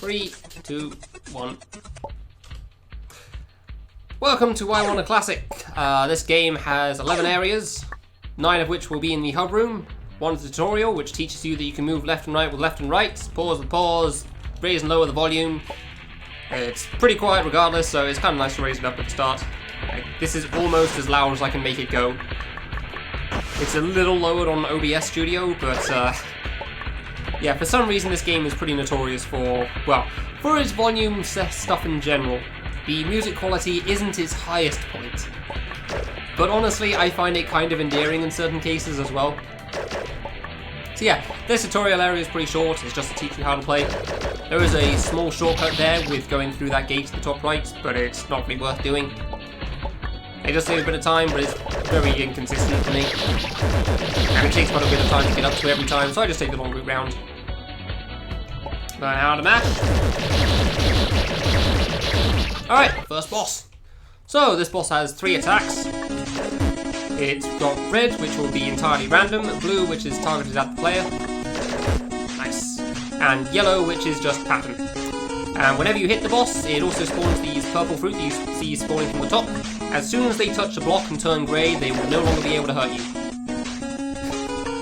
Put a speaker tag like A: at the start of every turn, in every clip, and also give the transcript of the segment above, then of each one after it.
A: 3, 2, 1. Welcome to I Want a Classic. This game has 11 areas, 9 of which will be in the hub room. One's the tutorial, which teaches you that you can move left and right with left and right, pause with pause, raise and lower the volume. It's pretty quiet regardless, so it's kind of nice to raise it up at the start. This is almost as loud as I can make it go. It's a little lowered on OBS Studio, but yeah, for some reason this game is pretty notorious for, well, for its volume stuff in general. The music quality isn't its highest point, but honestly I find it kind of endearing in certain cases as well. So yeah, this tutorial area is pretty short, it's just to teach you how to play. There is a small shortcut there with going through that gate at the top right, but it's not really worth doing. It does take a bit of time, but it's very inconsistent for me. And it takes quite a bit of time to get up to every time, so I just take the long route round. Learn how to mash. Alright, first boss. So, this boss has 3 attacks. It's got red, which will be entirely random, blue, which is targeted at the player. Nice. And yellow, which is just pattern. And whenever you hit the boss, it also spawns these purple fruit that you see spawning from the top. As soon as they touch the block and turn grey, they will no longer be able to hurt you.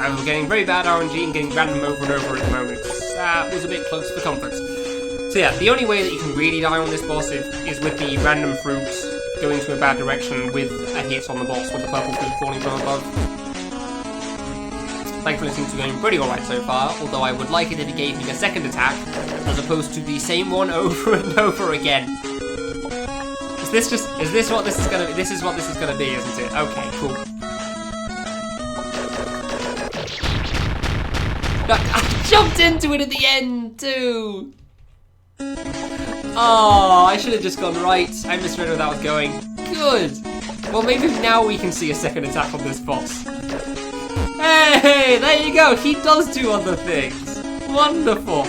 A: And we're getting very bad RNG and getting random over and over at the moment. That was a bit close for comfort. So yeah, the only way that you can really die on this boss is with the random fruit going to a bad direction with a hit on the boss with the purple fruit falling from above. Thankfully it seems to be going pretty alright so far, although I would like it if it gave me a second attack, as opposed to the same one over and over again. Is this what this is gonna be? This is what this is gonna be, isn't it? Okay, cool. I jumped into it at the end too! Oh, I should have just gone right. I misread where that was going. Good! Well, maybe now we can see a second attack on this boss. Hey, there you go! He does do other things! Wonderful!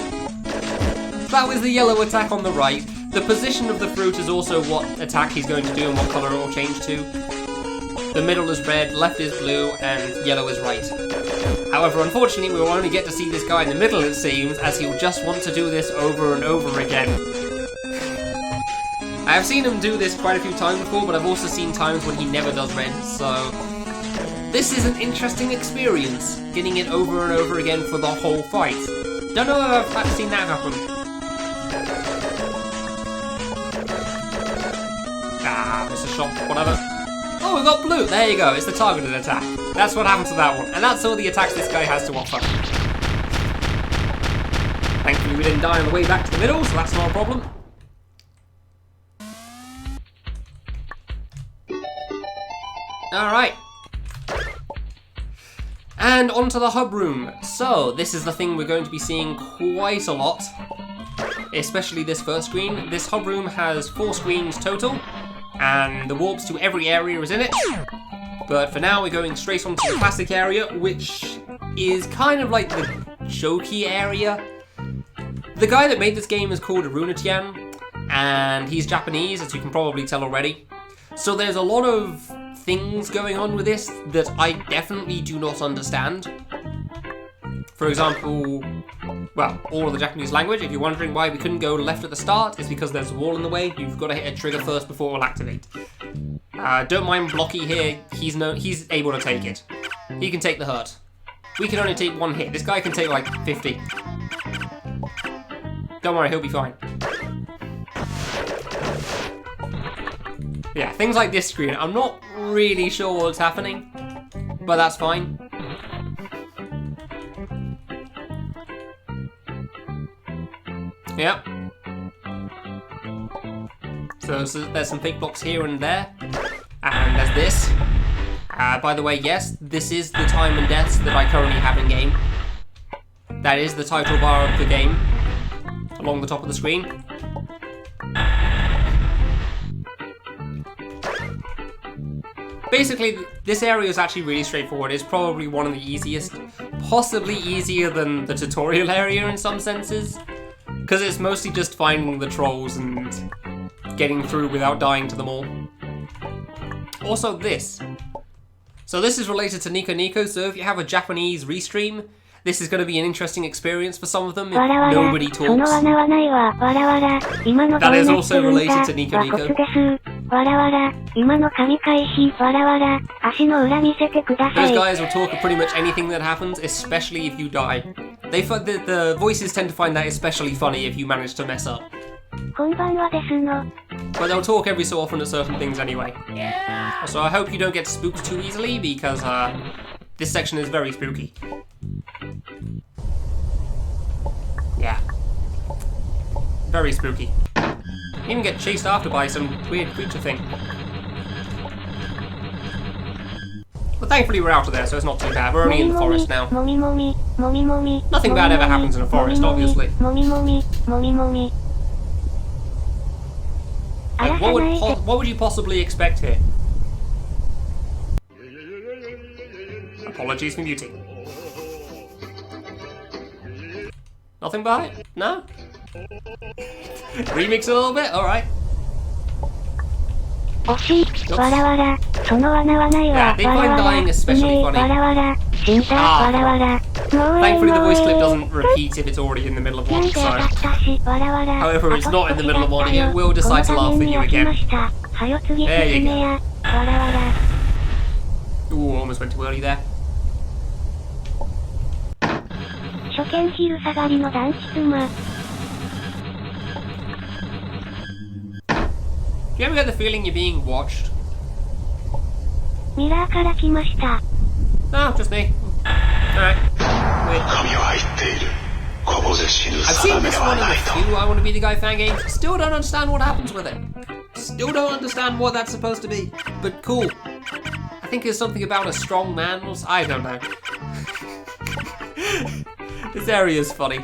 A: That was the yellow attack on the right. The position of the fruit is also what attack he's going to do and what colour it will change to. The middle is red, left is blue, and yellow is right. However, unfortunately, we will only get to see this guy in the middle, it seems, as he'll just want to do this over and over again. I have seen him do this quite a few times before, but I've also seen times when he never does red, so this is an interesting experience, getting it over and over again for the whole fight. Don't know if I've seen that happen. Ah, missed a shot, whatever. Oh, we got blue. There you go. It's the targeted attack. That's what happens to that one. And that's all the attacks this guy has to offer. Thankfully, we didn't die on the way back to the middle, so that's not a problem. Alright. And onto the hub room. So, this is the thing we're going to be seeing quite a lot. Especially this first screen. This hub room has 4 screens total. And the warps to every area is in it. But for now we're going straight onto the classic area, which is kind of like the jokey area. The guy that made this game is called Runetian, and he's Japanese, as you can probably tell already. So there's a lot of things going on with this that I definitely do not understand. For example, well, all of the Japanese language. If you're wondering why we couldn't go left at the start, it's because there's a wall in the way. You've got to hit a trigger first before it will activate. Don't mind Blocky here. He's able to take it. He can take the hurt. We can only take 1 hit. This guy can take like 50. Don't worry, he'll be fine. Yeah, things like this screen. I'm not really sure what's happening, but that's fine. Yep. So there's some fake blocks here and there. And there's this. By the way, yes, this is the time and deaths that I currently have in game. That is the title bar of the game, along the top of the screen. Basically, this area is actually really straightforward. It's probably one of the easiest, possibly easier than the tutorial area in some senses. Because it's mostly just finding the trolls and getting through without dying to them all. Also this. So this is related to Nico Nico, so if you have a Japanese restream, this is going to be an interesting experience for some of them if nobody talks. That is also related to Nico Nico. Those guys will talk of pretty much anything that happens, especially if you die. The voices tend to find that especially funny if you manage to mess up. But they'll talk every so often at certain things anyway. So I hope you don't get spooked too easily, because this section is very spooky. Yeah. Very spooky. You even get chased after by some weird creature thing. But thankfully we're out of there, so it's not too bad. We're only in the forest now. Nothing bad ever happens in a forest, obviously. Like, what would you possibly expect here? Apologies for muting. Nothing about it? No? Remix a little bit? Alright. Yeah, they find dying especially funny. Thankfully the voice clip doesn't repeat if it's already in the middle of one, so... However, if it's not in the middle of one, it will decide to laugh at you again. There you go. Ooh, almost went too early there. Do you ever get the feeling you're being watched? No, just me. Alright. I've seen this one in a few I Want to Be the Guy fan games. Still don't understand what happens with it. Still don't understand what that's supposed to be. But cool. I think there's something about a strong man. I don't know. This area is funny.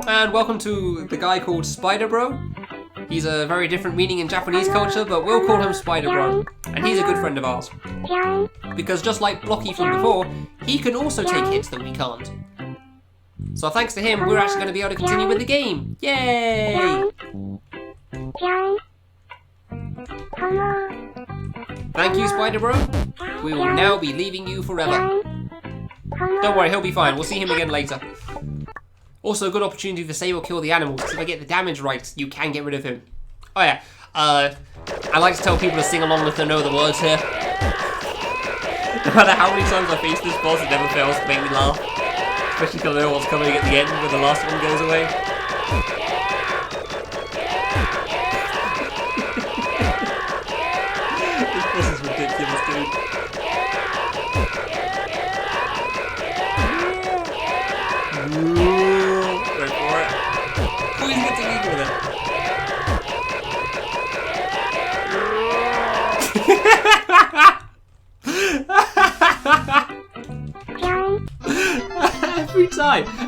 A: And welcome to the guy called Spider Bro. He's a very different meaning in Japanese culture, but we'll call him Spider Bro. And he's a good friend of ours. Because just like Blocky from before, he can also take hits that we can't. So thanks to him, we're actually going to be able to continue with the game. Yay! Thank you, Spider Bro. We will now be leaving you forever. Don't worry, he'll be fine. We'll see him again later. Also, a good opportunity to save or kill the animals, because if I get the damage right, you can get rid of him. Oh yeah, I like to tell people to sing along if they know the words here. No matter how many times I face this boss, it never fails to make me laugh. Especially because I know what's coming at the end when the last one goes away. This boss is ridiculous, dude.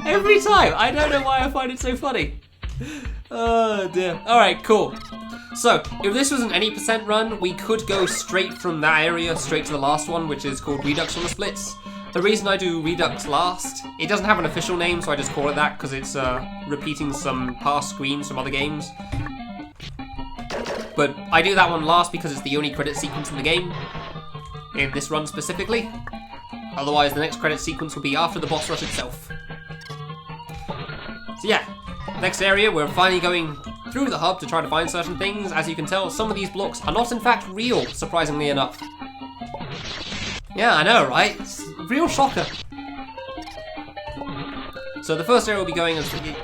A: Every time! I don't know why I find it so funny. Oh dear. Alright, cool. So, if this was an any percent run, we could go straight from that area straight to the last one, which is called Redux on the Splits. The reason I do Redux last, it doesn't have an official name, so I just call it that because it's repeating some past screens from other games. But I do that one last because it's the only credit sequence in the game, in this run specifically. Otherwise, the next credit sequence will be after the boss rush itself. So yeah, next area, we're finally going through the hub to try to find certain things. As you can tell, some of these blocks are not in fact real, surprisingly enough. Yeah, I know, right? It's a real shocker. So the first area we'll be going,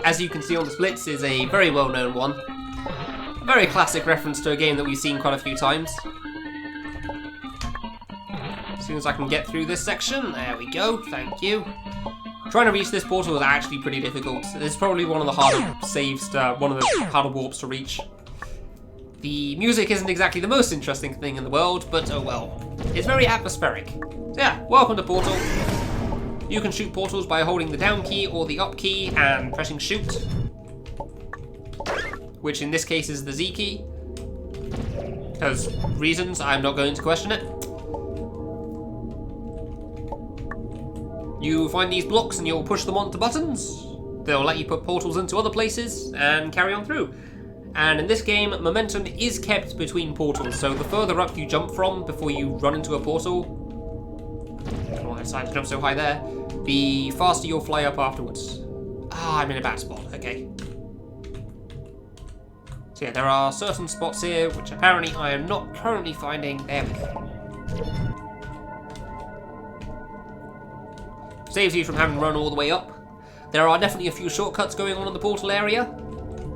A: as you can see on the splits, is a very well-known one. A very classic reference to a game that we've seen quite a few times. As soon as I can get through this section, there we go, thank you. Trying to reach this portal is actually pretty difficult. It's probably one of the harder saves, one of the harder warps to reach. The music isn't exactly the most interesting thing in the world, but oh well. It's very atmospheric. So yeah, welcome to Portal. You can shoot portals by holding the down key or the up key and pressing shoot. Which in this case is the Z key. Because reasons, I'm not going to question it. You find these blocks and you'll push them onto buttons. They'll let you put portals into other places and carry on through. And in this game, momentum is kept between portals, so the further up you jump from before you run into a portal... Oh, I decided to jump so high there. the faster you'll fly up afterwards. Ah, I'm in a bad spot. Okay. So yeah, there are certain spots here which apparently I am not currently finding. There we go. Saves you from having to run all the way up. There are definitely a few shortcuts going on in the portal area.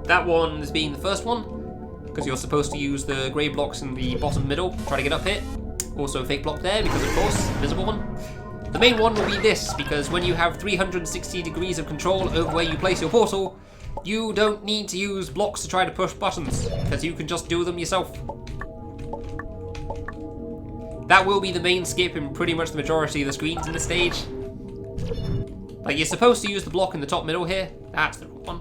A: That one is being the first one, because you're supposed to use the grey blocks in the bottom middle to try to get up here. Also a fake block there, because of course, visible one. The main one will be this, because when you have 360 degrees of control over where you place your portal, you don't need to use blocks to try to push buttons, because you can just do them yourself. That will be the main skip in pretty much the majority of the screens in this stage. Like, you're supposed to use the block in the top middle here. That's the wrong one.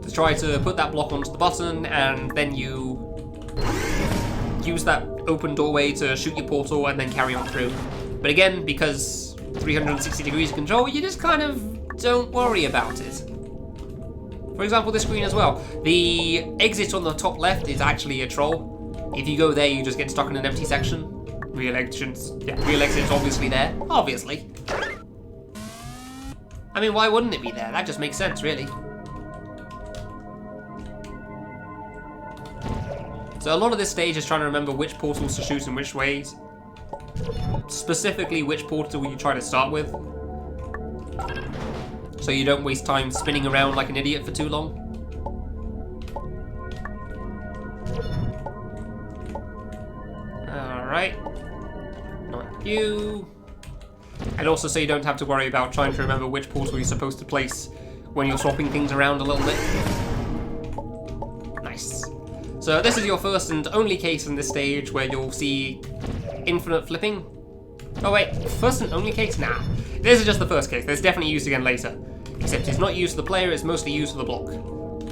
A: To try to put that block onto the button, and then you use that open doorway to shoot your portal and then carry on through. But again, because 360 degrees of control, you just kind of don't worry about it. For example, this screen as well. The exit on the top left is actually a troll. If you go there, you just get stuck in an empty section. Real exit's obviously there. Obviously. I mean, why wouldn't it be there? That just makes sense, really. So a lot of this stage is trying to remember which portals to shoot in which ways. Specifically, which portal you try to start with. So you don't waste time spinning around like an idiot for too long. Alright. Not you. And also so you don't have to worry about trying to remember which portal you're supposed to place when you're swapping things around a little bit. Nice. So this is your first and only case in this stage where you'll see infinite flipping. Oh wait, first and only case? Nah. This is just the first case. It's definitely used again later. Except it's not used for the player, it's mostly used for the block.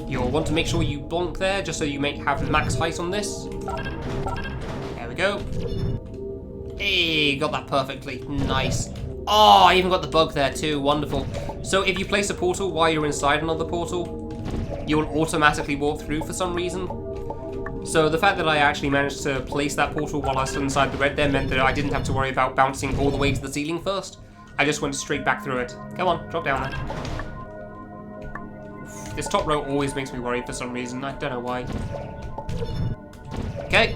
A: You'll want to make sure you bonk there, just so you have max height on this. There we go. Hey, got that perfectly. Nice. Oh, I even got the bug there too. Wonderful. So if you place a portal while you're inside another portal, you will automatically walk through for some reason. So the fact that I actually managed to place that portal while I was still inside the red there meant that I didn't have to worry about bouncing all the way to the ceiling first. I just went straight back through it. Come on, drop down there. This top row always makes me worry for some reason. I don't know why. Okay.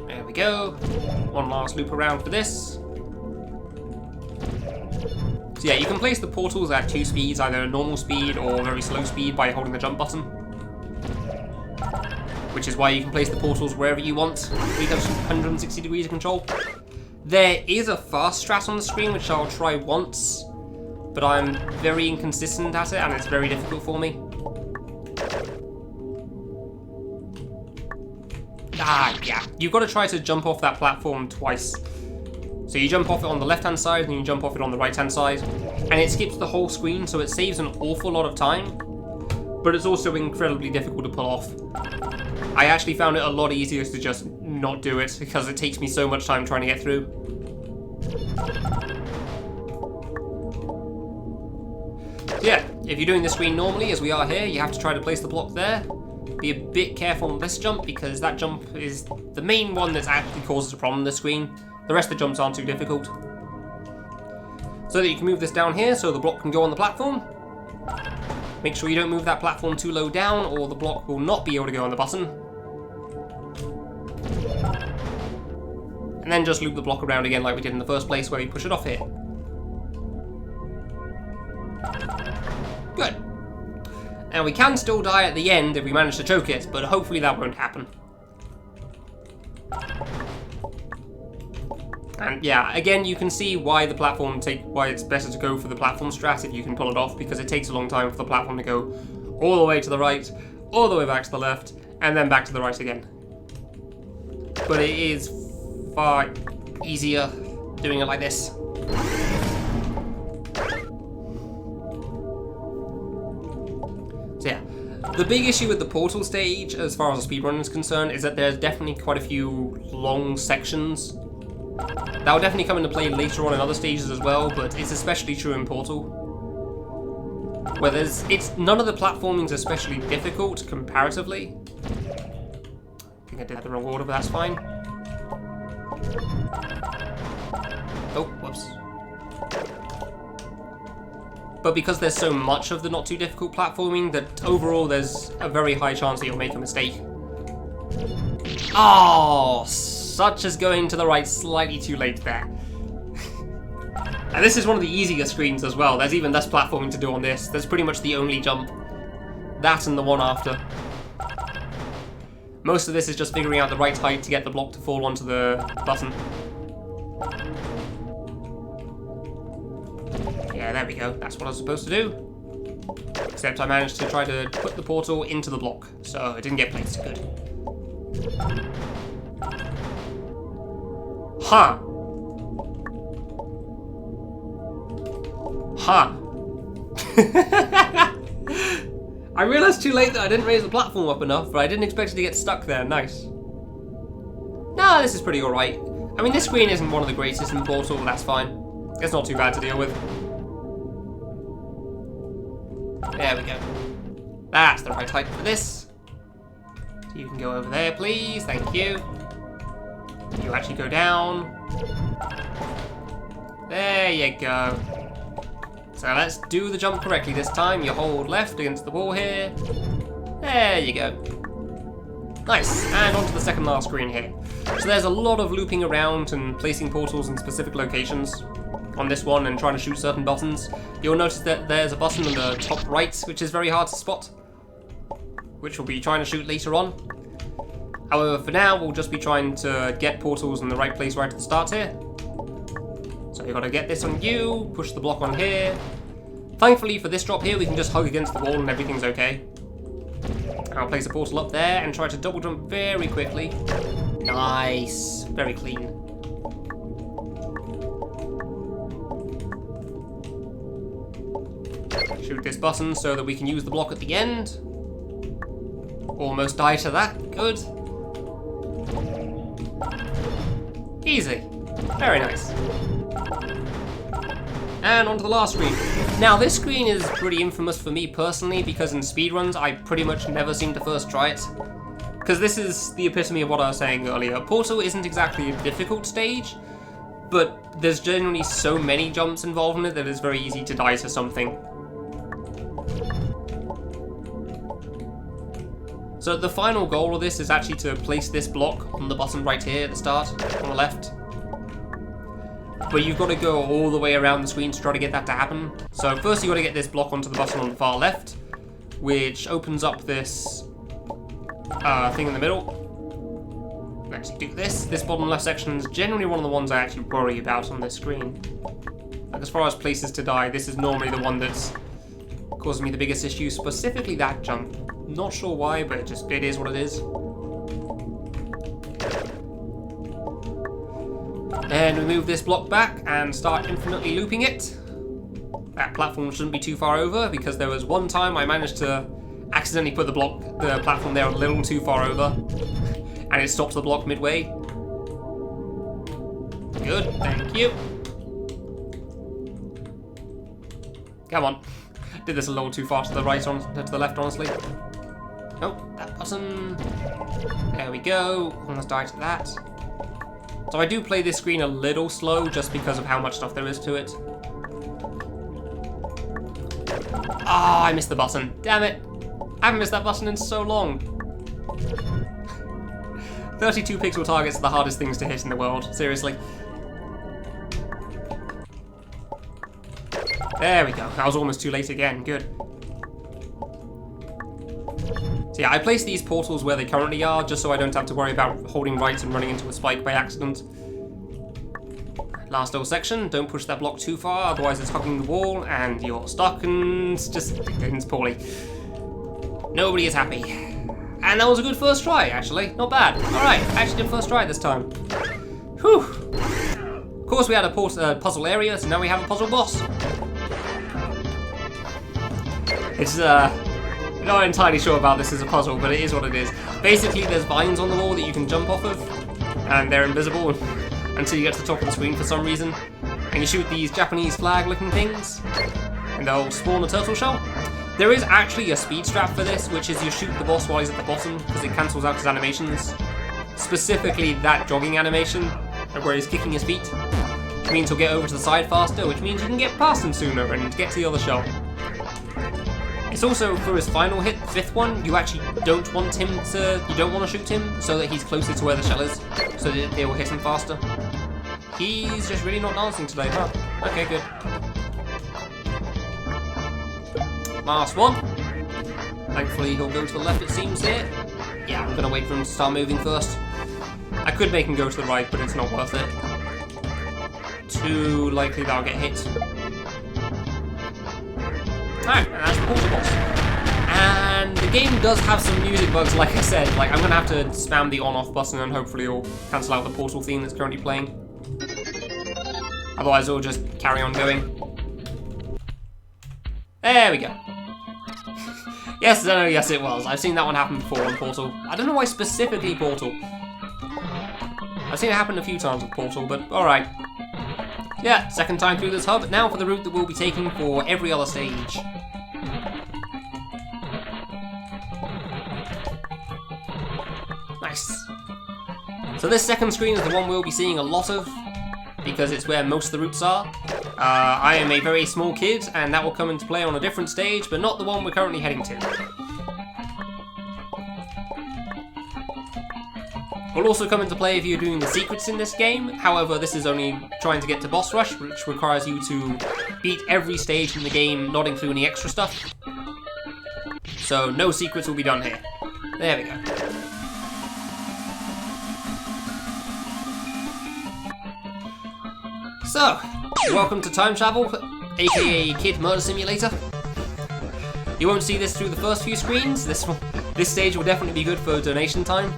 A: There we go. One last loop around for this. So yeah, you can place the portals at 2 speeds, either normal speed or very slow speed by holding the jump button. Which is why you can place the portals wherever you want. 360 degrees of control. There is a fast strat on the screen, which I'll try once, but I'm very inconsistent at it, and it's very difficult for me. Yeah. You've got to try to jump off that platform twice. So you jump off it on the left-hand side, and you jump off it on the right-hand side, and it skips the whole screen, so it saves an awful lot of time, but it's also incredibly difficult to pull off. I actually found it a lot easier to just not do it, because it takes me so much time trying to get through. So yeah, if you're doing the screen normally, as we are here, you have to try to place the block there. Be a bit careful on this jump, because that jump is the main one that actually causes a problem on the screen. The rest of the jumps aren't too difficult. So that you can move this down here, so the block can go on the platform. Make sure you don't move that platform too low down, or the block will not be able to go on the button. And then just loop the block around again like we did in the first place, where we push it off here. Good. Now we can still die at the end if we manage to choke it, but hopefully that won't happen. And yeah, again, you can see why why it's better to go for the platform strat if you can pull it off, because it takes a long time for the platform to go all the way to the right, all the way back to the left, and then back to the right again. But it is far easier doing it like this. So yeah, the big issue with the portal stage, as far as the speedrun is concerned, is that there's definitely quite a few long sections. That will definitely come into play later on in other stages as well, but it's especially true in Portal. Where none of the platforming's especially difficult comparatively. I think I did that the wrong order, but that's fine. Oh, whoops. But because there's so much of the not too difficult platforming, that overall there's a very high chance that you'll make a mistake. Oh, such as going to the right slightly too late there. And this is one of the easier screens as well. There's even less platforming to do on this. There's pretty much the only jump. That and the one after. Most of this is just figuring out the right height to get the block to fall onto the button. Yeah, there we go. That's what I was supposed to do. Except I managed to try to put the portal into the block, so it didn't get placed. Good. Huh. Huh. I realised too late that I didn't raise the platform up enough, but I didn't expect it to get stuck there. Nice. Nah, this is pretty alright. I mean, this screen isn't one of the greatest in Portal, but that's fine. It's not too bad to deal with. There we go. That's the right height for this. So you can go over there, please. Thank you. You actually go down. There you go. So let's do the jump correctly this time. You hold left against the wall here. There you go. Nice. And onto the second last screen here. So there's a lot of looping around and placing portals in specific locations on this one and trying to shoot certain buttons. You'll notice that there's a button on the top right which is very hard to spot, which we'll be trying to shoot later on. However, for now, we'll just be trying to get portals in the right place right at the start here. So you've got to get this on you, push the block on here. Thankfully for this drop here, we can just hug against the wall and everything's okay. I'll place a portal up there and try to double jump very quickly. Nice. Very clean. Shoot this button so that we can use the block at the end. Almost die to that. Good. Easy. Very nice. And onto the last screen. Now this screen is pretty infamous for me personally because in speedruns I pretty much never seem to first try it. Because this is the epitome of what I was saying earlier. Portal isn't exactly a difficult stage, but there's generally so many jumps involved in it that it's very easy to die to something. So the final goal of this is actually to place this block on the button right here at the start, on the left. But you've got to go all the way around the screen to try to get that to happen. So first you've got to get this block onto the button on the far left, which opens up this thing in the middle. Let's do this. This bottom left section is generally one of the ones I actually worry about on this screen. Like as far as places to die, this is normally the one that's causing me the biggest issue, specifically that jump. Not sure why, but it is what it is. And we move this block back and start infinitely looping it. That platform shouldn't be too far over because there was one time I managed to accidentally put the platform there a little too far over and it stops the block midway. Good, thank you. Come on. Did this a little too far to the right, to the left, honestly. Nope, that button. There we go. Almost died to that. So I do play this screen a little slow just because of how much stuff there is to it. Ah, I missed the button. Damn it. I haven't missed that button in so long. 32 pixel targets are the hardest things to hit in the world. Seriously. There we go. I was almost too late again. Good. So yeah, I place these portals where they currently are, just so I don't have to worry about holding right and running into a spike by accident. Last little section, don't push that block too far, otherwise it's hugging the wall and you're stuck and just ends poorly. Nobody is happy. And that was a good first try, actually. Not bad. Alright, actually did first try this time. Whew. Of course we had a puzzle area, so now we have a puzzle boss. It's, not entirely sure about this as a puzzle, but it is what it is. Basically, there's vines on the wall that you can jump off of, and they're invisible until you get to the top of the screen for some reason. And you shoot these Japanese flag-looking things, and they'll spawn a turtle shell. There is actually a speed strap for this, which is you shoot the boss while he's at the bottom, because it cancels out his animations. Specifically, that jogging animation where he's kicking his feet, which means he'll get over to the side faster, which means you can get past him sooner and get to the other shell. It's also, for his final hit, the 5th one, you actually don't want him to, you don't want to shoot him so that he's closer to where the shell is, so that they will hit him faster. He's just really not dancing today, huh? Okay, good. Last one. Thankfully he'll go to the left, it seems here. Yeah, I'm gonna wait for him to start moving first. I could make him go to the right, but it's not worth it. Too likely that I'll get hit. Alright, and that's the portal boss. And the game does have some music bugs, like I said. Like, I'm gonna have to spam the on-off button and hopefully it'll cancel out the portal theme that's currently playing. Otherwise it'll just carry on going. There we go. Yes, no, yes it was. I've seen that one happen before on Portal. I don't know why specifically Portal. I've seen it happen a few times with Portal, but alright. Yeah, second time through this hub. Now for the route that we'll be taking for every other stage. Nice. So this second screen is the one we'll be seeing a lot of, because it's where most of the routes are. I am a very small kid, and that will come into play on a different stage, but not the one we're currently heading to. Will also come into play if you're doing the secrets in this game. However, this is only trying to get to boss rush, which requires you to beat every stage in the game, not including extra stuff. So no secrets will be done here. There we go. So, welcome to Time Travel, aka Kid Murder Simulator. You won't see this through the first few screens. This stage will definitely be good for donation time.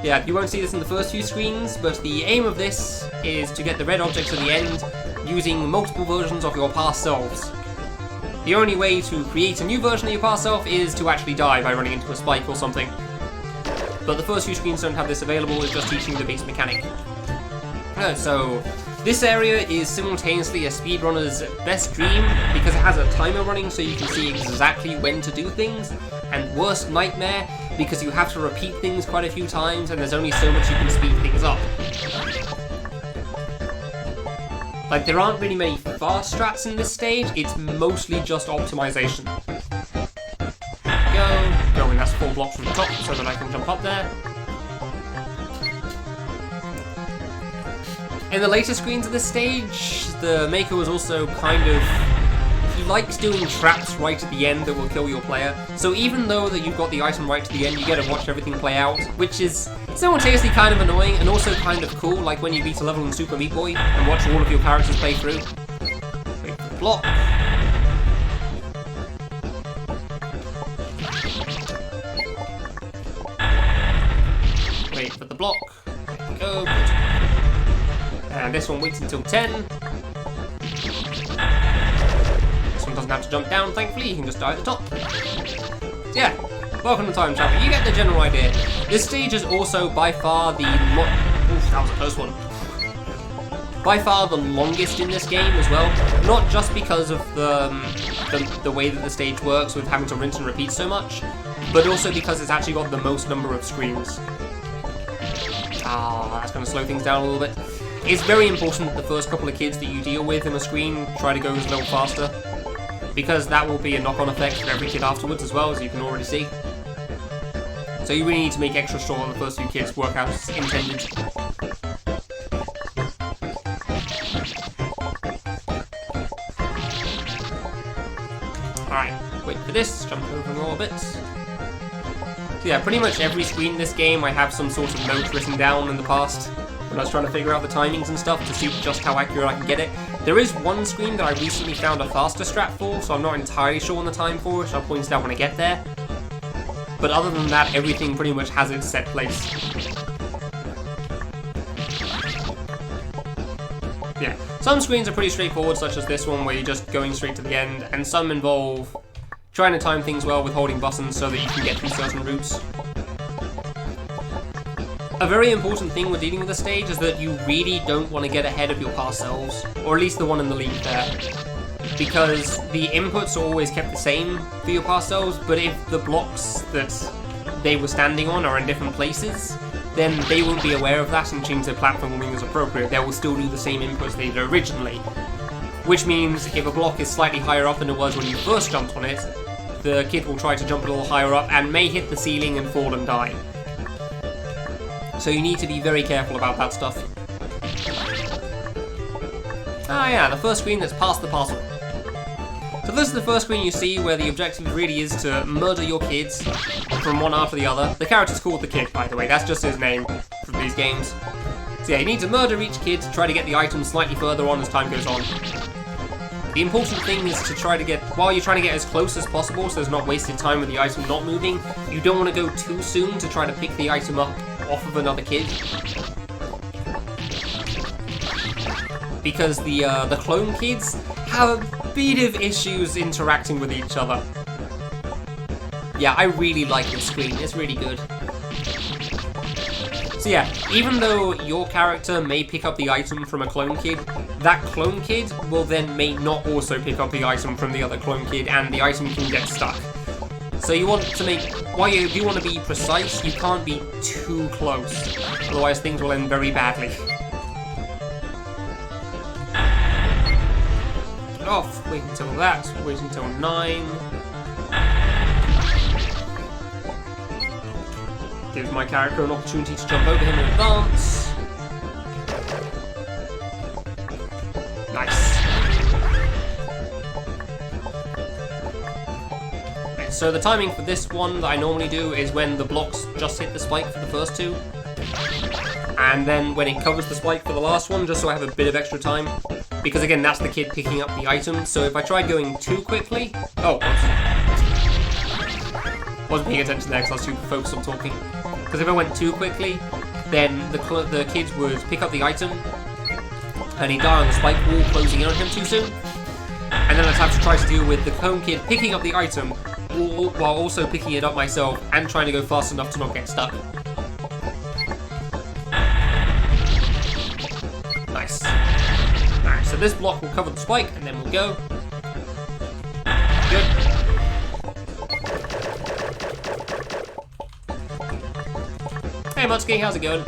A: Yeah, you won't see this in the first few screens, but the aim of this is to get the red objects at the end using multiple versions of your past selves. The only way to create a new version of your past self is to actually die by running into a spike or something. But the first few screens don't have this available, it's just teaching the base mechanic. So, this area is simultaneously a speedrunner's best dream because it has a timer running so you can see exactly when to do things, and worst nightmare because you have to repeat things quite a few times and there's only so much you can speed things up. Like, there aren't really many fast strats in this stage, it's mostly just optimization. Go, and that's 4 blocks from the top so that I can jump up there. In the later screens of this stage, the maker was also kind of... he likes doing traps right at the end that will kill your player. So even though that you've got the item right to the end, you get to watch everything play out, which is simultaneously kind of annoying and also kind of cool, like when you beat a level in Super Meat Boy and watch all of your characters play through. Wait for the block. Wait for the block. There we go, good. And this one waits until 10. This one doesn't have to jump down, thankfully, you can just die at the top. Yeah, welcome to Time Travel, you get the general idea. This stage is also by far the oof, that was a close one. By far the longest in this game as well, not just because of the way that the stage works with having to rinse and repeat so much, but also because it's actually got the most number of screens. Ah, that's going to slow things down a little bit. It's very important that the first couple of kids that you deal with in a screen try to go a little faster, because that will be a knock-on effect for every kid afterwards as well, as you can already see. So you really need to make extra sure that the first few kids work out as intended. Alright, wait for this, jump over in orbit. So yeah, pretty much every screen in this game I have some sort of note written down in the past when I was trying to figure out the timings and stuff to see just how accurate I can get it. There is one screen that I recently found a faster strat for, so I'm not entirely sure on the time for it, so I'll point it out when I get there. But other than that, everything pretty much has its set place. Yeah, some screens are pretty straightforward, such as this one where you're just going straight to the end, and some involve trying to time things well with holding buttons so that you can get through certain routes. A very important thing with dealing with the stage is that you really don't want to get ahead of your past selves, or at least the one in the lead there. Because the inputs are always kept the same for your past selves, but if the blocks that they were standing on are in different places, then they won't be aware of that and change their platforming as appropriate. They will still do the same inputs they did originally. Which means if a block is slightly higher up than it was when you first jumped on it, the kid will try to jump a little higher up and may hit the ceiling and fall and die. So you need to be very careful about that stuff. Ah yeah, the first screen that's past the parcel. So this is the first screen you see where the objective really is to murder your kids from one after the other. The character's called the Kid, by the way, that's just his name from these games. So yeah, you need to murder each kid to try to get the items slightly further on as time goes on. The important thing is to try to get, while you're trying to get as close as possible so there's not wasted time with the item not moving, you don't want to go too soon to try to pick the item up off of another kid. Because the clone kids have a bit of issues interacting with each other. Yeah, I really like this screen, it's really good. So yeah, even though your character may pick up the item from a clone kid, that clone kid will then may not also pick up the item from the other clone kid, and the item can get stuck. So you want to make, while you do want to be precise, you can't be too close, otherwise things will end very badly. Get off, wait until that, wait until 9. Gives my character an opportunity to jump over him in advance. Nice. Okay, so the timing for this one that I normally do is when the blocks just hit the spike for the first two. And then when it covers the spike for the last one, just so I have a bit of extra time. Because again, that's the kid picking up the item, so if I tried going too quickly... Oh, wasn't paying attention there because I was super focused on talking. Because if I went too quickly, then the kids would pick up the item, and he'd die on the spike wall, closing in on him too soon. And then I'd have to try to deal with the clone kid picking up the item, while also picking it up myself, and trying to go fast enough to not get stuck. Nice. Alright, so this block will cover the spike, and then we'll go. Good. Hey Mutsuki, how's it going?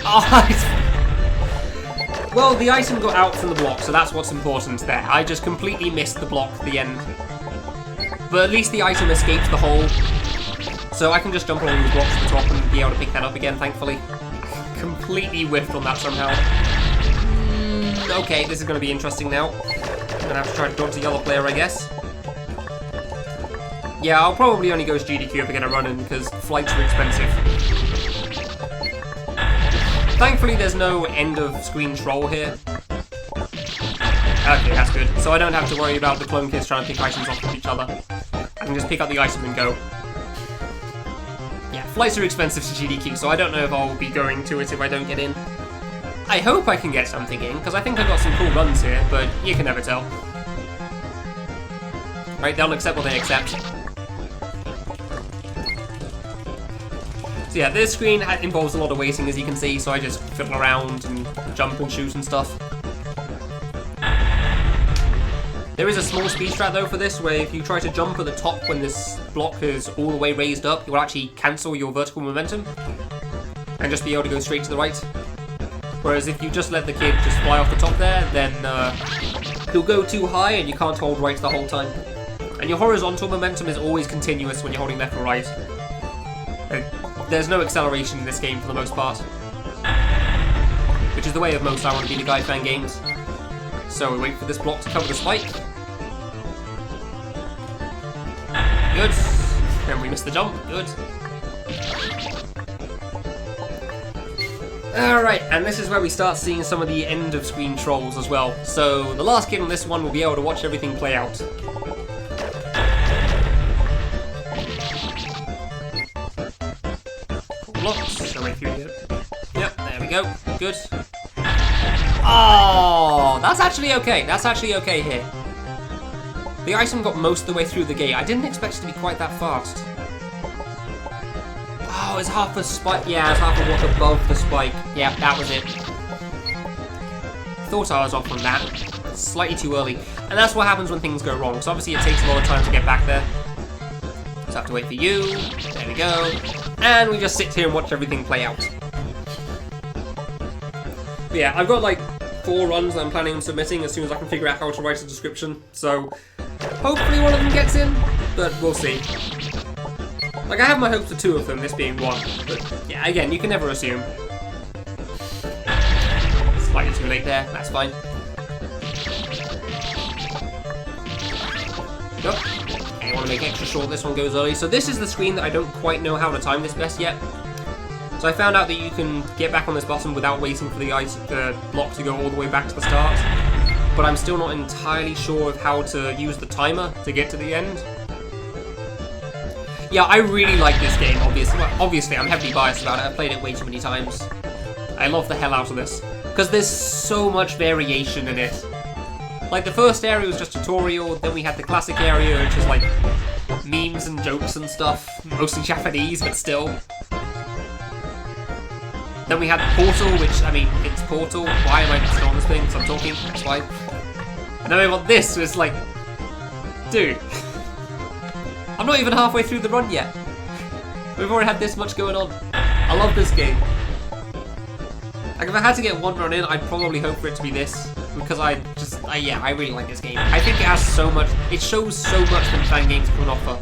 A: Oh, well, the item got out from the block, so that's what's important there. I just completely missed the block at the end. But at least the item escaped the hole. So I can just jump along the blocks at the top and be able to pick that up again, thankfully. Completely whiffed on that somehow. Okay, this is going to be interesting now. I'm gonna have to try to dodge the yellow player, I guess. Yeah, I'll probably only go as GDQ if I get a run in, because flights are expensive. Thankfully, there's no end-of-screen troll here. Okay, that's good. So I don't have to worry about the clone kids trying to pick items off of each other. I can just pick up the item and go. Yeah, flights are expensive to GDQ, so I don't know if I'll be going to it if I don't get in. I hope I can get something in, because I think I've got some cool runs here, but you can never tell. Right, they'll accept what they accept. So yeah, this screen involves a lot of waiting, as you can see, so I just fiddle around and jump and shoot and stuff. There is a small speed strat though for this, where if you try to jump at the top when this block is all the way raised up, it will actually cancel your vertical momentum, and just be able to go straight to the right. Whereas if you just let the kid just fly off the top there, then he'll go too high and you can't hold right the whole time. And your horizontal momentum is always continuous when you're holding left or right. There's no acceleration in this game for the most part. Which is the way of most I Want to Be the Guy fan games. So we wait for this block to cover the spike. Good. And we missed the jump. Good. Alright, and this is where we start seeing some of the end-of-screen trolls as well. So, the last kid on this one will be able to watch everything play out. Blocks, so wait through here. Yep, there we go. Good. Oh, that's actually okay. That's actually okay here. The item got most of the way through the gate. I didn't expect it to be quite that fast. Oh, it's half a spike. Yeah, it's half a block above the spike. Yeah, that was it. Thought I was off on that. slightly too early. And that's what happens when things go wrong. So obviously it takes a lot of time to get back there. So I have to wait for you. There we go. And we just sit here and watch everything play out. But yeah, I've got like 4 runs that I'm planning on submitting as soon as I can figure out how to write a description. So hopefully one of them gets in, but we'll see. Like, I have my hopes for 2 of them, this being 1. But yeah, again, you can never assume. Slightly too late there, that's fine. Nope. I want to make extra sure this one goes early. So this is the screen that I don't quite know how to time this best yet. So I found out that you can get back on this button without waiting for the block to go all the way back to the start. But I'm still not entirely sure of how to use the timer to get to the end. Yeah, I really like this game, obviously. Well, obviously, I'm heavily biased about it. I've played it way too many times. I love the hell out of this. Because there's so much variation in it. Like, the first area was just tutorial, then we had the classic area, which is like memes and jokes and stuff. Mostly Japanese, but still. Then we had Portal, which, I mean, it's Portal. Why am I still on this thing? Because I'm talking, that's why. And then we got this, was like, dude. I'm not even halfway through the run yet. We've already had this much going on. I love this game. Like, if I had to get 1 run in, I'd probably hope for it to be this. Because yeah, I really like this game. I think it has so much, it shows so much that fan games can offer.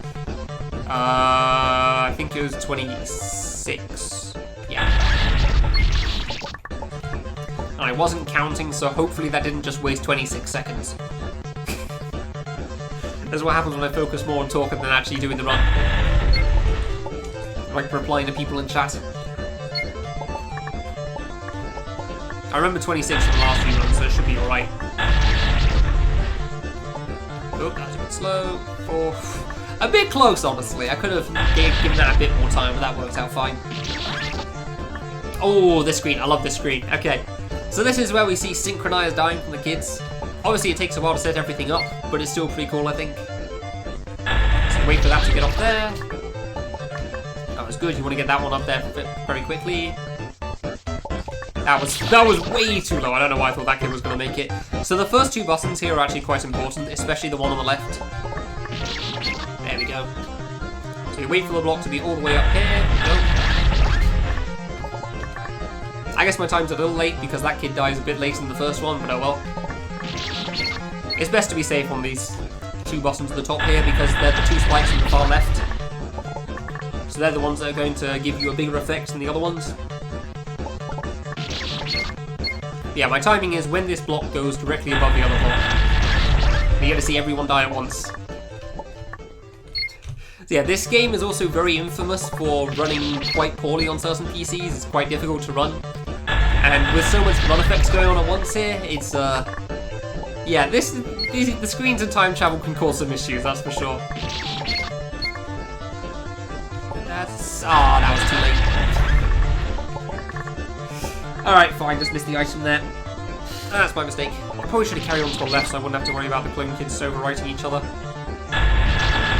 A: I think it was 26. Yeah. And I wasn't counting, so hopefully that didn't just waste 26 seconds. That's what happens when I focus more on talking than actually doing the run. Like replying to people in chat. I remember 26 from the last few runs, so it should be alright. Oh, that's a bit slow. 4. A bit close, honestly. I could have given that a bit more time, but that worked out fine. Oh, this screen. I love this screen. Okay. So this is where we see synchronized dying from the kids. Obviously, it takes a while to set everything up, but it's still pretty cool, I think. So wait for that to get off there. That was good. You want to get that one up there very quickly. That was way too low. I don't know why I thought that kid was going to make it. So the first 2 buttons here are actually quite important, especially the one on the left. There we go. So you wait for the block to be all the way up here. Nope. I guess my time's a little late because that kid dies a bit later than the first one, but oh well. It's best to be safe on these 2 buttons at the top here because they're the 2 spikes on the far left. So they're the ones that are going to give you a bigger effect than the other ones. Yeah, my timing is when this block goes directly above the other block. You get to see everyone die at once. So yeah, this game is also very infamous for running quite poorly on certain PCs. It's quite difficult to run. And with so much run effects going on at once here, it's yeah, the screens and time travel can cause some issues, that's for sure. That was too late. Alright, fine, just missed the item there. That's my mistake. I probably should have carried on to the left so I wouldn't have to worry about the clone kids overwriting each other.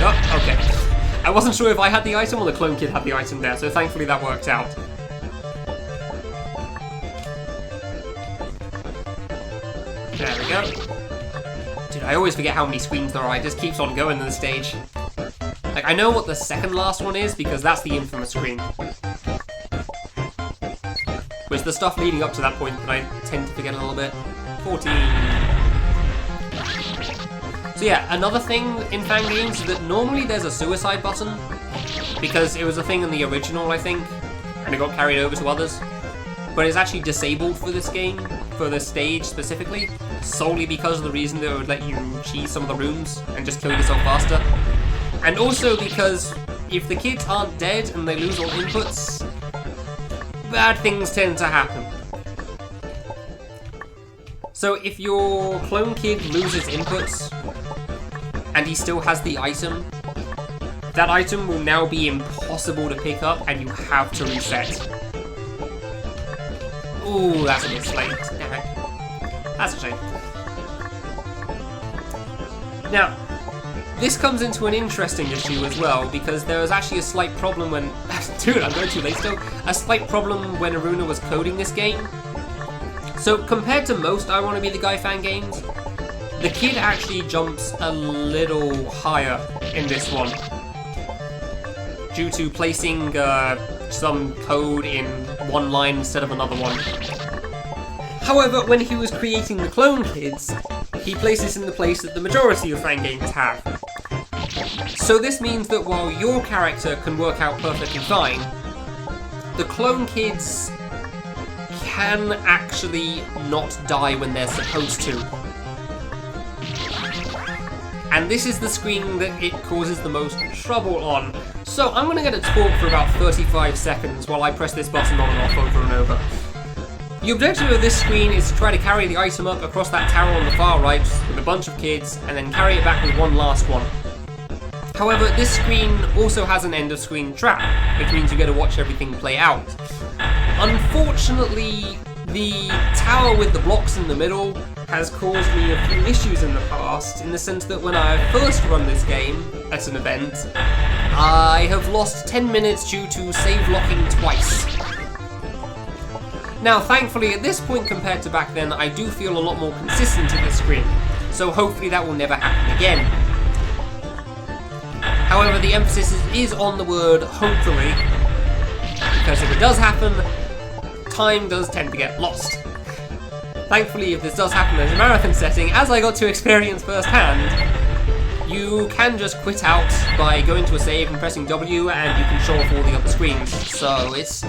A: Oh, okay. I wasn't sure if I had the item or the clone kid had the item there, so thankfully that worked out. There we go. Dude, I always forget how many screens there are. It just keeps on going in the stage. Like, I know what the second last one is because that's the infamous screen. But it's the stuff leading up to that point that I tend to forget a little bit. 14. So yeah, another thing in fan games is that normally there's a suicide button because it was a thing in the original, I think, and it got carried over to others. But it's actually disabled for this game, for this stage specifically, solely because of the reason that it would let you cheese some of the rooms and just kill yourself faster. And also because if the kids aren't dead and they lose all inputs, bad things tend to happen. So if your clone kid loses inputs and he still has the item, that item will now be impossible to pick up and you have to reset. Ooh, that's a bit late. Damn it. That's a shame. Now, this comes into an interesting issue as well, because there was actually a slight problem when... Dude, I'm going too late still. A slight problem when Aruna was coding this game. So, compared to most I Want to Be the Guy fan games, the kid actually jumps a little higher in this one due to placing some code in one line instead of another one. However, when he was creating the clone kids, he placed this in the place that the majority of fan games have. So this means that while your character can work out perfectly fine, the clone kids can actually not die when they're supposed to. And this is the screen that it causes the most trouble on. So I'm going to get a talk for about 35 seconds while I press this button on and off over and over. The objective of this screen is to try to carry the item up across that tower on the far right with a bunch of kids, and then carry it back with one last one. However, this screen also has an end of screen trap, which means you get to watch everything play out. Unfortunately, the tower with the blocks in the middle has caused me a few issues in the past, in the sense that when I first run this game at an event, I have lost 10 minutes due to save locking twice. Now, thankfully, at this point compared to back then, I do feel a lot more consistent in the screen, so hopefully that will never happen again. However, the emphasis is on the word hopefully, because if it does happen, time does tend to get lost. Thankfully, if this does happen as a marathon setting, as I got to experience firsthand, you can just quit out by going to a save and pressing W, and you can show off all the other screens. So it's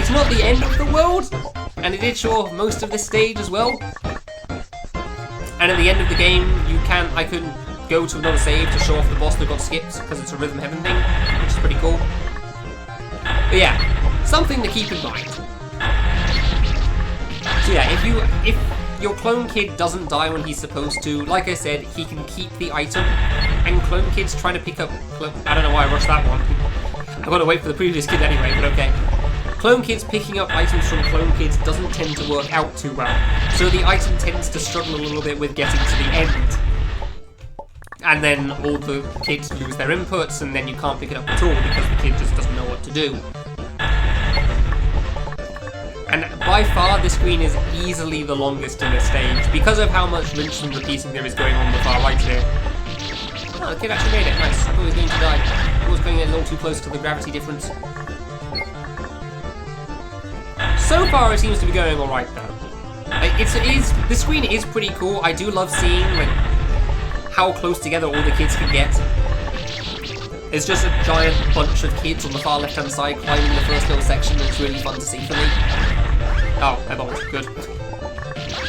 A: not the end of the world, and it did show off most of this stage as well. And at the end of the game, I could go to another save to show off the boss that got skipped, because it's a Rhythm Heaven thing, which is pretty cool. But yeah, something to keep in mind. So yeah, if your clone kid doesn't die when he's supposed to, like I said, he can keep the item, and clone kids trying to pick up... I don't know why I rushed that one. I've got to wait for the previous kid anyway, but okay. Clone kids picking up items from clone kids doesn't tend to work out too well, so the item tends to struggle a little bit with getting to the end. And then all the kids lose their inputs, and then you can't pick it up at all because the kid just doesn't know what to do. And by far, this screen is easily the longest in this stage, because of how much rinse and repeating there is going on the far right here. Oh, the kid actually made it, nice. I thought he was going to die. I was going a little too close to the gravity difference. So far, it seems to be going alright though. The screen is pretty cool. I do love seeing how close together all the kids can get. It's just a giant bunch of kids on the far left-hand side climbing the first little section. It's really fun to see for me. Oh, I bombed. Good.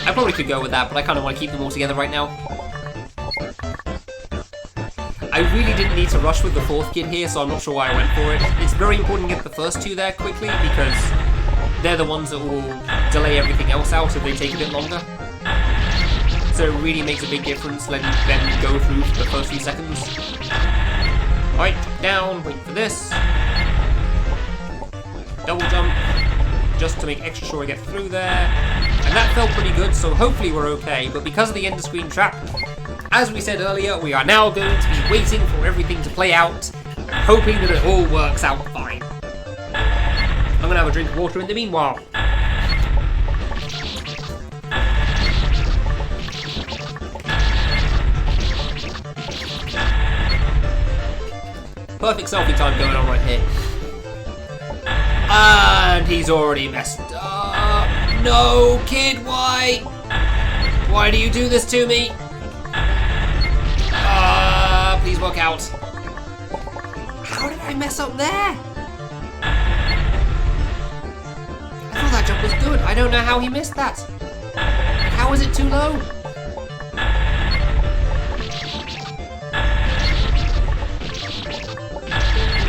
A: I probably could go with that, but I kind of want to keep them all together right now. I really didn't need to rush with the fourth kid here, so I'm not sure why I went for it. It's very important to get the first two there quickly, because they're the ones that will delay everything else out if they take a bit longer. So it really makes a big difference letting them go through for the first few seconds. Alright, down, wait for this. Double jump, just to make extra sure I get through there. And that felt pretty good, so hopefully we're okay. But because of the end of screen trap, as we said earlier, we are now going to be waiting for everything to play out, and hoping that it all works out fine. I'm gonna have a drink of water in the meanwhile. Perfect selfie time going on right here. And he's already messed up. No, kid, why? Why do you do this to me? Please work out. How did I mess up there? I thought that jump was good. I don't know how he missed that. How is it too low?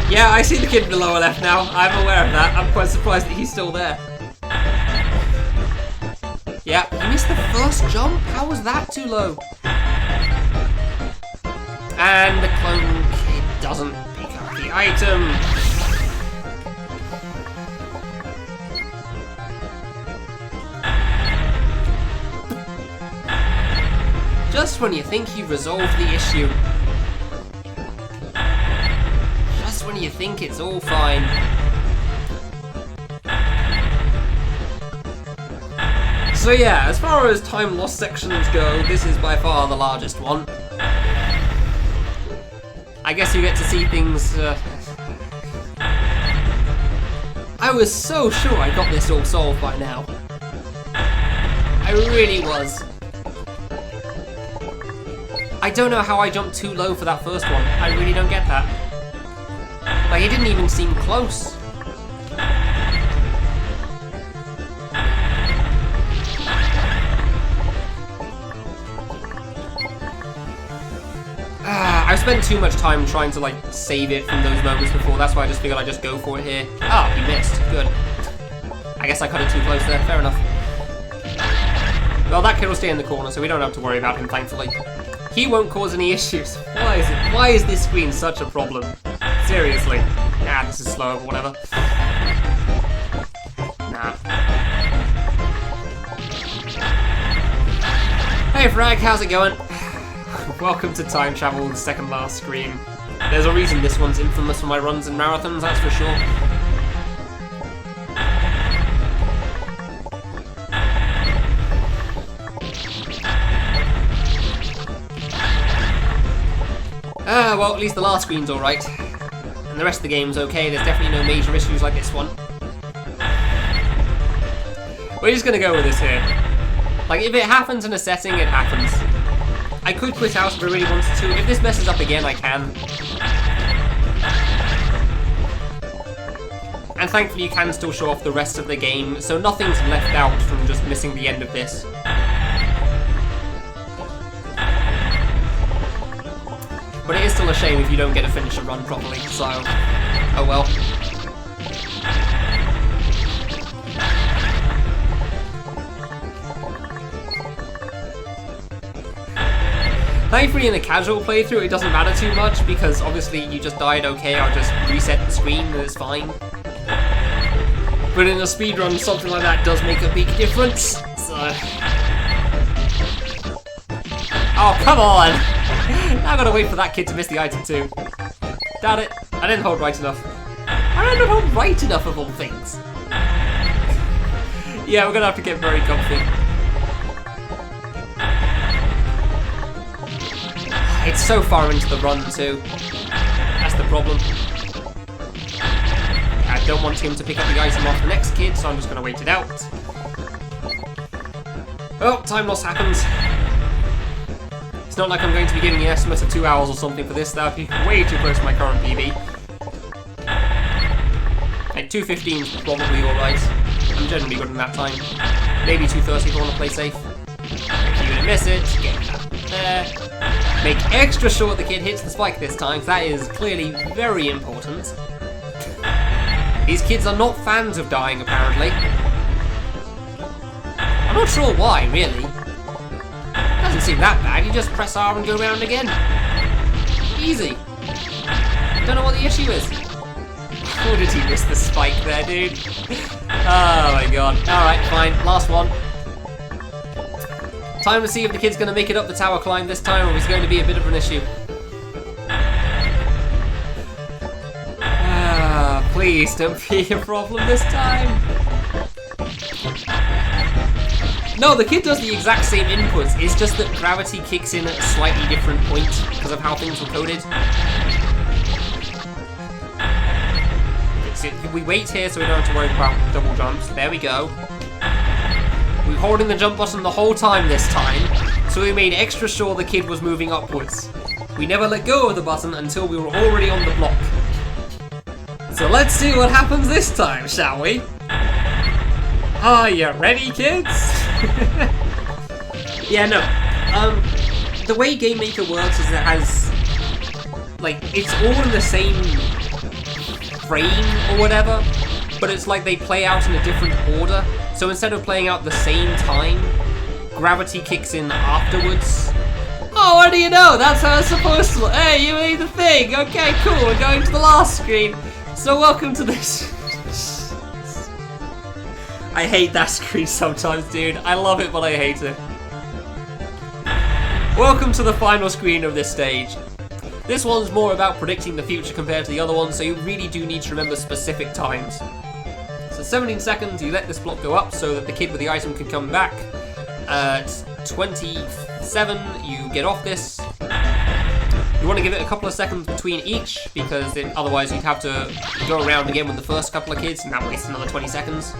A: Yeah, I see the kid in the lower left now. I'm aware of that. I'm quite surprised that he's still there. Yeah, he missed the first jump? How was that too low? And the clone kid doesn't pick up the item. Just when you think you've resolved the issue. Just when you think it's all fine. So yeah, as far as time loss sections go, this is by far the largest one. I guess you get to see things... I was so sure I got this all solved by now. I really was. I don't know how I jumped too low for that first one. I really don't get that. Like, it didn't even seem close. I've spent too much time trying to, like, save it from those moments before. That's why I just figured I'd just go for it here. Ah, you missed. Good. I guess I cut it too close there. Fair enough. Well, that kid will stay in the corner, so we don't have to worry about him, thankfully. He won't cause any issues. Why is this screen such a problem? Seriously. Nah, this is slow, but whatever. Nah. Hey, Frag, how's it going? Welcome to Time Travel, the second last screen. There's a reason this one's infamous for my runs and marathons, that's for sure. Well, at least the last screen's alright. And the rest of the game's okay, there's definitely no major issues like this one. We're just gonna go with this here. Like, if it happens in a setting, it happens. I could quit out if I really wanted to. If this messes up again, I can. And thankfully you can still show off the rest of the game, so nothing's left out from just missing the end of this. But it is still a shame if you don't get to finish a run properly, so... oh well. Thankfully in a casual playthrough it doesn't matter too much, because obviously you just died, okay, I'll just reset the screen and it's fine. But in a speedrun something like that does make a big difference, so... oh, come on! I've got to wait for that kid to miss the item too. Damn it, I didn't hold right enough. I didn't hold right enough of all things. Yeah, we're gonna have to get very comfy. It's so far into the run too. That's the problem. I don't want him to pick up the item off the next kid, so I'm just gonna wait it out. Oh, time loss happens. It's not like I'm going to be getting an estimate of 2 hours or something for this, that would be way too close to my current PB. Like 2:15 is probably alright. I'm generally good in that time. Maybe 2:30 if I want to play safe. If you're going to miss it, get that there. Make extra sure the kid hits the spike this time, because that is clearly very important. These kids are not fans of dying, apparently. I'm not sure why, really. Doesn't seem that bad, you just press R and go around again. Easy. Don't know what the issue is. How did he miss the spike there, dude? Oh my god. Alright, fine. Last one. Time to see if the kid's going to make it up the tower climb this time, or it's going to be a bit of an issue. Please don't be a problem this time. No, the kid does the exact same inputs, it's just that gravity kicks in at a slightly different point because of how things were coded. We wait here so we don't have to worry about double jumps. There we go. We're holding the jump button the whole time this time, so we made extra sure the kid was moving upwards. We never let go of the button until we were already on the block. So let's see what happens this time, shall we? Are you ready, kids? Yeah, no. The way Game Maker works is it has, like, it's all in the same frame or whatever, but it's like they play out in a different order. So instead of playing out the same time, gravity kicks in afterwards. Oh, what do you know? That's how it's supposed to look. Hey, you made the thing. Okay, cool. We're going to the last screen. So welcome to this. I hate that screen sometimes, dude. I love it, but I hate it. Welcome to the final screen of this stage. This one's more about predicting the future compared to the other one, so you really do need to remember specific times. So 17 seconds, you let this block go up so that the kid with the item can come back. At 27, you get off this. You want to give it a couple of seconds between each, because otherwise you'd have to go around again with the first couple of kids, and that wastes another 20 seconds.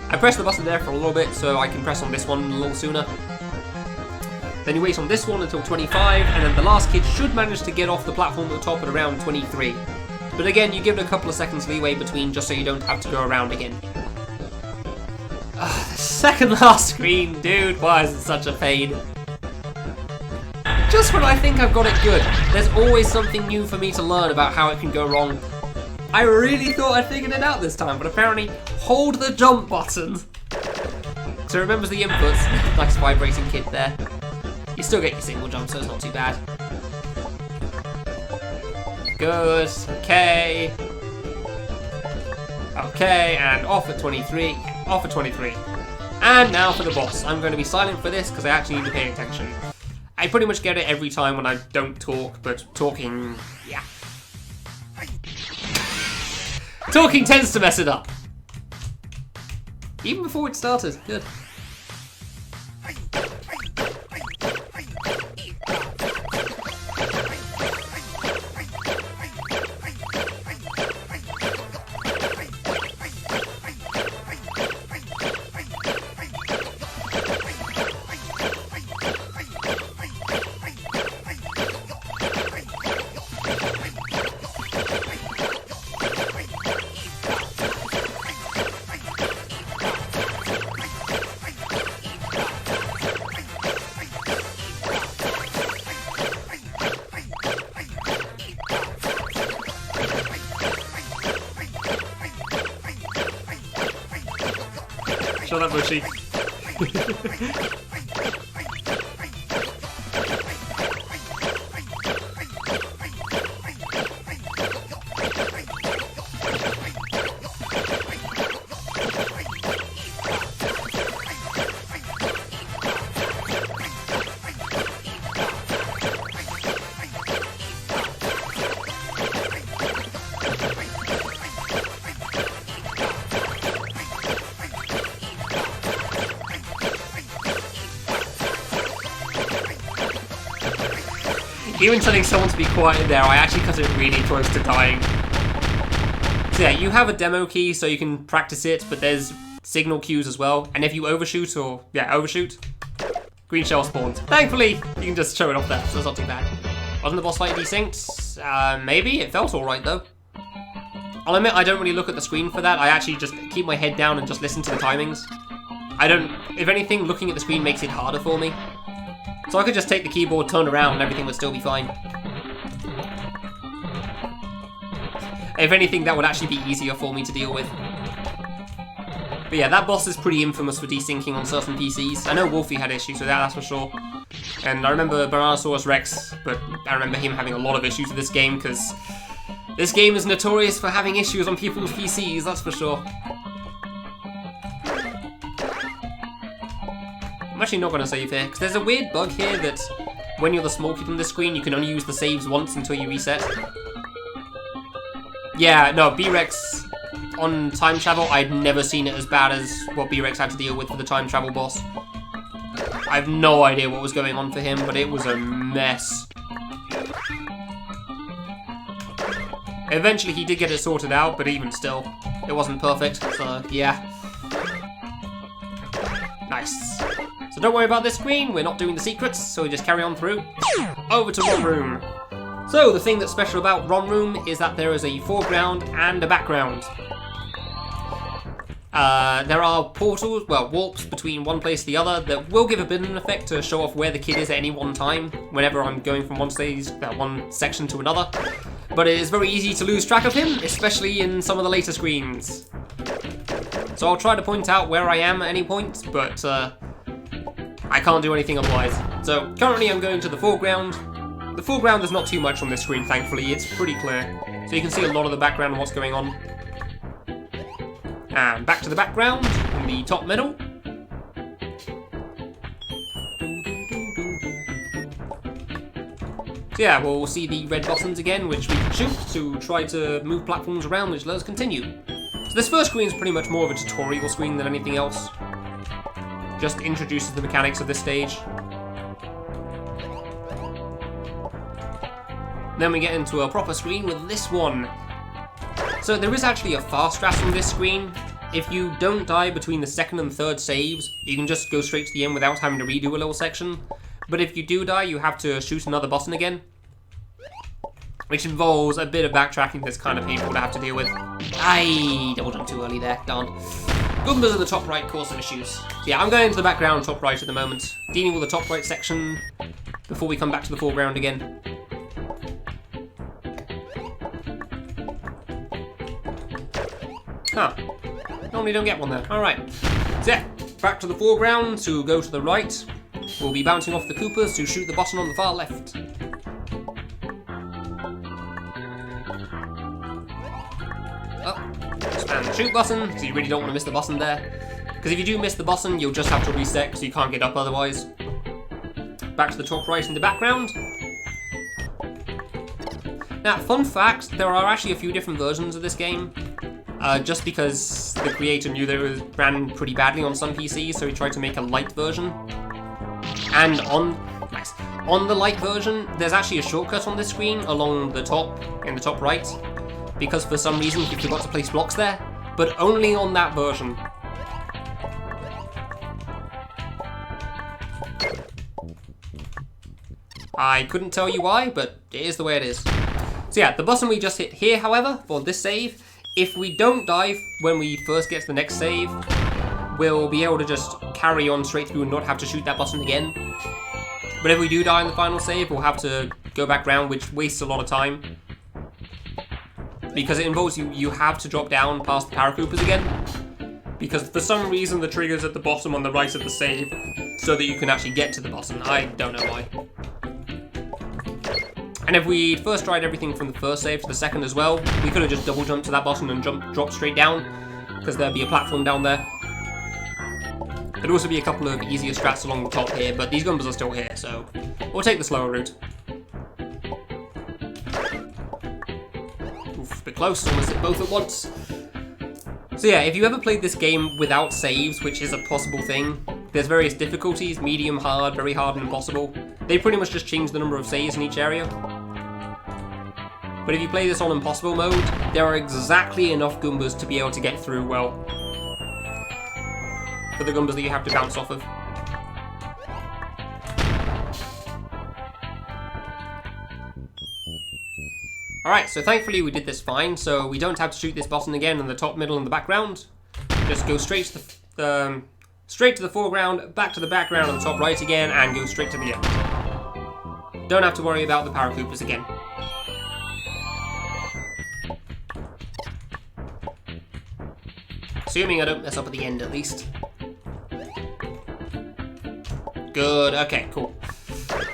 A: I pressed the button there for a little bit, so I can press on this one a little sooner. Then you wait on this one until 25, and then the last kid should manage to get off the platform at the top at around 23. But again, you give it a couple of seconds leeway between, just so you don't have to go around again. The second last screen, dude, why is it such a pain? Just when I think I've got it good, there's always something new for me to learn about how it can go wrong. I really thought I'd figured it out this time, but apparently, hold the jump button. So it remembers the inputs. Nice vibrating kit there. You still get your single jump, so it's not too bad. Good, okay. Okay, and off at 23, off at 23. And now for the boss. I'm going to be silent for this because I actually need to pay attention. I pretty much get it every time when I don't talk, but talking, yeah. Talking tends to mess it up. Even before it started, good.
B: Shut up, Bushy.
A: Even telling someone to be quiet in there, I actually cut it really close to dying. So yeah, you have a demo key so you can practice it, but there's signal cues as well. And if you overshoot, green shell spawns. Thankfully, you can just show it off there, so it's not too bad. Wasn't the boss fight desynced? Maybe, it felt alright though. I'll admit, I don't really look at the screen for that. I actually just keep my head down and just listen to the timings. If anything, looking at the screen makes it harder for me. So I could just take the keyboard, turn around, and everything would still be fine. If anything, that would actually be easier for me to deal with. But yeah, that boss is pretty infamous for desyncing on certain PCs. I know Wolfie had issues with that, that's for sure. And I remember Bananasaurus Rex, but I remember him having a lot of issues with this game, because this game is notorious for having issues on people's PCs, that's for sure. I'm actually not going to save here, because there's a weird bug here that when you're the small kid on the screen, you can only use the saves once until you reset. Yeah, no, B-Rex on time travel, I'd never seen it as bad as what B-Rex had to deal with for the time travel boss. I have no idea what was going on for him, but it was a mess. Eventually he did get it sorted out, but even still, it wasn't perfect, so yeah. Nice. So don't worry about this screen, we're not doing the secrets, so we just carry on through. Over to ROM Room. So the thing that's special about ROM Room is that there is a foreground and a background. There are portals, well, warps between one place to the other that will give a bit of an effect to show off where the kid is at any one time, whenever I'm going from one section to another. But it is very easy to lose track of him, especially in some of the later screens. So I'll try to point out where I am at any point, but I can't do anything otherwise. So currently I'm going to the foreground. The foreground is not too much on this screen, thankfully, it's pretty clear. So you can see a lot of the background and what's going on. And back to the background, in the top middle. So yeah, we'll see the red buttons again, which we can shoot to try to move platforms around, which let us continue. So this first screen is pretty much more of a tutorial screen than anything else. Just introduces the mechanics of this stage. Then we get into a proper screen with this one. So there is actually a fast strat on this screen. If you don't die between the second and third saves, you can just go straight to the end without having to redo a little section. But if you do die, you have to shoot another button again, which involves a bit of backtracking that's kind of painful to have to deal with. Aye, double jump too early there, darn. Goombas in the top right cause some issues. So yeah, I'm going into the background top right at the moment, dealing with the top right section before we come back to the foreground again. Huh. Normally don't get one there. Alright. So yeah, back to the foreground to go to the right. We'll be bouncing off the Koopas to shoot the button on the far left. And the shoot button, so you really don't want to miss the button there. Because if you do miss the button, you'll just have to reset, so you can't get up otherwise. Back to the top right in the background. Now, fun fact, there are actually a few different versions of this game. Just because the creator knew that it ran pretty badly on some PCs, so he tried to make a light version. And on the light version, there's actually a shortcut on this screen along the top, in the top right. Because for some reason you forgot to place blocks there, but only on that version. I couldn't tell you why, but it is the way it is. So yeah, the button we just hit here, however, for this save, if we don't die when we first get to the next save, we'll be able to just carry on straight through and not have to shoot that button again. But if we do die in the final save, we'll have to go back round, which wastes a lot of time. Because it involves you have to drop down past the Paracoopers again. Because for some reason the trigger's at the bottom on the right of the save, so that you can actually get to the button. I don't know why. And if we first tried everything from the first save to the second as well, we could have just double jumped to that button and dropped straight down, because there'd be a platform down there. There'd also be a couple of easier strats along the top here, but these Goombas are still here, so we'll take the slower route. Oof, a bit close, almost hit both at once. So yeah, if you ever played this game without saves, which is a possible thing, there's various difficulties, medium, hard, very hard, and impossible. They pretty much just change the number of saves in each area. But if you play this on impossible mode, there are exactly enough Goombas to be able to get through well. For the Goombas that you have to bounce off of. Alright, so thankfully we did this fine, so we don't have to shoot this button again in the top, middle, and the background. Just go straight to the foreground, back to the background on the top right again, and go straight to the end. Don't have to worry about the Paracoopers again. Assuming I don't mess up at the end, at least. Good, okay, cool.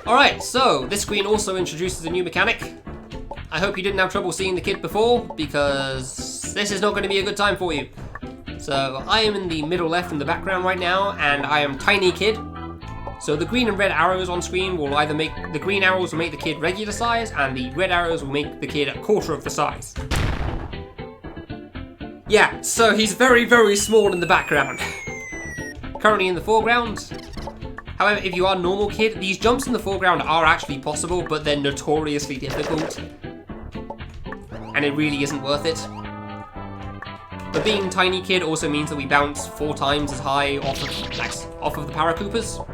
A: Alright, so this screen also introduces a new mechanic. I hope you didn't have trouble seeing the kid before, because this is not going to be a good time for you. So I am in the middle left in the background right now, and I am Tiny Kid. So the green and red arrows on screen will either make, the green arrows will make the kid regular size, and the red arrows will make the kid a quarter of the size. Yeah, so he's very, very small in the background. Currently in the foreground. However, if you are a normal kid, these jumps in the foreground are actually possible, but they're notoriously difficult. And it really isn't worth it. But being Tiny Kid also means that we bounce 4 times as high off of the Paracoopers.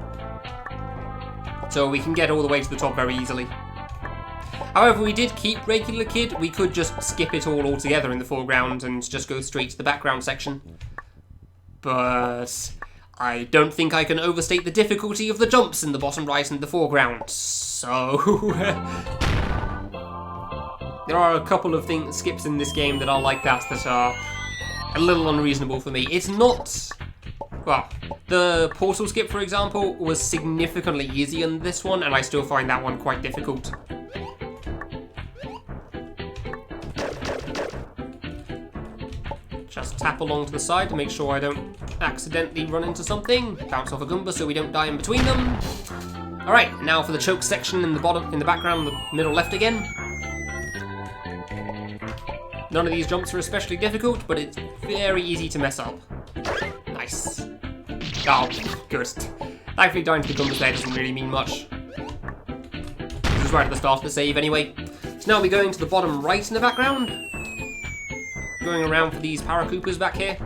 A: So we can get all the way to the top very easily. However, if we did keep Regular Kid, we could just skip it all altogether in the foreground and just go straight to the background section. But I don't think I can overstate the difficulty of the jumps in the bottom right and the foreground. So there are a couple of skips in this game that are like that are a little unreasonable for me. It's not... Well, the portal skip, for example, was significantly easier than this one, and I still find that one quite difficult. Just tap along to the side to make sure I don't accidentally run into something. Bounce off a Goomba so we don't die in between them. Alright, now for the choke section in the bottom, in the background, the middle left again. None of these jumps are especially difficult, but it's very easy to mess up. Nice. Oh, good. Thankfully dying to the Gumbers there doesn't really mean much. This is right at the start of the save anyway. So now we're going to the bottom right in the background. Going around for these Paracoopers back here.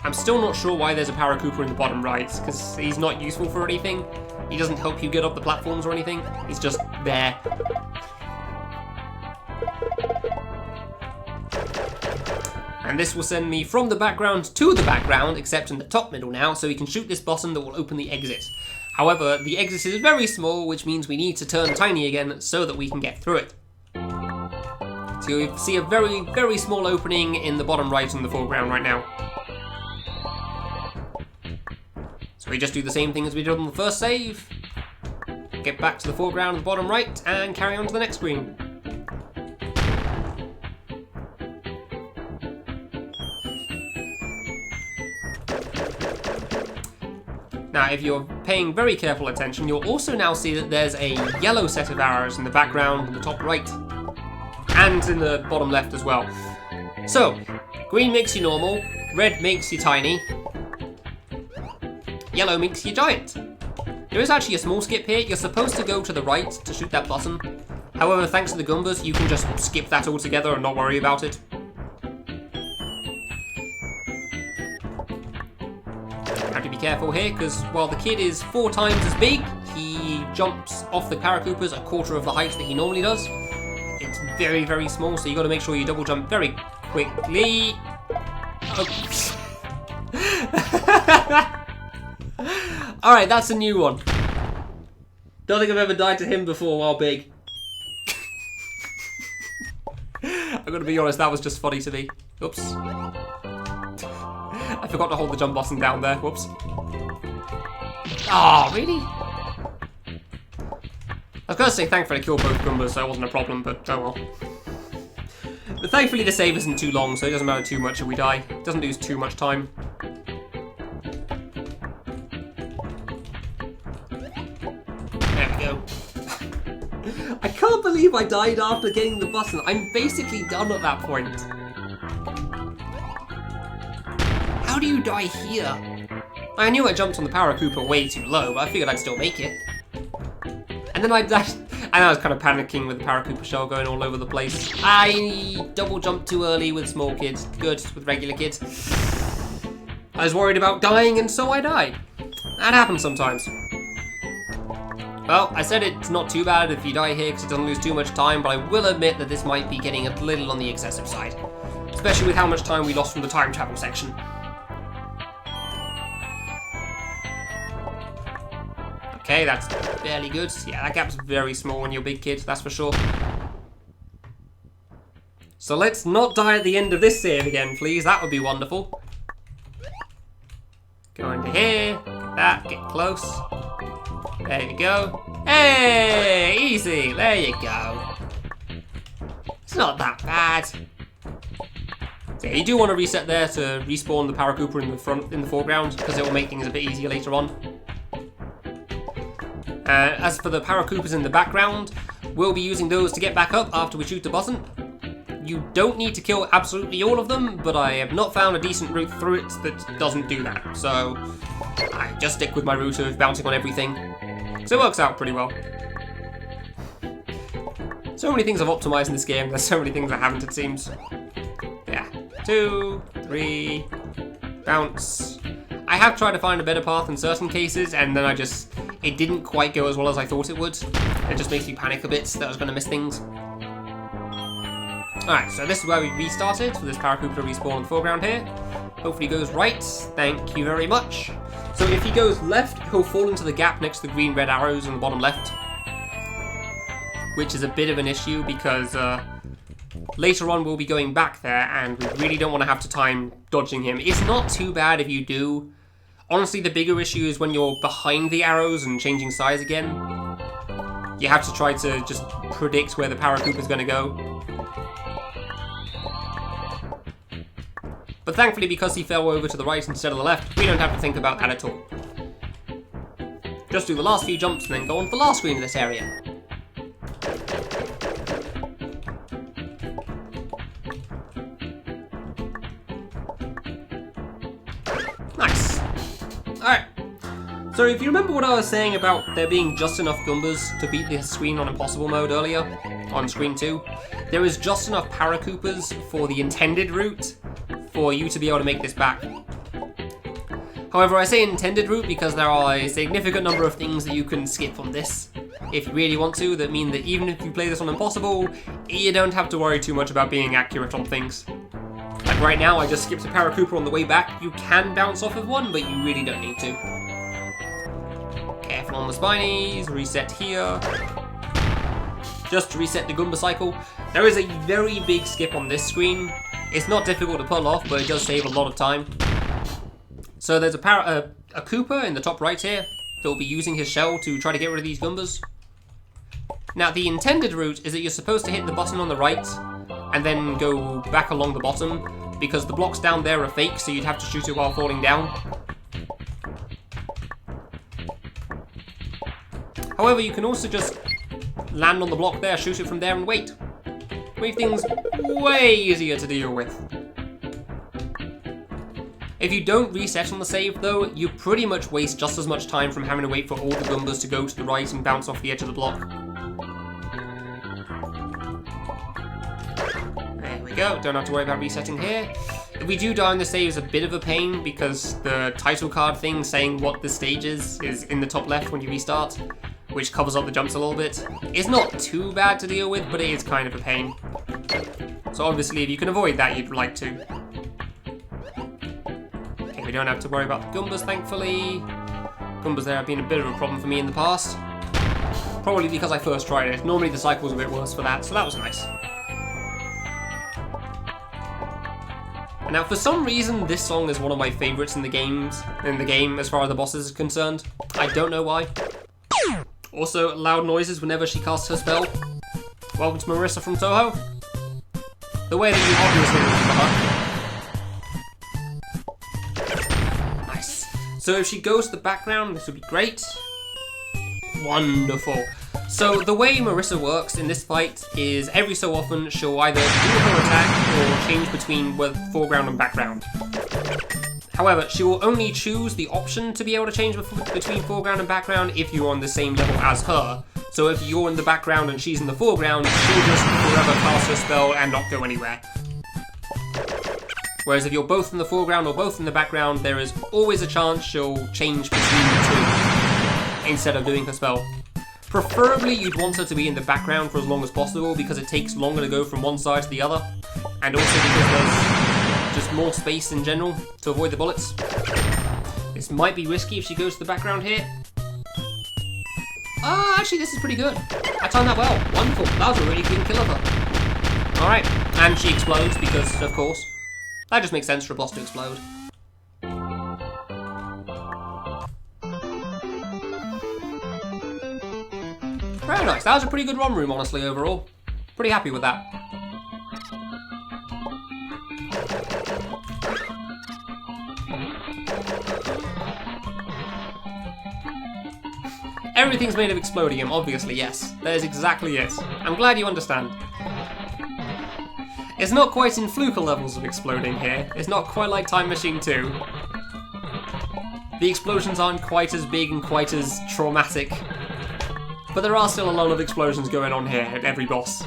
A: I'm still not sure why there's a Paracooper in the bottom right, because he's not useful for anything. He doesn't help you get up the platforms or anything. He's just there. And this will send me from the background to the background, except in the top middle now, so we can shoot this button that will open the exit. However, the exit is very small, which means we need to turn tiny again so that we can get through it. So you see a very, very small opening in the bottom right in the foreground right now. So we just do the same thing as we did on the first save. Get back to the foreground in the bottom right and carry on to the next screen. Now, if you're paying very careful attention, you'll also now see that there's a yellow set of arrows in the background in the top right. And in the bottom left as well. So, green makes you normal, red makes you tiny, yellow makes you giant. There is actually a small skip here. You're supposed to go to the right to shoot that button. However, thanks to the Goombas, you can just skip that altogether and not worry about it. Have to be careful here, because while the kid is 4 times as big, he jumps off the Paracoopers a quarter of the height that he normally does. It's very, very small, so you got to make sure you double jump very quickly. Oh. Alright, that's a new one. Don't think I've ever died to him before while big. I've got to be honest, that was just funny to me. Oops. I forgot to hold the jump button down there. Whoops. Oh, really? I was going to say thankfully I killed both Goombas, so it wasn't a problem, but oh well. But thankfully the save isn't too long, so it doesn't matter too much if we die. It doesn't lose too much time. There we go. I can't believe I died after getting the button. I'm basically done at that point. How do you die here? I knew I jumped on the Paracooper way too low, but I figured I'd still make it. And then I was kind of panicking with the Paracooper shell going all over the place. I double jumped too early with small kids. Good, with regular kids. I was worried about dying, and so I died. That happens sometimes. Well, I said it's not too bad if you die here because it doesn't lose too much time, but I will admit that this might be getting a little on the excessive side. Especially with how much time we lost from the time travel section. Okay, that's fairly good. Yeah, that gap's very small when you're a big kid, that's for sure. So let's not die at the end of this save again, please. That would be wonderful. Go into here, get that, get close. There you go. Hey, easy, there you go. It's not that bad. So yeah, you do want to reset there to respawn the Paracooper in the foreground, because it will make things a bit easier later on. As for the Paracoopers in the background, we'll be using those to get back up after we shoot the button. You don't need to kill absolutely all of them, but I have not found a decent route through it that doesn't do that. So I just stick with my route of bouncing on everything. So it works out pretty well. So many things I've optimized in this game, there's so many things I haven't, it seems. Yeah, 2, 3, bounce. I have tried to find a better path in certain cases, and then it didn't quite go as well as I thought it would. It just makes me panic a bit that I was going to miss things. Alright, so this is where we restarted, for this Paracooper to respawn in the foreground here. Hopefully he goes right, thank you very much. So if he goes left, he'll fall into the gap next to the green-red arrows on the bottom left. Which is a bit of an issue, because later on we'll be going back there, and we really don't want to have to time dodging him. It's not too bad if you do. Honestly, the bigger issue is when you're behind the arrows and changing size again. You have to try to just predict where the Paracooper's going to go. But thankfully, because he fell over to the right instead of the left, we don't have to think about that at all. Just do the last few jumps and then go on to the last screen of this area. Nice. Alright. So if you remember what I was saying about there being just enough Goombas to beat this screen on Impossible mode earlier, on screen 2, there is just enough Paracoopas for the intended route for you to be able to make this back. However, I say intended route because there are a significant number of things that you can skip on this if you really want to, that mean that even if you play this on Impossible, you don't have to worry too much about being accurate on things. Like right now, I just skipped a Paracoopa on the way back. You can bounce off of one, but you really don't need to. Careful on the spinies, reset here. Just to reset the Goomba cycle. There is a very big skip on this screen. It's not difficult to pull off, but it does save a lot of time. So there's a Koopa in the top right here that will be using his shell to try to get rid of these Goombas. Now the intended route is that you're supposed to hit the button on the right and then go back along the bottom, because the blocks down there are fake, so you'd have to shoot it while falling down. However, you can also just land on the block there, shoot it from there and wait. Make things way easier to deal with. If you don't reset on the save though, you pretty much waste just as much time from having to wait for all the Goombas to go to the right and bounce off the edge of the block. There we go, don't have to worry about resetting here. If we do die on the save, is a bit of a pain because the title card thing saying what the stage is in the top left when you restart, which covers up the jumps a little bit. It's not too bad to deal with, but it is kind of a pain. So obviously if you can avoid that, you'd like to. Okay, we don't have to worry about the Goombas, thankfully. Goombas there have been a bit of a problem for me in the past. Probably because I first tried it. Normally the cycle was a bit worse for that, so that was nice. Now, for some reason, this song is one of my favourites in the game as far as the bosses is concerned. I don't know why. Also, loud noises whenever she casts her spell. Welcome to Marissa from Toho. The way that you obviously remember her. Nice. So if she goes to the background, this would be great. Wonderful. So the way Marissa works in this fight is every so often she'll either do her attack or change between foreground and background. However, she will only choose the option to be able to change between foreground and background if you're on the same level as her. So if you're in the background and she's in the foreground, she'll just forever cast her spell and not go anywhere. Whereas if you're both in the foreground or both in the background, there is always a chance she'll change between the two instead of doing her spell. Preferably, you'd want her to be in the background for as long as possible because it takes longer to go from one side to the other, and also because there's just more space in general to avoid the bullets. This might be risky if she goes to the background here. Actually, this is pretty good. I timed that well. Wonderful. That was a really clean kill of her. Alright, and she explodes because, of course, that just makes sense for a boss to explode. Very nice. That was a pretty good run room, honestly, overall. Pretty happy with that. Everything's made of explodium, obviously, yes. That is exactly it. I'm glad you understand. It's not quite in Fluker levels of exploding here. It's not quite like Time Machine 2. The explosions aren't quite as big and quite as traumatic. But there are still a lot of explosions going on here at every boss.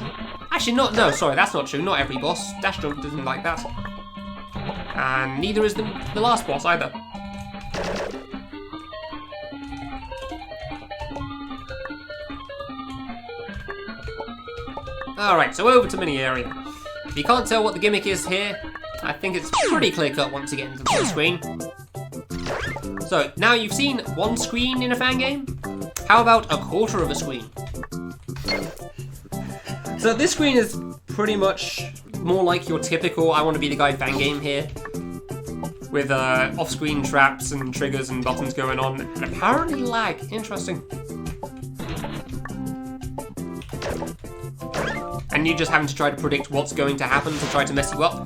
A: Actually, no, sorry, that's not true. Not every boss. Dash Jump isn't like that. And neither is the last boss either. Alright, so over to mini area. If you can't tell what the gimmick is here, I think it's pretty clear cut once you get into the full screen. So, now you've seen one screen in a fan game. How about a quarter of a screen? So this screen is pretty much more like your typical I want to be the guy fan game here. With off-screen traps and triggers and buttons going on, and apparently lag. Interesting. And you just having to try to predict what's going to happen to try to mess you up.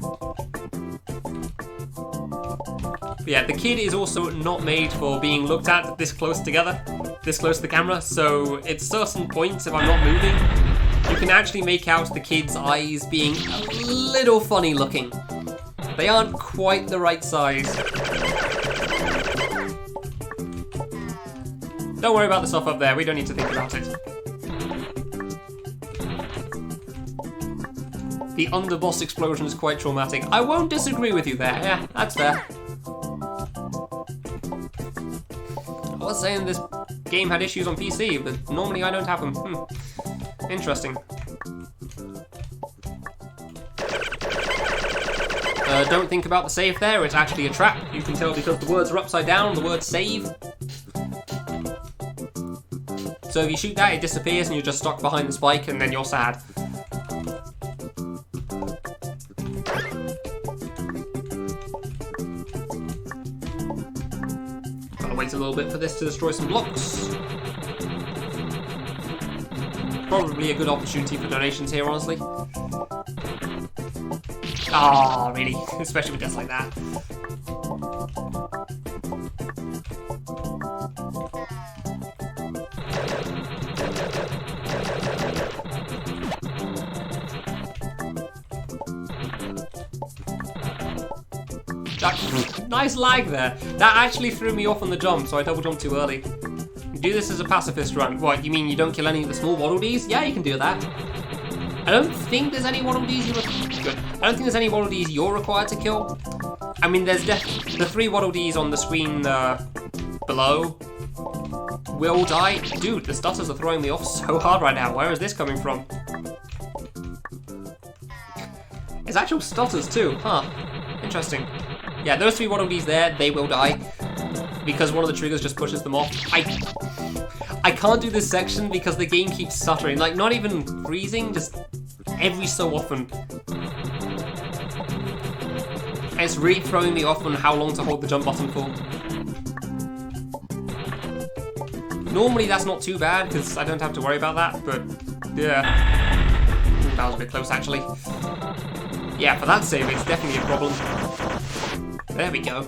A: But yeah, the kid is also not made for being looked at this close together, this close to the camera, so at certain points, if I'm not moving, you can actually make out the kid's eyes being a little funny looking. They aren't quite the right size. Don't worry about the stuff up there, we don't need to think about it. The underboss explosion is quite traumatic. I won't disagree with you there, yeah, that's fair. I was saying this game had issues on PC, but normally I don't have them. Interesting. Don't think about the save there, it's actually a trap. You can tell because the words are upside down, the word save. So if you shoot that, it disappears and you're just stuck behind the spike and then you're sad. Gotta wait a little bit for this to destroy some blocks. Probably a good opportunity for donations here, honestly. Ah, really? Especially with deaths like that. Nice lag there. That actually threw me off on the jump, so I double jumped too early. Do this as a pacifist run. What, you mean you don't kill any of the small Waddle Dees? Yeah, you can do that. I don't think there's any Waddle Dees you're required to kill. I mean, there's the 3 Waddle Dees on the screen below will die. Dude, the stutters are throwing me off so hard right now. Where is this coming from? It's actual stutters too, huh? Interesting. Yeah, those 3 Waddle Dees there, they will die because one of the triggers just pushes them off. I can't do this section because the game keeps stuttering. Like, not even freezing, just every so often. And it's really throwing me off on how long to hold the jump button for. Normally that's not too bad because I don't have to worry about that, but yeah. That was a bit close actually. Yeah, for that save it's definitely a problem. There we go.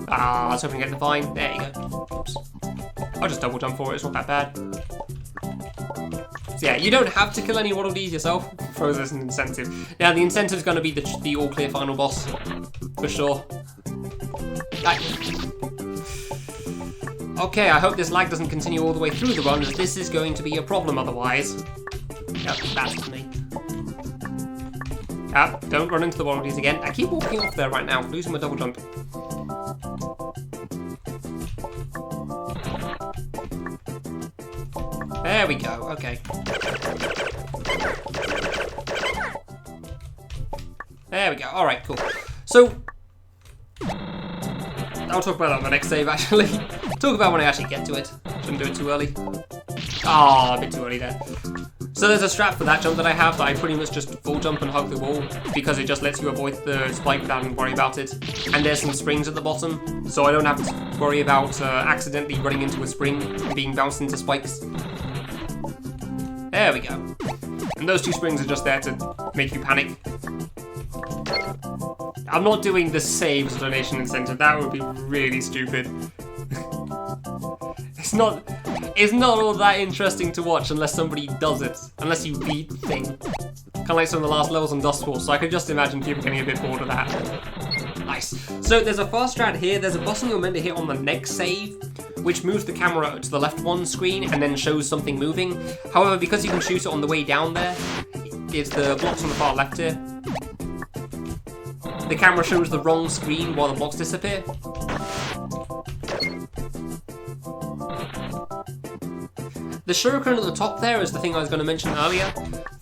A: Ah, I was hoping to get the vine. There you go. Oops. I'll just double jump for it, it's not that bad. So yeah, you don't have to kill any Waddle Dees yourself. Throws us an incentive. Now the incentive is going to be the all clear final boss, for sure. Okay, I hope this lag doesn't continue all the way through the run, as this is going to be a problem otherwise. Yep, that's for me. Ah, don't run into the Waddle Dees again. I keep walking off there right now, losing my double jump. There we go, okay. There we go, alright, cool. So, I'll talk about that on the next save, actually. Talk about when I actually get to it. Shouldn't do it too early. Ah, a bit too early there. So there's a strap for that jump that I have that I pretty much just full jump and hug the wall because it just lets you avoid the spike without having to worry about it. And there's some springs at the bottom, so I don't have to worry about accidentally running into a spring and being bounced into spikes. There we go. And those 2 springs are just there to make you panic. I'm not doing the saves donation incentive, that would be really stupid. It's not all that interesting to watch unless somebody does it, unless you beat the thing. Kind of like some of the last levels on Dustfall, so I could just imagine people getting a bit bored of that. Nice. So there's a fast strat here, there's a button you're meant to hit on the next save, which moves the camera to the left one screen and then shows something moving. However, because you can shoot it on the way down there, it's the blocks on the far left here. The camera shows the wrong screen while the blocks disappear. The shuriken at the top there is the thing I was going to mention earlier.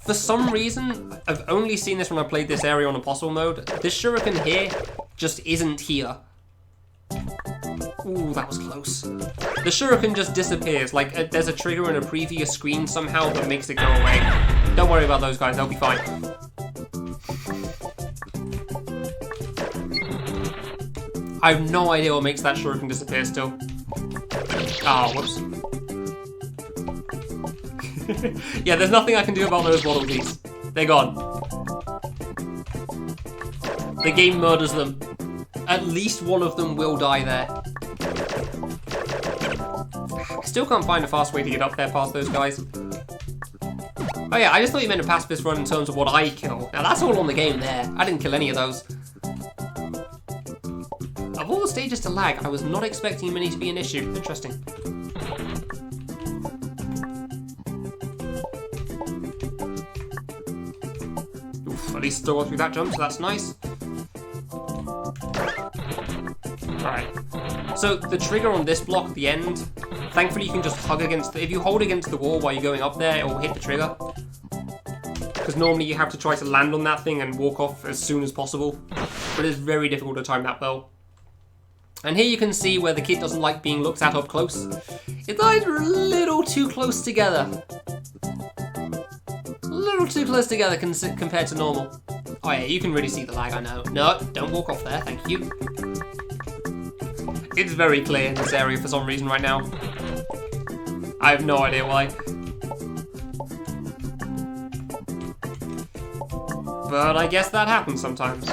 A: For some reason, I've only seen this when I played this area on impossible mode. This shuriken here just isn't here. Ooh, that was close. The shuriken just disappears, like there's a trigger in a previous screen somehow that makes it go away. Don't worry about those guys, they'll be fine. I have no idea what makes that shuriken disappear still. Ah, whoops. Yeah, there's nothing I can do about those Waddle Dees. They're gone. The game murders them. At least one of them will die there. I still can't find a fast way to get up there past those guys. Oh yeah, I just thought you meant a pacifist run in terms of what I kill. Now that's all on the game there. I didn't kill any of those. Of all the stages to lag. I was not expecting many to be an issue. Interesting. Oof, at least still got through that jump, so that's nice. Alright. So the trigger on this block at the end, thankfully you can just hug against if you hold against the wall while you're going up there, it will hit the trigger. Because normally you have to try to land on that thing and walk off as soon as possible. But it's very difficult to time that well. And here you can see where the kid doesn't like being looked at up close. Its eyes are a little too close together. A little too close together compared to normal. Oh yeah, you can really see the lag, I know. No, don't walk off there, thank you. It's very clear in this area for some reason right now. I have no idea why. But I guess that happens sometimes.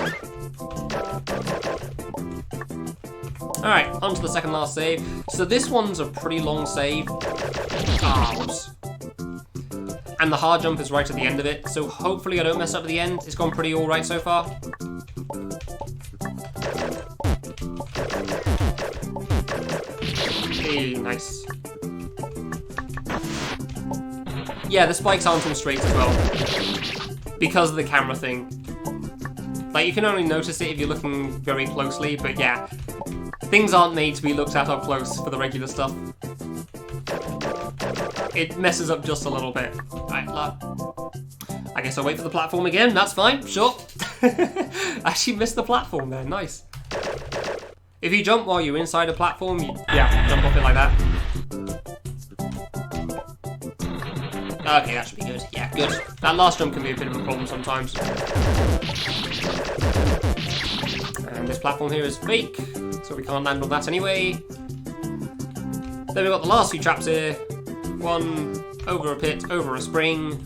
A: Alright, on to the second last save. So this one's a pretty long save. Ah, whoops. And the hard jump is right at the end of it, so hopefully I don't mess up at the end. It's gone pretty alright so far. Hey, nice. Yeah, the spikes aren't all straight as well. Because of the camera thing. Like, you can only notice it if you're looking very closely, but yeah. Things aren't made to be looked at up close for the regular stuff. It messes up just a little bit. Right, I guess I'll wait for the platform again, that's fine, sure. Actually missed the platform there, nice. If you jump while you're inside a platform, yeah, jump off it like that. Okay, that should be good. Yeah, good. That last jump can be a bit of a problem sometimes. And this platform here is fake, so we can't land on that anyway. Then we've got the last few traps here. One over a pit, over a spring.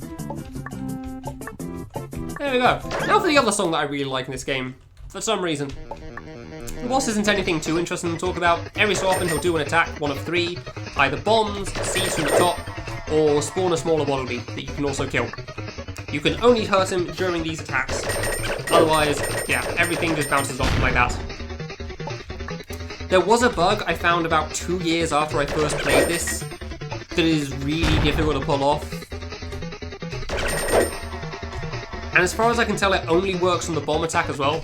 A: There we go. Now for the other song that I really like in this game. For some reason. The boss isn't anything too interesting to talk about. Every so often he'll do an attack, one of three. Either bombs, seeds from the top, or spawn a smaller wallaby that you can also kill. You can only hurt him during these attacks. Otherwise, yeah, everything just bounces off like that. There was a bug I found about 2 years after I first played this that is really difficult to pull off. And as far as I can tell, it only works on the bomb attack as well.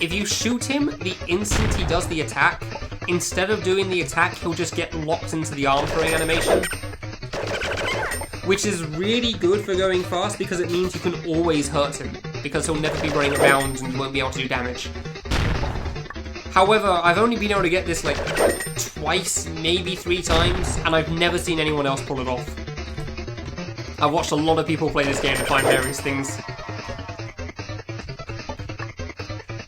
A: If you shoot him the instant he does the attack, instead of doing the attack, he'll just get locked into the arm throwing animation. Which is really good for going fast because it means you can always hurt him, because he'll never be running around and you won't be able to do damage. However, I've only been able to get this like twice, maybe 3 times, and I've never seen anyone else pull it off. I've watched a lot of people play this game to find various things.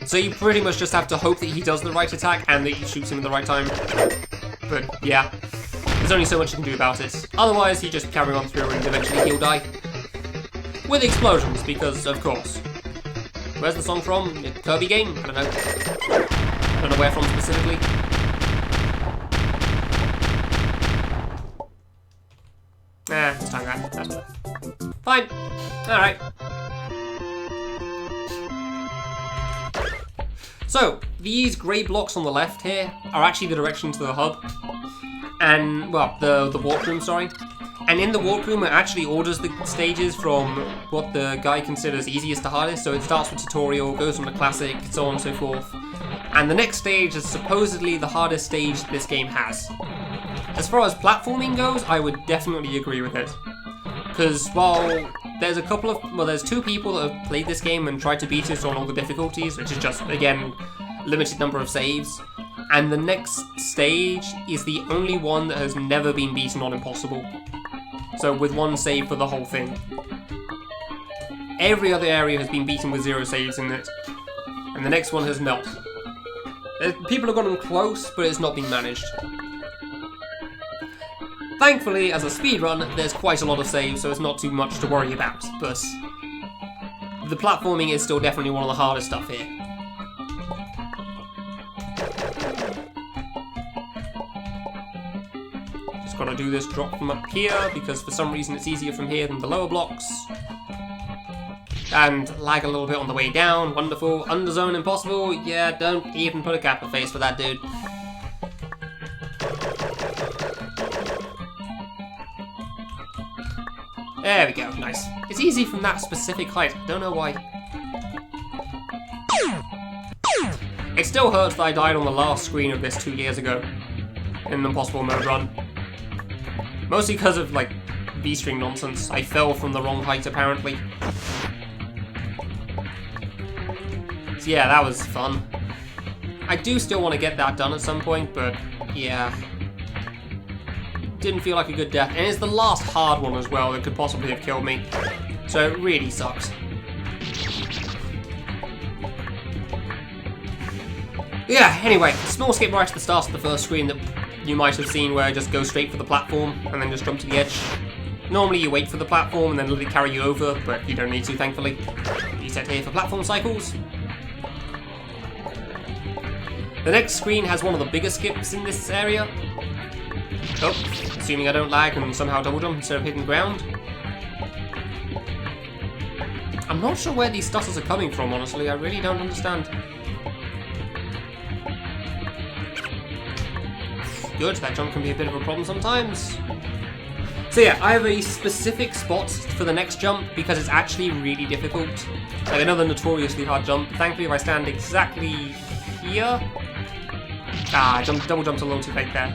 A: So you pretty much just have to hope that he does the right attack and that you shoot him at the right time. But yeah, there's only so much you can do about it. Otherwise, you just carry on through and eventually he'll die. With explosions, because of course. Where's the song from? A Kirby game? I don't know. I don't know where from specifically. Let's time that. That's better. Fine. Alright. So, these grey blocks on the left here are actually the direction to the hub. And, well, the warp room, sorry. And in the warp room, it actually orders the stages from what the guy considers easiest to hardest. So it starts with tutorial, goes on to classic, so on and so forth. And the next stage is supposedly the hardest stage this game has. As far as platforming goes, I would definitely agree with it. Because while there's there's 2 people that have played this game and tried to beat it on all the difficulties, which is just, again, limited number of saves. And the next stage is the only one that has never been beaten on Impossible. So with 1 save for the whole thing. Every other area has been beaten with 0 saves in it. And the next one has not. People have gotten close, but it's not been managed. Thankfully, as a speedrun, there's quite a lot of saves, so it's not too much to worry about, but the platforming is still definitely one of the hardest stuff here. Just gotta do this drop from up here, because for some reason it's easier from here than the lower blocks. And lag a little bit on the way down. Wonderful. Underzone impossible. Yeah, don't even put a Kappa face for that dude. There we go. Nice. It's easy from that specific height. Don't know why. It still hurts that I died on the last screen of this 2 years ago in the impossible mode run. Mostly because of, like, V-string nonsense. I fell from the wrong height, apparently. So yeah, that was fun. I do still want to get that done at some point, but yeah. Didn't feel like a good death. And it's the last hard one as well that could possibly have killed me. So it really sucks. Yeah, anyway, small skip right to the start of the first screen that you might have seen where I just go straight for the platform and then just jump to the edge. Normally you wait for the platform and then let it carry you over, but you don't need to, thankfully. Reset here for platform cycles. The next screen has one of the bigger skips in this area. Oh, assuming I don't lag and somehow double jump instead of hitting the ground. I'm not sure where these stutters are coming from, honestly. I really don't understand. Good, that jump can be a bit of a problem sometimes. So yeah, I have a specific spot for the next jump because it's actually really difficult. Like another notoriously hard jump. Thankfully, if I stand exactly here... Ah, double jumped a little too late there.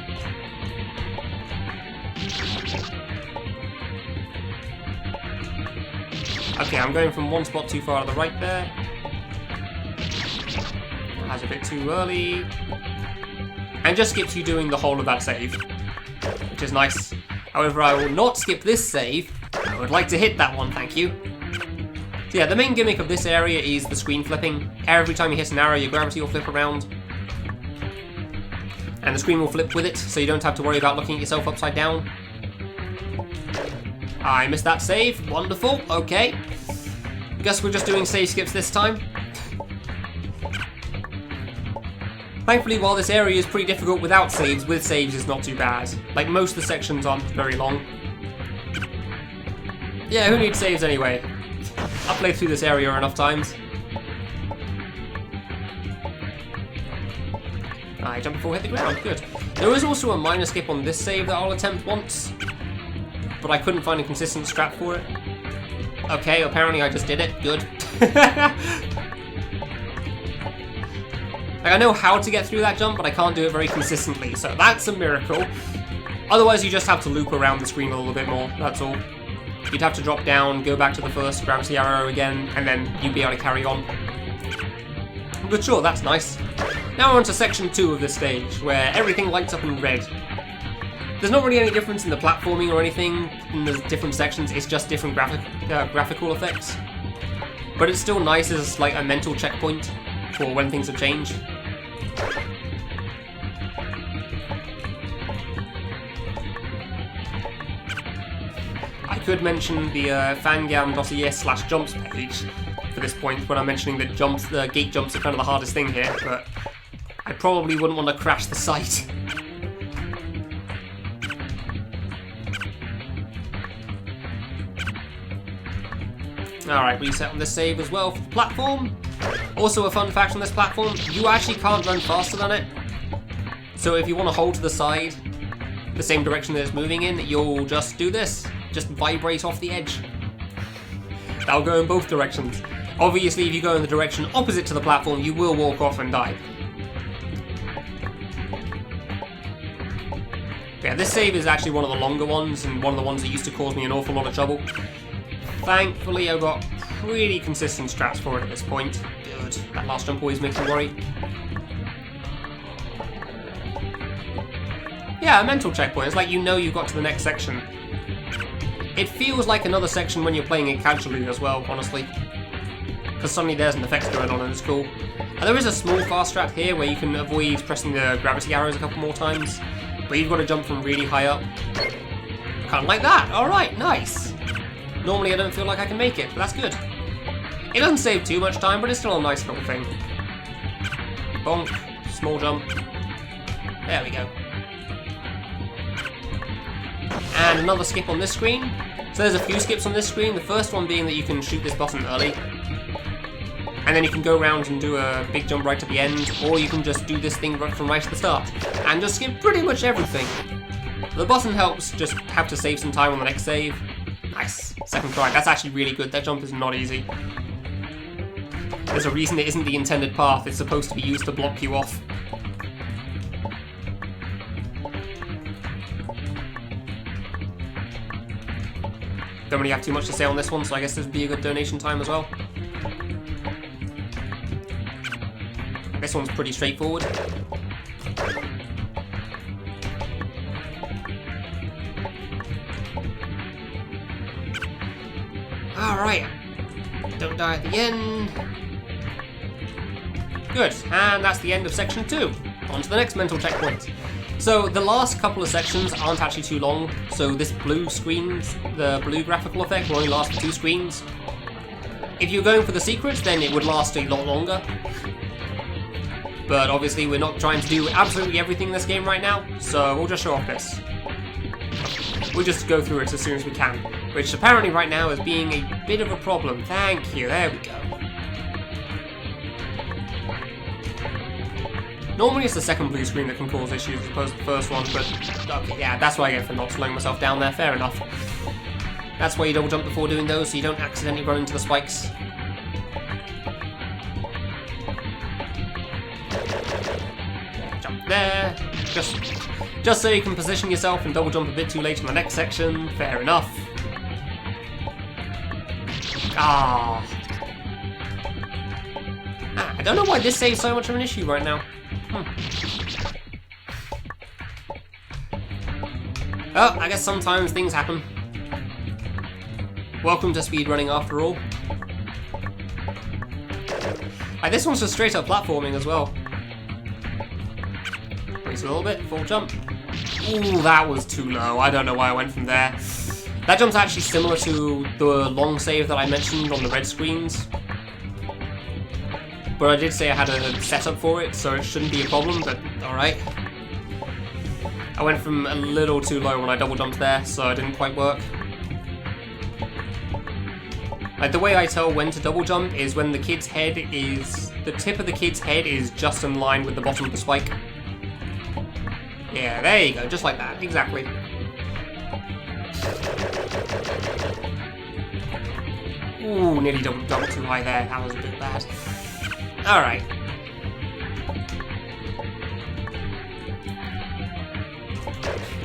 A: Okay, I'm going from one spot too far to the right there. That's a bit too early. And just skips you doing the whole of that save, which is nice. However, I will not skip this save. I would like to hit that one, thank you. So yeah, the main gimmick of this area is the screen flipping. Every time you hit an arrow, your gravity will flip around. And the screen will flip with it, so you don't have to worry about looking at yourself upside down. I missed that save. Wonderful. Okay. Guess we're just doing save skips this time. Thankfully, while this area is pretty difficult without saves, with saves it's not too bad. Like, most of the sections aren't very long. Yeah, who needs saves anyway? I've played through this area enough times. I jump before I hit the ground, good. There is also a minor skip on this save that I'll attempt once, but I couldn't find a consistent strat for it. Okay, apparently I just did it, good. Like, I know how to get through that jump, but I can't do it very consistently, so that's a miracle. Otherwise, you just have to loop around the screen a little bit more, that's all. You'd have to drop down, go back to the first gravity arrow again, and then you'd be able to carry on. But sure, that's nice. Now we're on to section 2 of this stage, where everything lights up in red. There's not really any difference in the platforming or anything in the different sections, it's just different graphical effects. But it's still nice as like a mental checkpoint for when things have changed. I could mention the fangam.es/jumps page for this point when I'm mentioning that the gate jumps are kind of the hardest thing here, but I probably wouldn't want to crash the site. Alright, reset on this save as well for the platform. Also a fun fact on this platform, you actually can't run faster than it. So if you want to hold to the side, the same direction that it's moving in, you'll just do this. Just vibrate off the edge. That'll go in both directions. Obviously, if you go in the direction opposite to the platform, you will walk off and die. Yeah, this save is actually one of the longer ones, and one of the ones that used to cause me an awful lot of trouble. Thankfully, I've got pretty consistent strats for it at this point. Good. That last jump always makes me worry. Yeah, a mental checkpoint. It's like you know you've got to the next section. It feels like another section when you're playing it casually as well, honestly. Because suddenly there's an effect going on and it's cool. And there is a small fast strat here where you can avoid pressing the gravity arrows a couple more times. But you've got to jump from really high up. Kind of like that. Alright, nice. Normally I don't feel like I can make it, but that's good. It doesn't save too much time, but it's still a nice little thing. Bonk. Small jump. There we go. And another skip on this screen. So So there's a few skips on this screen, the first one being that you can shoot this button early. And then you can go around and do a big jump right to the end, or you can just do this thing from right to the start. And just skip pretty much everything. The button helps just have to save some time on the next save. Nice. Second try. That's actually really good. That jump is not easy. There's a reason it isn't the intended path. It's supposed to be used to block you off. Don't really have too much to say on this one, so I guess this would be a good donation time as well. This one's pretty straightforward. Alright. Don't die at the end. Good, and that's the end of section 2. On to the next mental checkpoint. So the last couple of sections aren't actually too long, so this blue screens, the blue graphical effect will only last for 2 screens. If you're going for the secrets, then it would last a lot longer. But obviously we're not trying to do absolutely everything in this game right now, so we'll just show off this. We'll just go through it as soon as we can, which apparently right now is being a bit of a problem. Thank you, there we go. Normally it's the second blue screen that can cause issues as opposed to the first one, but okay, yeah, that's what I get for not slowing myself down there, fair enough. That's why you double jump before doing those, so you don't accidentally run into the spikes. Jump there, just so you can position yourself and double jump a bit too late in the next section, fair enough. Ah, I don't know why this saves so much of an issue right now. Oh, I guess sometimes things happen. Welcome to speedrunning after all. This one's just straight up platforming as well. Raise a little bit, full jump. Ooh, that was too low. I don't know why I went from there. That jump's actually similar to the long save that I mentioned on the red screens. But I did say I had a setup for it, so it shouldn't be a problem, but alright. I went from a little too low when I double jumped there, so it didn't quite work. Like, the way I tell when to double jump is when the kid's head is... the tip of the kid's head is just in line with the bottom of the spike. Yeah, there you go, just like that, exactly. Ooh, nearly double jumped too high there, that was a bit bad. Alright.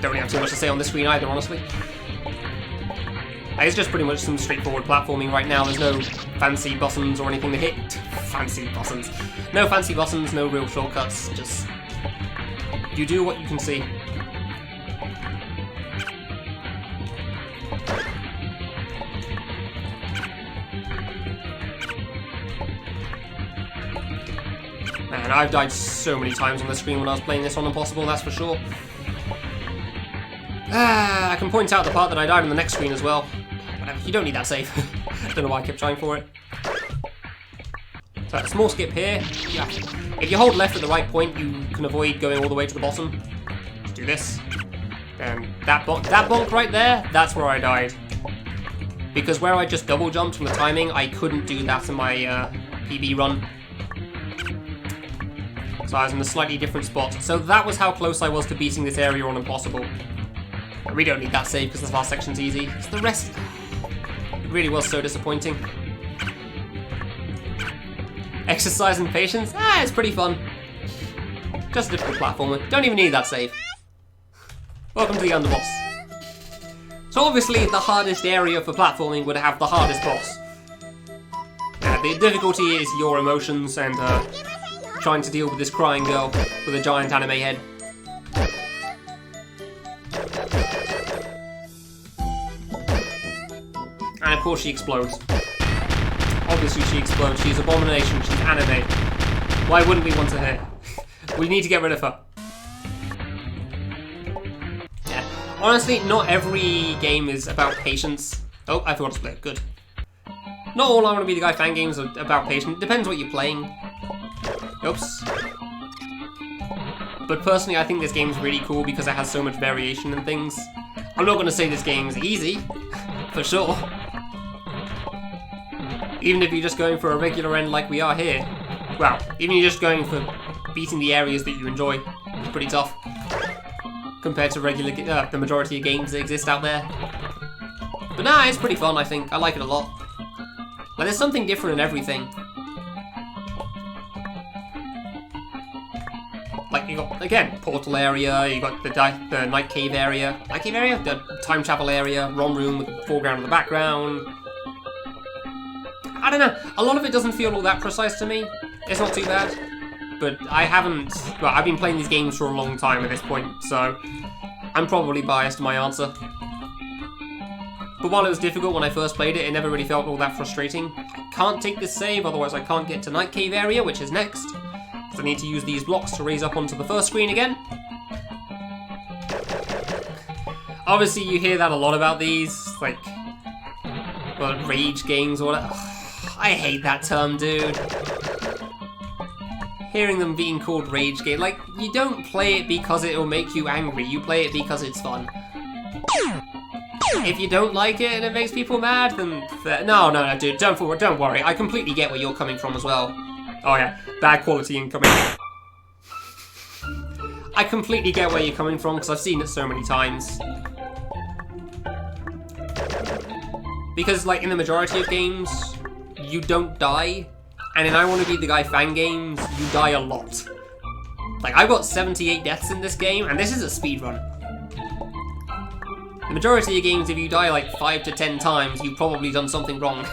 A: Don't really have too much to say on this screen either, honestly. It's just pretty much some straightforward platforming right now. There's no fancy buttons or anything to hit. Fancy buttons. No fancy buttons, no real shortcuts, just... you do what you can see. Man, I've died so many times on the screen when I was playing this on Impossible, that's for sure. I can point out the part that I died on the next screen as well. Whatever, you don't need that save. I don't know why I kept trying for it. So, a small skip here. Yeah. If you hold left at the right point, you can avoid going all the way to the bottom. Just do this. And that bonk right there, that's where I died. Because where I just double jumped from the timing, I couldn't do that in my PB run. So I was in a slightly different spot. So that was how close I was to beating this area on Impossible. We don't need that save because this last section's easy. It's the rest... it really was so disappointing. Exercise and patience? It's pretty fun. Just a difficult platformer. Don't even need that save. Welcome to the underboss. So obviously the hardest area for platforming would have the hardest boss. The difficulty is your emotions and trying to deal with this crying girl with a giant anime head. And of course she explodes. Obviously she explodes, she's Abomination, she's anime. Why wouldn't we want her? We need to get rid of her. Yeah. Honestly, not every game is about patience. Oh, I forgot to split, good. Not all I Want to Be the Guy fan games are about patience, depends what you're playing. Oops. But personally I think this game's really cool because it has so much variation and things. I'm not going to say this game's easy. for sure. Even if you're just going for a regular end like we are here. Well, even if you're just going for beating the areas that you enjoy. It's pretty tough. Compared to the majority of games that exist out there. But nah, it's pretty fun, I think. I like it a lot. Like, there's something different in everything. Like, you got, again, portal area, you got the night cave area. Night cave area? The time travel area, ROM room with the foreground and the background. I don't know. A lot of it doesn't feel all that precise to me. It's not too bad. But I haven't... Well, I've been playing these games for a long time at this point, so I'm probably biased in my answer. But while it was difficult when I first played it, it never really felt all that frustrating. I can't take this save, otherwise I can't get to Night Cave area, which is next. So I need to use these blocks to raise up onto the first screen again. Obviously you hear that a lot about these, like, well, rage games or whatever. I hate that term, dude. Hearing them being called rage game, like, you don't play it because it will make you angry, you play it because it's fun. If you don't like it and it makes people mad, then no, dude, don't worry, I completely get where you're coming from as well. Oh yeah, bad quality incoming. I completely get where you're coming from because I've seen it so many times. Because, like, in the majority of games, you don't die. And in I Want to Be the Guy fan games, you die a lot. Like, I've got 78 deaths in this game, and this is a speedrun. The majority of games, if you die like 5 to 10 times, you've probably done something wrong.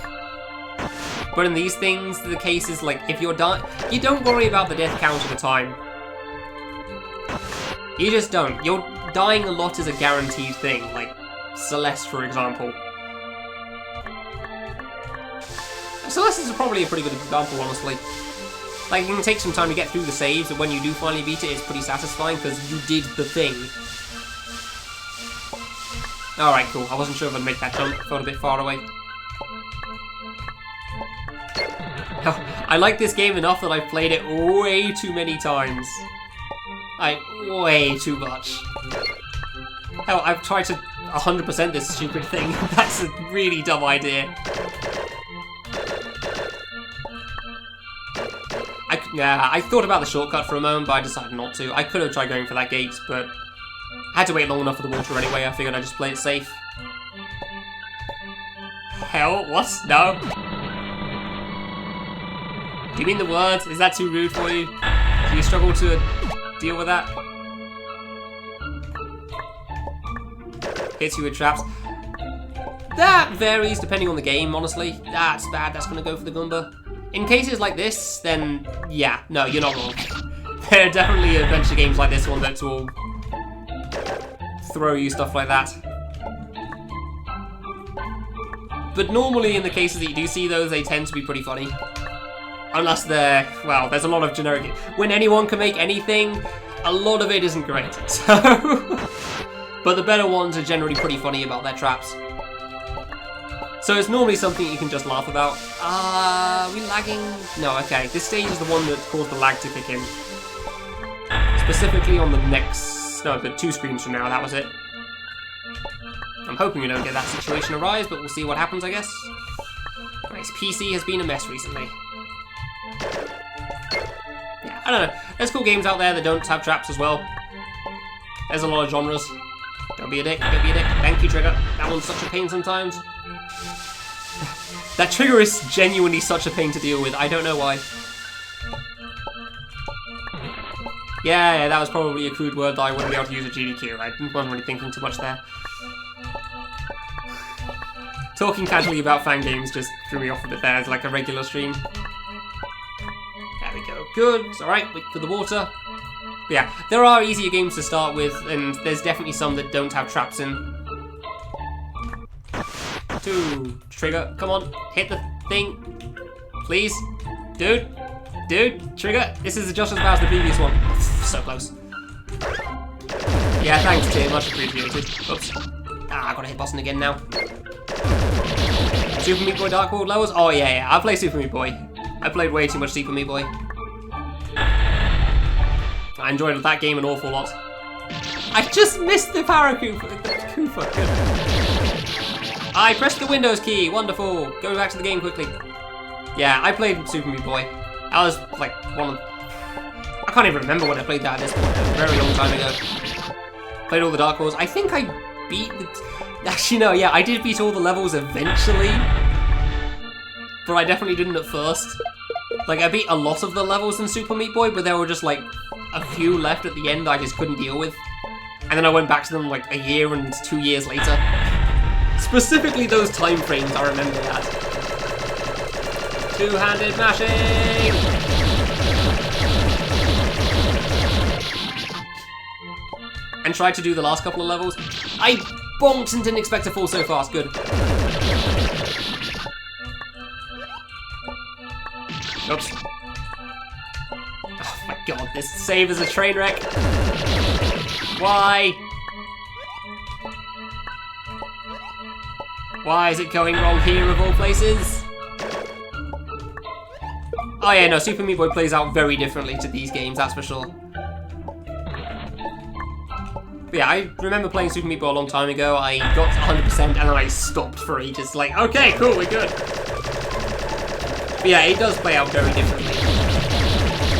A: But in these things, the case is like, if you're dying, you don't worry about the death count at the time. You just don't. You're dying a lot is a guaranteed thing, like Celeste, for example. Celeste is probably a pretty good example, honestly. Like, it can take some time to get through the saves, but when you do finally beat it, it's pretty satisfying because you did the thing. Alright, cool. I wasn't sure if I'd make that jump. I felt a bit far away. I like this game enough that I've played it way too many times. Like, way too much. Hell, I've tried to 100% this stupid thing. That's a really dumb idea. I thought about the shortcut for a moment, but I decided not to. I could have tried going for that gate, but I had to wait long enough for the water anyway. I figured I'd just play it safe. Hell, what? No. Do you mean the words? Is that too rude for you? Do you struggle to deal with that? Hits you with traps. That varies depending on the game, honestly. That's bad. That's going to go for the Goomba. In cases like this, then yeah, no, you're not wrong. There are definitely a bunch of games like this one that will throw you stuff like that. But normally in the cases that you do see those, they tend to be pretty funny. Unless they're, well, there's a lot of generic... When anyone can make anything, a lot of it isn't great. So, but the better ones are generally pretty funny about their traps. So it's normally something you can just laugh about. Are we lagging? No, okay. This stage is the one that caused the lag to kick in. Specifically on the next... No, the 2 screens from now, that was it. I'm hoping we don't get that situation arise, but we'll see what happens, I guess. Nice. PC has been a mess recently. Yeah, I don't know. There's cool games out there that don't have traps as well. There's a lot of genres. Don't be a dick, don't be a dick. Thank you, Trigger. That one's such a pain sometimes. That trigger is genuinely such a pain to deal with. I don't know why. Yeah, that was probably a crude word that I wouldn't be able to use at GDQ. I wasn't really thinking too much there. Talking casually about fan games just threw me off a bit there as like a regular stream. There we go. Good. Alright, wait for the water. But yeah, there are easier games to start with, and there's definitely some that don't have traps in. 2. Trigger, come on, hit the thing. Please. Dude, Trigger. This is just as bad as the previous one. So close. Yeah, thanks, Tim. Much appreciated. Oops. I gotta hit button again now. Super Meat Boy Dark World levels? Oh, yeah. I play Super Meat Boy. I played way too much Super Meat Boy. I enjoyed that game an awful lot. I just missed the Paracooper. I pressed the Windows key. Wonderful. Go back to the game quickly. Yeah, I played Super Meat Boy. I was like one of... I can't even remember when I played that at this point. A very long time ago. Played all the Dark Wars. I think I beat the... Actually, no, yeah, I did beat all the levels eventually. But I definitely didn't at first. Like, I beat a lot of the levels in Super Meat Boy, but there were just like a few left at the end I just couldn't deal with. And then I went back to them like a year and 2 years later. Specifically those time frames, I remember that. Two-handed mashing! And tried to do the last couple of levels. I bonked and didn't expect to fall so fast. Good. Oops. Oh my god, this save is a train wreck. Why? Why is it going wrong here of all places? Oh yeah, no, Super Meat Boy plays out very differently to these games, that's for sure. But yeah, I remember playing Super Meat Boy a long time ago. I got to 100% and then I stopped for ages. Like, okay, cool, we're good. But yeah, it does play out very differently.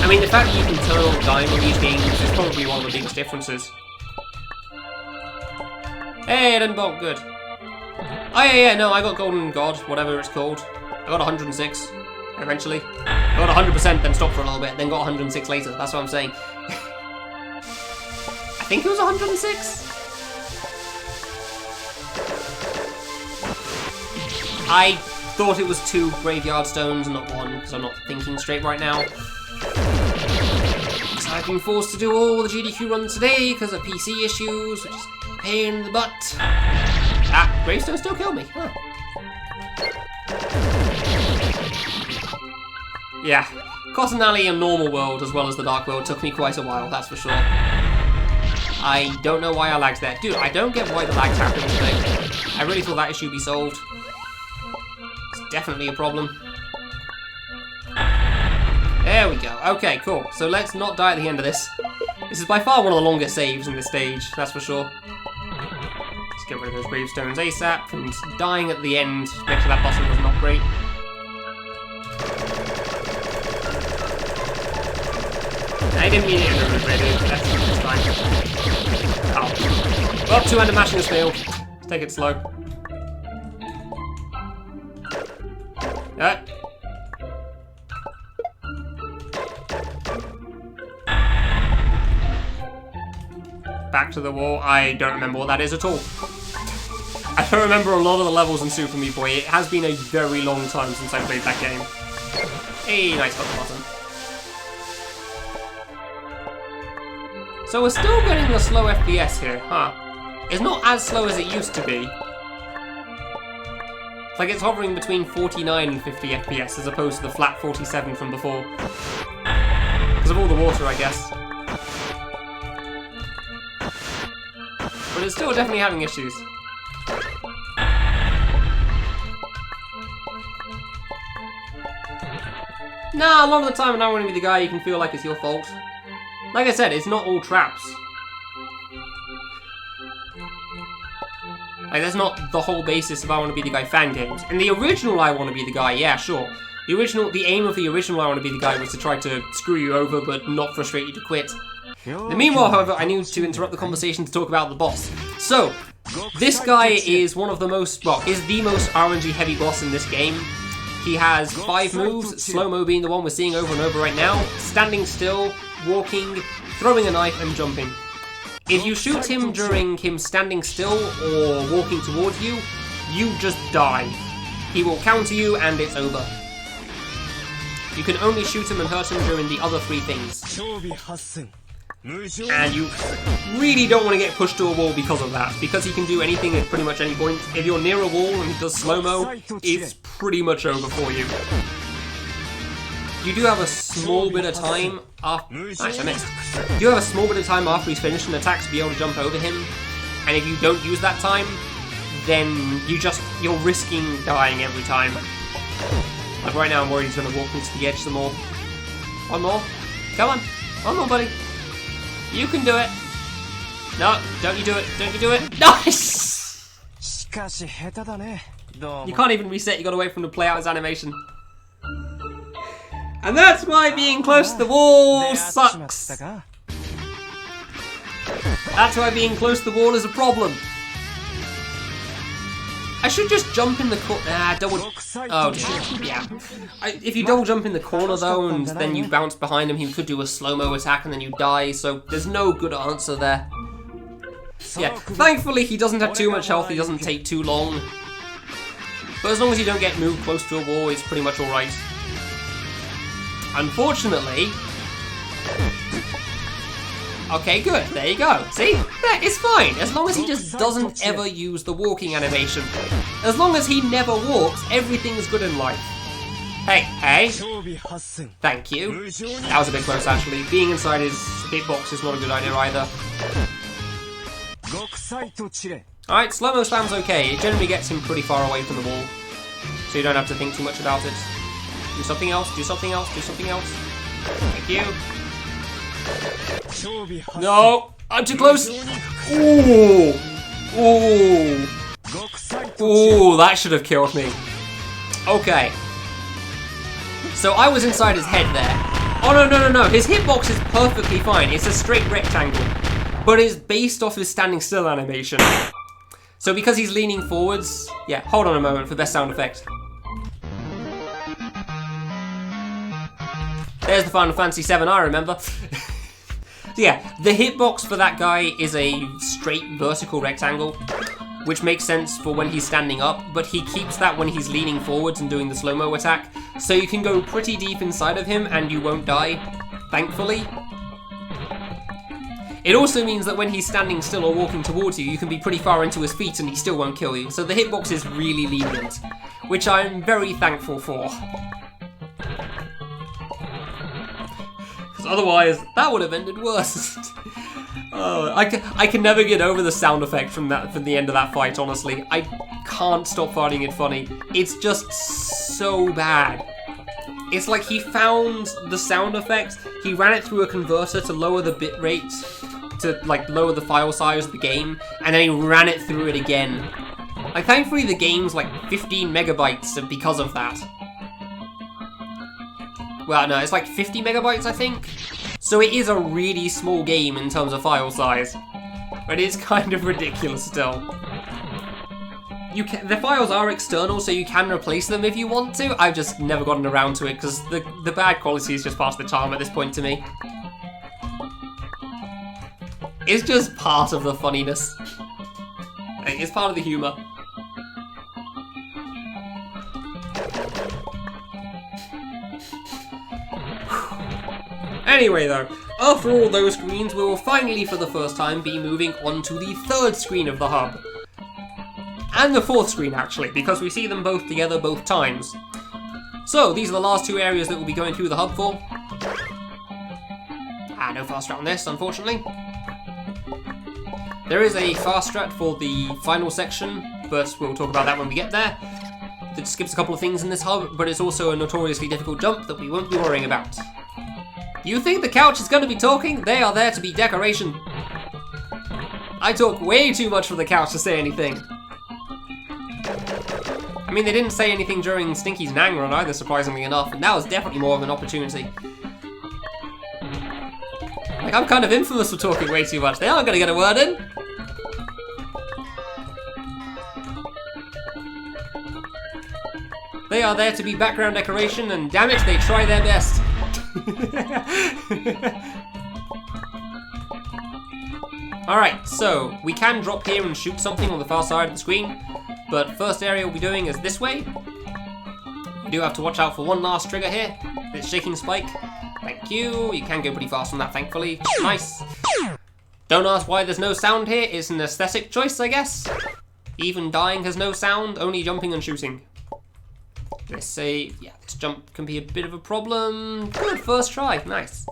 A: I mean, the fact that you can turn on time on these games is probably one of the biggest differences. Hey, I didn't bonk, good. Oh yeah, no, I got Golden God, whatever it's called. I got 106, eventually. I got 100%, then stopped for a little bit, then got 106 later, that's what I'm saying. I think it was 106? I thought it was 2 graveyard stones, not 1, because I'm not thinking straight right now. So I've been forced to do all the GDQ runs today because of PC issues, which is a pain in the butt. Ah, gravestone still killed me. Huh. Yeah, Cotton Alley and Normal World, as well as the Dark World, took me quite a while, that's for sure. I don't know why I lagged there. Dude, I don't get why the lag's happening today. I really thought that issue would be solved. It's definitely a problem. There we go. Okay, cool. So let's not die at the end of this. This is by far one of the longest saves in this stage, that's for sure. Let's get rid of those gravestones ASAP, and dying at the end next to that bottom was not great. I didn't mean it in the root, really. That's fine. Oh. Well, two-handed mashing has failed. Let's take it slow. Back to the wall. I don't remember what that is at all. I don't remember a lot of the levels in Super Meat Boy. It has been a very long time since I played that game. Hey, nice got the button. So we're still getting the slow FPS here, huh? It's not as slow as it used to be. It's like it's hovering between 49 and 50 FPS as opposed to the flat 47 from before. Because of all the water, I guess. But it's still definitely having issues. Nah, a lot of the time when I want to be the guy, you can feel like it's your fault. Like I said, it's not all traps. Like, that's not the whole basis of I Want to Be the Guy fan games. In the original I Want to Be the Guy, yeah, sure. The aim of the original I Want to Be the Guy was to try to screw you over, but not frustrate you to quit. Meanwhile, however, I need to interrupt the conversation to talk about the boss. So, this guy is one of the most, well, is the most RNG heavy boss in this game. He has 5 moves, slow-mo being the one we're seeing over and over right now, standing still, walking, throwing a knife, and jumping. If you shoot him during him standing still or walking towards you, you just die. He will counter you and it's over. You can only shoot him and hurt him during the other 3 things. And you really don't want to get pushed to a wall because of that, because he can do anything at pretty much any point. If you're near a wall and he does slow-mo, it's pretty much over for you. You do have a small bit of time after... Nice, I missed. You do have a small bit of time after he's finished an attack to be able to jump over him, and if you don't use that time, then you're risking dying every time. Like right now I'm worried he's going to walk me to the edge some more. One more. Come on. One more, buddy. You can do it. No, don't you do it. Don't you do it. Nice! You can't even reset, you gotta wait for him to play out his animation. And that's why being close to the wall sucks. That's why being close to the wall is a problem. I should just jump in the corner. Double. Oh, yeah. If you double jump in the corner though, and then you bounce behind him, he could do a slow-mo attack and then you die. So there's no good answer there. Yeah. Thankfully, he doesn't have too much health. He doesn't take too long. But as long as you don't get moved close to a wall, it's pretty much all right. Unfortunately. Okay, good. There you go. See? Yeah, it's fine. As long as he just doesn't ever use the walking animation. As long as he never walks, everything's good in life. Hey, hey. Thank you. That was a bit close, actually. Being inside his hitbox is not a good idea either. Alright, slow-mo spam's okay. It generally gets him pretty far away from the wall. So you don't have to think too much about it. Do something else, do something else, do something else. Thank you. No! I'm too close! Ooh! Ooh! Ooh, that should have killed me. Okay. So I was inside his head there. Oh no, no, no, no. His hitbox is perfectly fine. It's a straight rectangle. But it's based off his standing still animation. So because he's leaning forwards... Yeah, hold on a moment for best sound effect. There's the Final Fantasy VII I remember. So yeah, the hitbox for that guy is a straight vertical rectangle, which makes sense for when he's standing up, but he keeps that when he's leaning forwards and doing the slow-mo attack, so you can go pretty deep inside of him and you won't die, thankfully. It also means that when he's standing still or walking towards you, you can be pretty far into his feet and he still won't kill you, so the hitbox is really lenient, which I'm very thankful for. Otherwise, that would have ended worse. Oh, I can never get over the sound effect from the end of that fight, honestly. I can't stop finding it funny. It's just so bad. It's like he found the sound effect, he ran it through a converter to lower the bitrate, to like lower the file size of the game, and then he ran it through it again. Like, thankfully the game's like 15 megabytes because of that. Well, no, it's like 50 megabytes, I think. So it is a really small game in terms of file size. But it is kind of ridiculous still. The files are external, so you can replace them if you want to. I've just never gotten around to it, because the bad quality is just part of the charm at this point to me. It's just part of the funniness. It's part of the humour. Anyway though, after all those screens, we will finally for the first time be moving on to the third screen of the hub. And the fourth screen actually, because we see them both together both times. So, these are the last two areas that we'll be going through the hub for. No fast strat on this, unfortunately. There is a fast strat for the final section, but we'll talk about that when we get there. That skips a couple of things in this hub, but it's also a notoriously difficult jump that we won't be worrying about. You think the couch is going to be talking? They are there to be decoration. I talk way too much for the couch to say anything. I mean, they didn't say anything during Stinky's Nang run either, surprisingly enough, and that was definitely more of an opportunity. Like, I'm kind of infamous for talking way too much. They aren't going to get a word in. They are there to be background decoration, and damn it, they try their best. Alright, so we can drop here and shoot something on the far side of the screen, but first area we'll be doing is this way. We do have to watch out for one last trigger here. It's shaking spike. Thank you. You can go pretty fast on that, thankfully. Nice. Don't ask why there's no sound here. It's an aesthetic choice, I guess. Even dying has no sound, only jumping and shooting. Let's say, yeah, this jump can be a bit of a problem. Good, first try, nice.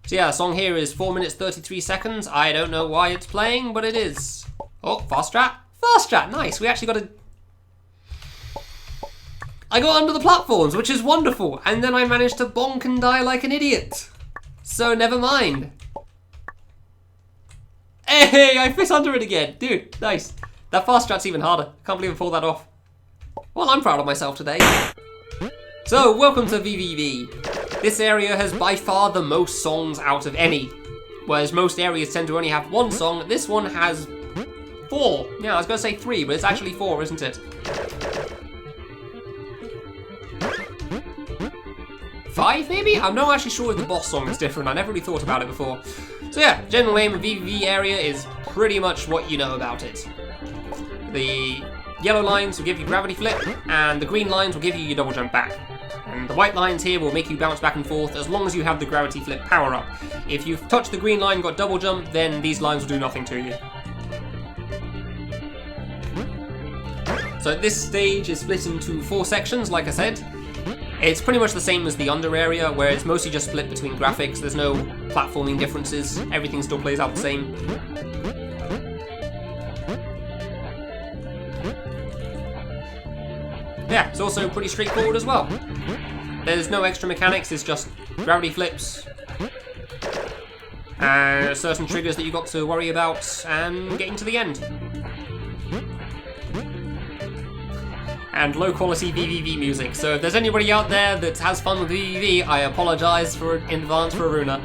A: So yeah, the song here is 4 minutes 33 seconds. I don't know why it's playing, but it is. Oh, fast strat. Fast strat, nice. We actually got a... I got under the platforms, which is wonderful. And then I managed to bonk and die like an idiot. So never mind. Hey, I fit under it again. Dude, nice. That fast strat's even harder. Can't believe I pulled that off. Well, I'm proud of myself today. So, welcome to VVV. This area has by far the most songs out of any. Whereas most areas tend to only have one song, this one has 4. Yeah, I was going to say 3, but it's actually 4, isn't it? 5, maybe? I'm not actually sure if the boss song is different. I never really thought about it before. So yeah, general aim of VVV area is pretty much what you know about it. The yellow lines will give you gravity flip, and the green lines will give you your double jump back. And the white lines here will make you bounce back and forth as long as you have the gravity flip power up. If you've touched the green line and got double jump, then these lines will do nothing to you. So this stage is split into 4 sections, like I said. It's pretty much the same as the under area, where it's mostly just split between graphics. There's no platforming differences. Everything still plays out the same. Yeah, it's also pretty straightforward as well. There's no extra mechanics, it's just gravity flips, and certain triggers that you've got to worry about, and getting to the end. And low quality VVV music, so if there's anybody out there that has fun with VVV, I apologise in advance for Aruna.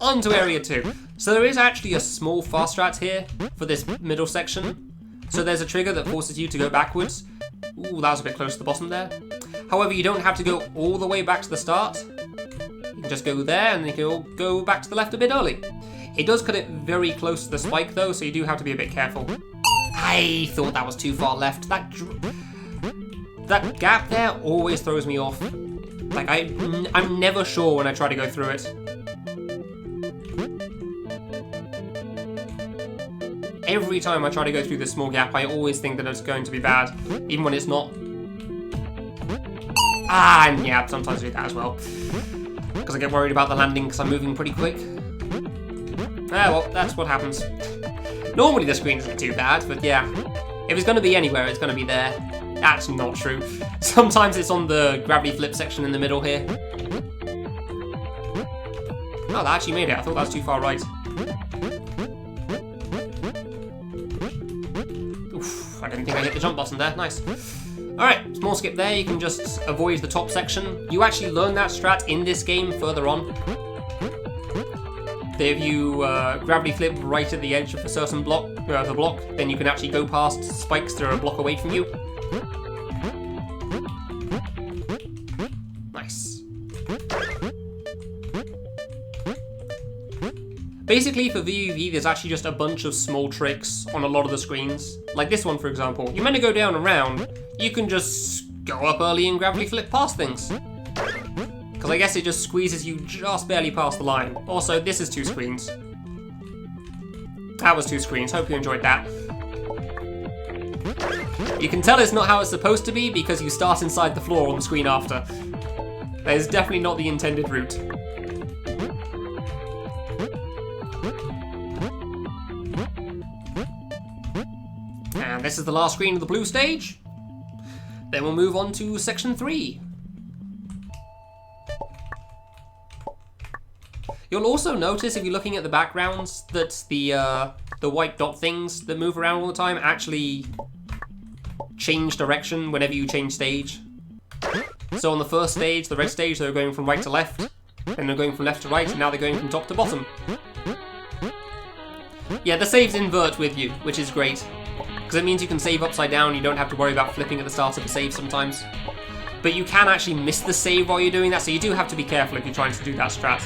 A: On to Area 2. So there is actually a small fast strat here for this middle section. So there's a trigger that forces you to go backwards. Ooh, that was a bit close to the bottom there. However, you don't have to go all the way back to the start. You can just go there and you can go back to the left a bit early. It does cut it very close to the spike though, so you do have to be a bit careful. I thought that was too far left. That gap there always throws me off. Like, I'm never sure when I try to go through it. Every time I try to go through this small gap, I always think that it's going to be bad, even when it's not. Ah, and yeah, sometimes I do that as well. Because I get worried about the landing because I'm moving pretty quick. Ah, well, that's what happens. Normally the screen isn't too bad, but yeah. If it's going to be anywhere, it's going to be there. That's not true. Sometimes it's on the gravity flip section in the middle here. Oh, that actually made it. I thought that was too far right. Oof, I didn't think I hit the jump button there. Nice. Alright, small skip there. You can just avoid the top section. You actually learn that strat in this game further on. If you gravity flip right at the edge of a certain block, the block, then you can actually go past spikes that are a block away from you. Nice. Basically, for VUV, there's actually just a bunch of small tricks on a lot of the screens. Like this one, for example. You're meant to go down and round. You can just go up early and gravity flip past things. Because I guess it just squeezes you just barely past the line. Also, this is 2 screens. That was 2 screens. Hope you enjoyed that. You can tell it's not how it's supposed to be because you start inside the floor on the screen after. That is definitely not the intended route. And this is the last screen of the blue stage. Then we'll move on to section 3. You'll also notice, if you're looking at the backgrounds, that the white dot things that move around all the time actually change direction whenever you change stage. So on the first stage, the red stage, they were going from right to left, then they're going from left to right, and now they're going from top to bottom. Yeah, the saves invert with you, which is great, because it means you can save upside down, you don't have to worry about flipping at the start of the save sometimes. But you can actually miss the save while you're doing that, so you do have to be careful if you're trying to do that strat.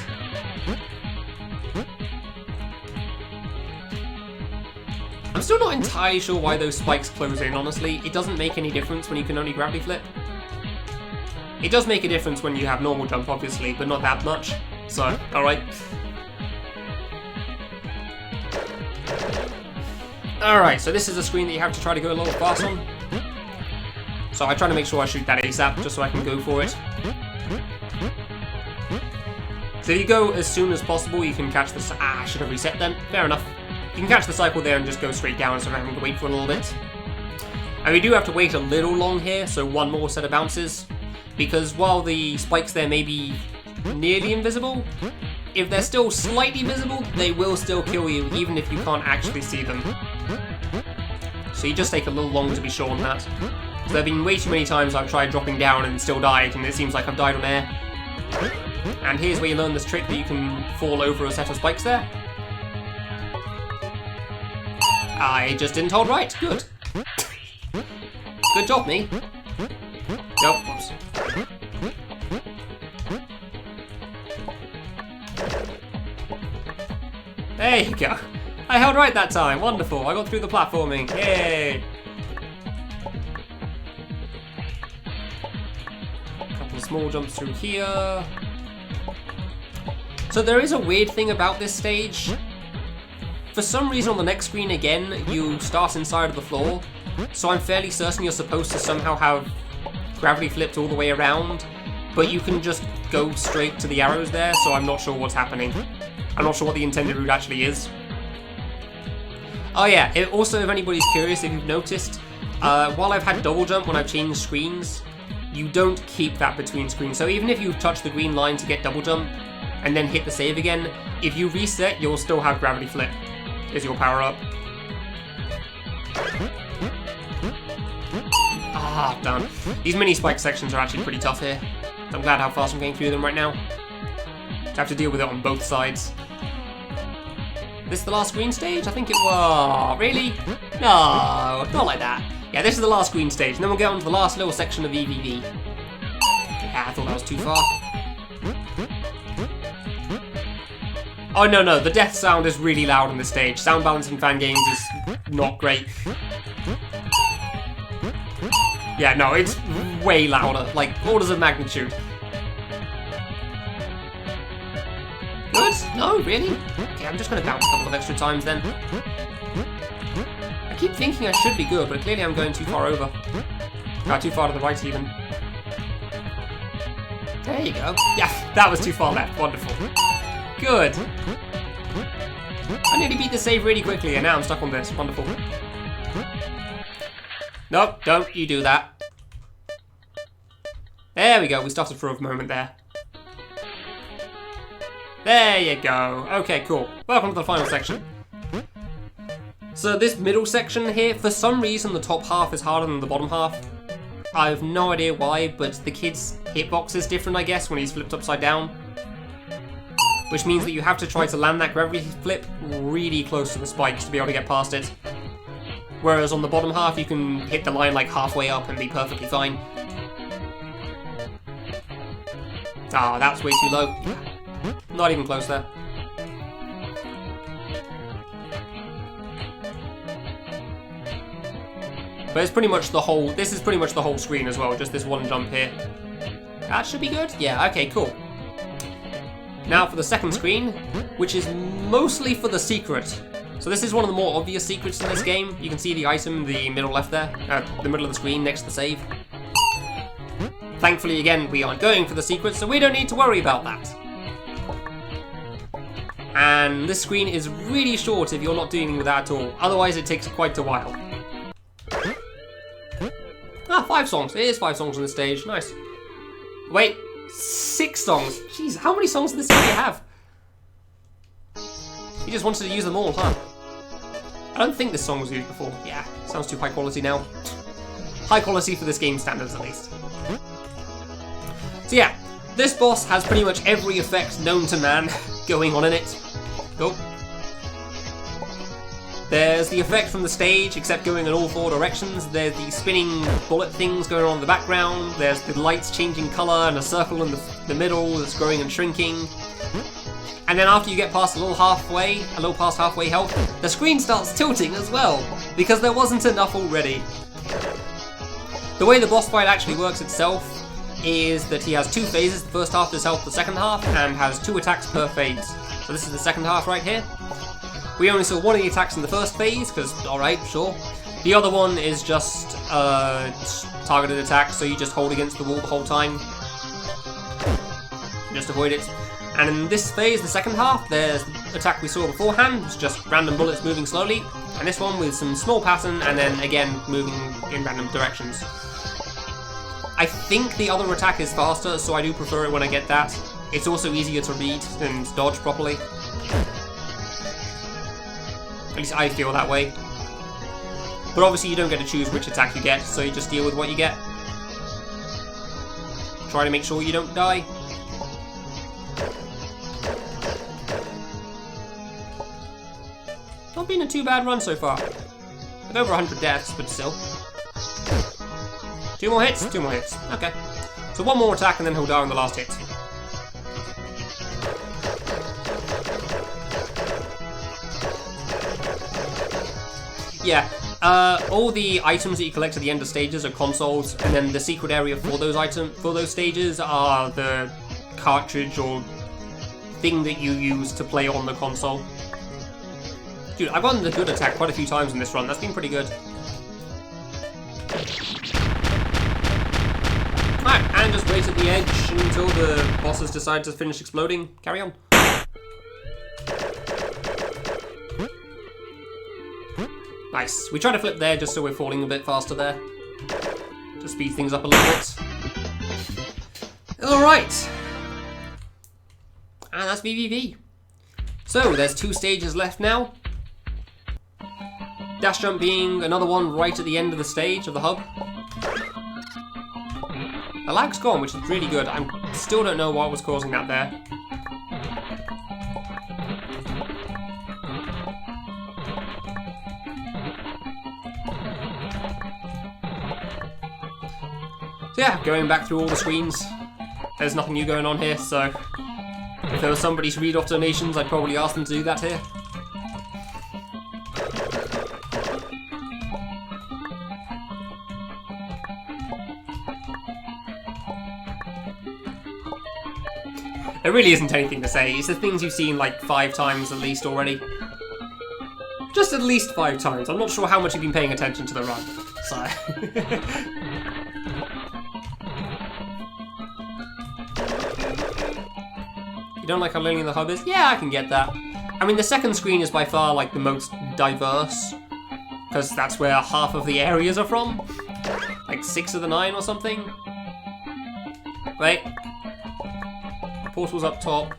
A: I'm still not entirely sure why those spikes close in, honestly. It doesn't make any difference when you can only gravity flip. It does make a difference when you have normal jump, obviously, but not that much. So, alright. Alright, so this is a screen that you have to try to go a little fast on. So I try to make sure I shoot that ASAP, just so I can go for it. So if you go as soon as possible, you can catch the... Ah, I should have reset then. Fair enough. You can catch the cycle there and just go straight down instead of having to wait for a little bit. And we do have to wait a little long here, so one more set of bounces. Because while the spikes there may be nearly invisible, if they're still slightly visible, they will still kill you, even if you can't actually see them. so you just take a little longer to be sure on that. So there have been way too many times I've tried dropping down and still died, and it seems like I've died on air. And here's where you learn this trick that you can fall over a set of spikes there. I just didn't hold right. Good. Good job, me. Nope, whoops. There you go. I held right that time. Wonderful. I got through the platforming. Yay. A couple of small jumps through here. So there is a weird thing about this stage. For some reason on the next screen again, you start inside of the floor. So I'm fairly certain you're supposed to somehow have gravity flipped all the way around. But you can just go straight to the arrows there, so I'm not sure what's happening. I'm not sure what the intended route actually is. Oh yeah, also if anybody's curious, if you've noticed, while I've had double jump when I've changed screens, you don't keep that between screens. So even if you touch the green line to get double jump, and then hit the save again, if you reset, you'll still have gravity flip as your power up. Ah, done. These mini spike sections are actually pretty tough here. I'm glad how fast I'm getting through them right now. I have to deal with it on both sides. This is the last green stage? I think it was. Really? No, not like that. Yeah, this is the last green stage, and then we'll get on to the last little section of EVV. Yeah, I thought that was too far. Oh no, the death sound is really loud on this stage. Sound balance in fan games is not great. Yeah, no, it's way louder, like orders of magnitude. Good? No, really? Okay, I'm just gonna bounce a couple of extra times then. I keep thinking I should be good, but clearly I'm going too far over. Too far to the right even. There you go. Yeah, that was too far left. Wonderful. Good. I nearly beat the save really quickly, and now I'm stuck on this. Wonderful. Nope, don't you do that. There we go, we started for a moment there. There you go. Okay, cool. Welcome to the final section. So this middle section here, for some reason the top half is harder than the bottom half. I have no idea why, but the kid's hitbox is different, I guess, when he's flipped upside down. Which means that you have to try to land that gravity flip really close to the spikes to be able to get past it. Whereas on the bottom half, you can hit the line like halfway up and be perfectly fine. Ah, that's way too low. Not even close there. But it's pretty much the whole, this is pretty much the whole screen as well, just this one jump here. That should be good? Yeah, okay, cool. Now for the second screen, which is mostly for the secret. So this is one of the more obvious secrets in this game. You can see the item in the middle left there, the middle of the screen next to the save. Thankfully, again, we aren't going for the secret, so we don't need to worry about that. And this screen is really short if you're not dealing with that at all. Otherwise, it takes quite a while. Ah, 5 songs. It is 5 songs on this stage. Nice. Wait, 6 songs. Jeez, how many songs does this game have? He just wanted to use them all, huh? I don't think this song was used before. Yeah, sounds too high quality now. High quality for this game standards, at least. So yeah, this boss has pretty much every effect known to man going on in it. Oh. There's the effect from the stage, except going in all 4 directions. There's the spinning bullet things going on in the background. There's the lights changing colour and a circle in the middle that's growing and shrinking. And then after you get past a little past halfway health, the screen starts tilting as well, because there wasn't enough already. The way the boss fight actually works itself is that he has 2 phases. The first half does health, the second half, and has 2 attacks per phase. So this is the second half right here. We only saw 1 of the attacks in the first phase, because, alright, sure. The other one is just targeted attack, so you just hold against the wall the whole time. Just avoid it. And in this phase, the second half, there's the attack we saw beforehand, it's just random bullets moving slowly, and this one with some small pattern, and then again moving in random directions. I think the other attack is faster, so I do prefer it when I get that. It's also easier to read and dodge properly. At least I feel that way. But obviously you don't get to choose which attack you get, so you just deal with what you get. Try to make sure you don't die. Not been a too bad run so far. With over 100 deaths, but still. 2 more hits? 2 more hits. Okay. So 1 more attack and then he'll die on the last hit. Yeah. All the items that you collect at the end of stages are consoles, and then the secret area for those stages are the cartridge or thing that you use to play on the console. Dude, I've gotten the good attack quite a few times in this run. That's been pretty good. Alright, and just wait at the edge until the bosses decide to finish exploding. Carry on. Nice. We try to flip there just so we're falling a bit faster there. To speed things up a little bit. Alright. And that's VVV. So, there's 2 stages left now. Dash jump being another one right at the end of the stage of the hub. The lag's gone, which is really good. I still don't know what was causing that there. So yeah, going back through all the screens. There's nothing new going on here, so if there was somebody to read off donations, I'd probably ask them to do that here. There really isn't anything to say. It's the things you've seen like 5 times at least already. Just at least 5 times. I'm not sure how much you've been paying attention to the run. So. You don't like how lonely the hub is? Yeah, I can get that. I mean, the second screen is by far like the most diverse, because that's where half of the areas are from. Like 6 of the 9 or something. Wait. Portal's up top.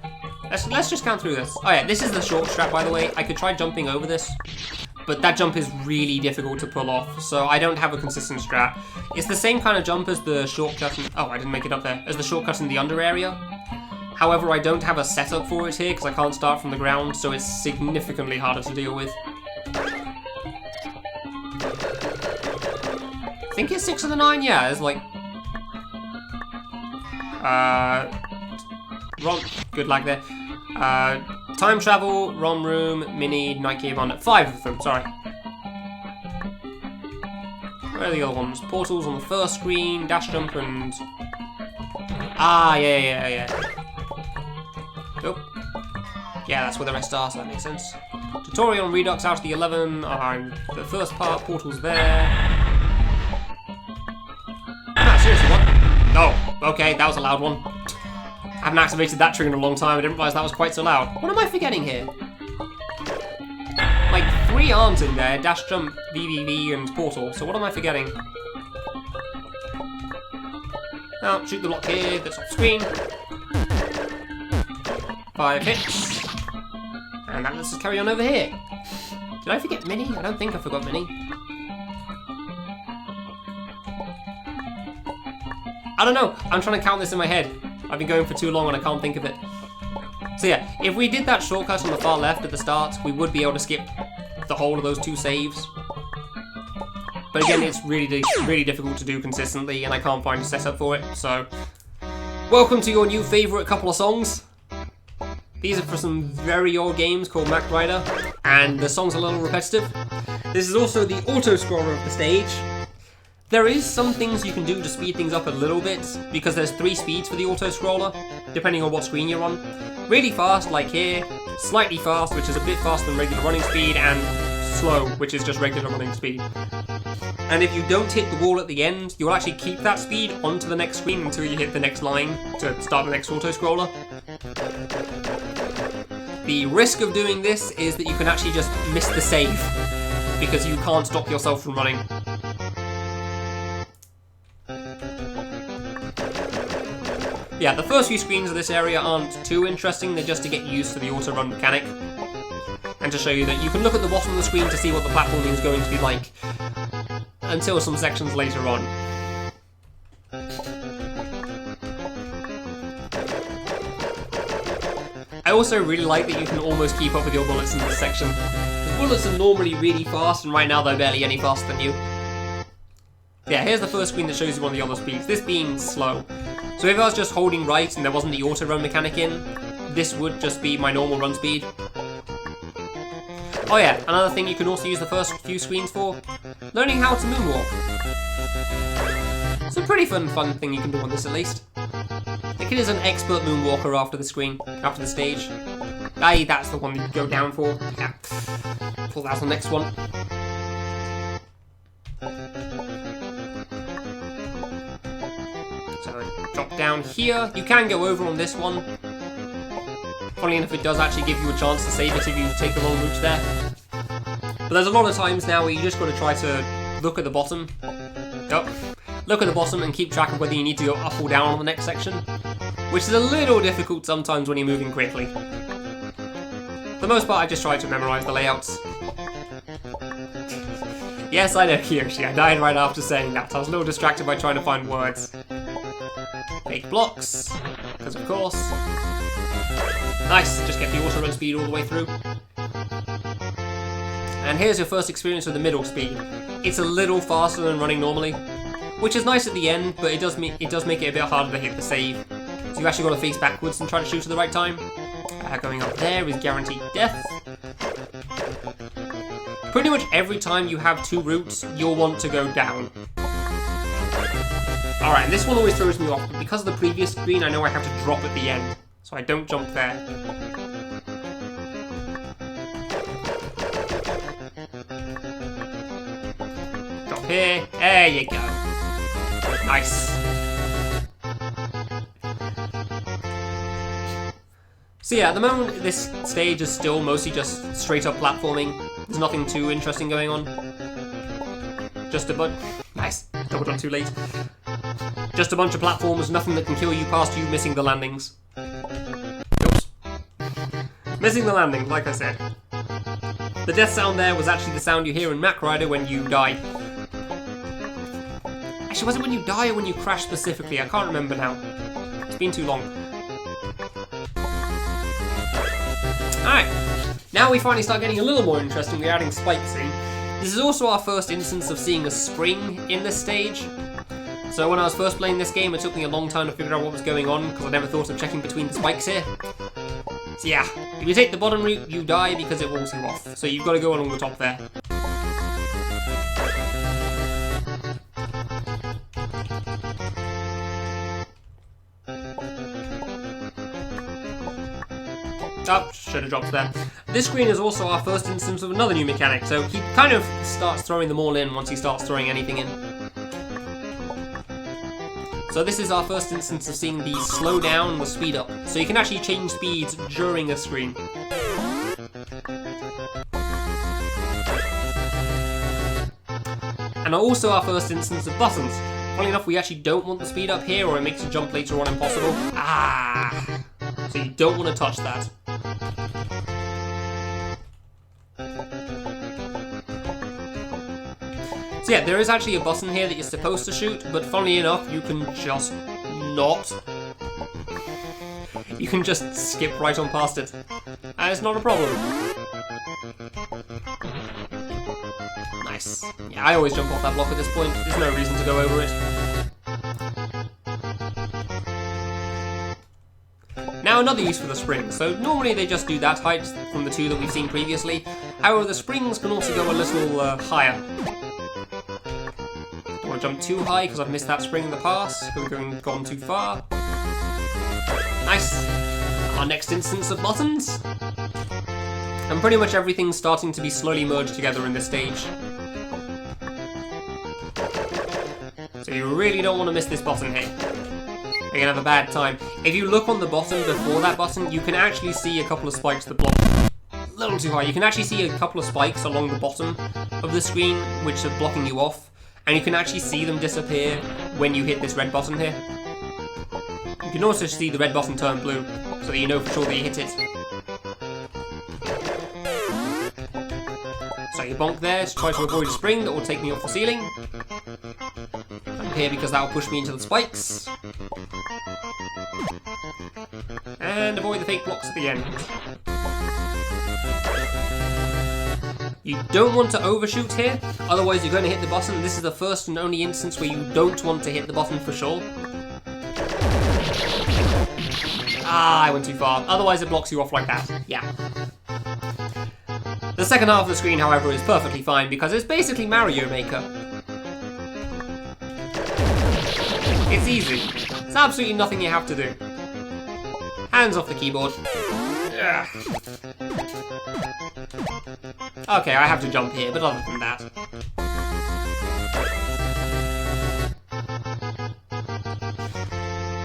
A: Let's just count through this. Oh yeah, this is the short strat, by the way. I could try jumping over this, but that jump is really difficult to pull off, so I don't have a consistent strat. It's the same kind of jump as the shortcut in, oh, I didn't make it up there, as the shortcut in the under area. However, I don't have a setup for it here because I can't start from the ground, so it's significantly harder to deal with. I think it's 6 of the 9, yeah, it's like... good lag there. Time travel, ROM room, mini, night game on 5 of them, sorry. Where are the other ones? Portals on the first screen, dash jump and... Ah, yeah. Nope. Yeah, that's where the rest are, so that makes sense. Tutorial on Redux out of the 11, the first part, portals there. Ah, seriously, what? Oh, okay, that was a loud one. I haven't activated that trigger in a long time, I didn't realise that was quite so loud. What am I forgetting here? Like 3 arms in there, dash jump, VVV and portal, so what am I forgetting? Now, shoot the block here, that's off screen. 5 hits. And that lets us carry on over here. Did I forget Mini? I don't think I forgot Mini. I don't know, I'm trying to count this in my head. I've been going for too long and I can't think of it. So yeah, if we did that shortcut on the far left at the start, we would be able to skip the whole of those 2 saves. But again, it's really difficult to do consistently and I can't find a setup for it, so... Welcome to your new favourite couple of songs. These are for some very old games called Mac Rider, and the song's a little repetitive. This is also the auto-scroller of the stage. There is some things you can do to speed things up a little bit, because there's 3 speeds for the auto-scroller, depending on what screen you're on. Really fast, like here, slightly fast, which is a bit faster than regular running speed, and slow, which is just regular running speed. And if you don't hit the wall at the end, you'll actually keep that speed onto the next screen until you hit the next line to start the next auto-scroller. The risk of doing this is that you can actually just miss the save, because you can't stop yourself from running. Yeah, the first few screens of this area aren't too interesting, they're just to get used to the auto-run mechanic. And to show you that you can look at the bottom of the screen to see what the platforming is going to be like. until some sections later on. I also really like that you can almost keep up with your bullets in this section. The bullets are normally really fast, and right now they're barely any faster than you. Yeah, here's the first screen that shows you one of the other speeds, this being slow. So if I was just holding right and there wasn't the auto run mechanic in, this would just be my normal run speed. Oh yeah, another thing you can also use the first few screens for, learning how to moonwalk. It's a pretty fun thing you can do on this at least. The kid is an expert moonwalker after the stage. Aye, that's the one that you go down for. Yeah. Well, that's the next one. So drop down here. You can go over on this one. Funny enough, it does actually give you a chance to save it if you take the wrong route there. But there's a lot of times now where you just got to try to look at the bottom. Look at the bottom and keep track of whether you need to go up or down on the next section, which is a little difficult sometimes when you're moving quickly. For the most part, I just try to memorize the layouts. Yes, I know, Kiyoshi, I died right after saying that. I was a little distracted by trying to find words. Fake blocks, because of course. Nice, just get the auto run speed all the way through. And here's your first experience with the middle speed. It's a little faster than running normally, which is nice at the end, but it does make it a bit harder to hit the save. So you've actually got to face backwards and try to shoot at the right time. Going up there is guaranteed death. Pretty much every time you have two routes, you'll want to go down. Alright, and this one always throws me off, but because of the previous screen, I know I have to drop at the end, so I don't jump there. Drop here, there you go. Nice. So yeah, at the moment this stage is still mostly just straight up platforming. There's nothing too interesting going on. Just a bunch... Nice. Double jump too late. Just a bunch of platforms, nothing that can kill you past you missing the landings. Oops. Missing the landing, like I said. The death sound there was actually the sound you hear in Mac Rider when you die. Actually, was it when you die or when you crash specifically? I can't remember now. It's been too long. Alright, now we finally start getting a little more interesting. We're adding spikes in. This is also our first instance of seeing a spring in this stage. So when I was first playing this game, it took me a long time to figure out what was going on, because I never thought of checking between the spikes here. So yeah, if you take the bottom route, you die because it walls you off. So you've got to go along the top there. Oh, should have dropped there. This screen is also our first instance of another new mechanic, so he kind of starts throwing them all in once he starts throwing anything in. So this is our first instance of seeing the slow down and the speed up. So you can actually change speeds during a screen. And also our first instance of buttons. Funnily enough, we actually don't want the speed up here, or it makes a jump later on impossible. Ah! So you don't want to touch that. So yeah, there is actually a button here that you're supposed to shoot, but funnily enough, you can just not. You can just skip right on past it. And it's not a problem. Nice. Yeah, I always jump off that block at this point. There's no reason to go over it. Now another use for the springs. So normally they just do that height from the two that we've seen previously. However, the springs can also go a little higher. Don't want to jump too high because I've missed that spring in the past because we've gone too far. Nice. Our next instance of buttons. And pretty much everything's starting to be slowly merged together in this stage. So you really don't want to miss this button here. You're gonna have a bad time. If you look on the bottom before that button, you can actually see a couple of spikes that block. A little too high. You can actually see a couple of spikes along the bottom of the screen which are blocking you off. And you can actually see them disappear when you hit this red button here. You can also see the red button turn blue, so that you know for sure that you hit it. So you bonk there to try to avoid a spring that will take me off the ceiling. here because that will push me into the spikes. And avoid the fake blocks at the end. You don't want to overshoot here, otherwise you're going to hit the button. This is the first and only instance where you don't want to hit the button for sure. Ah, I went too far. Otherwise it blocks you off like that. Yeah. The second half of the screen, however, is perfectly fine because it's basically Mario Maker. It's easy. It's absolutely nothing you have to do. Hands off the keyboard. Ugh. Okay, I have to jump here, but other than that.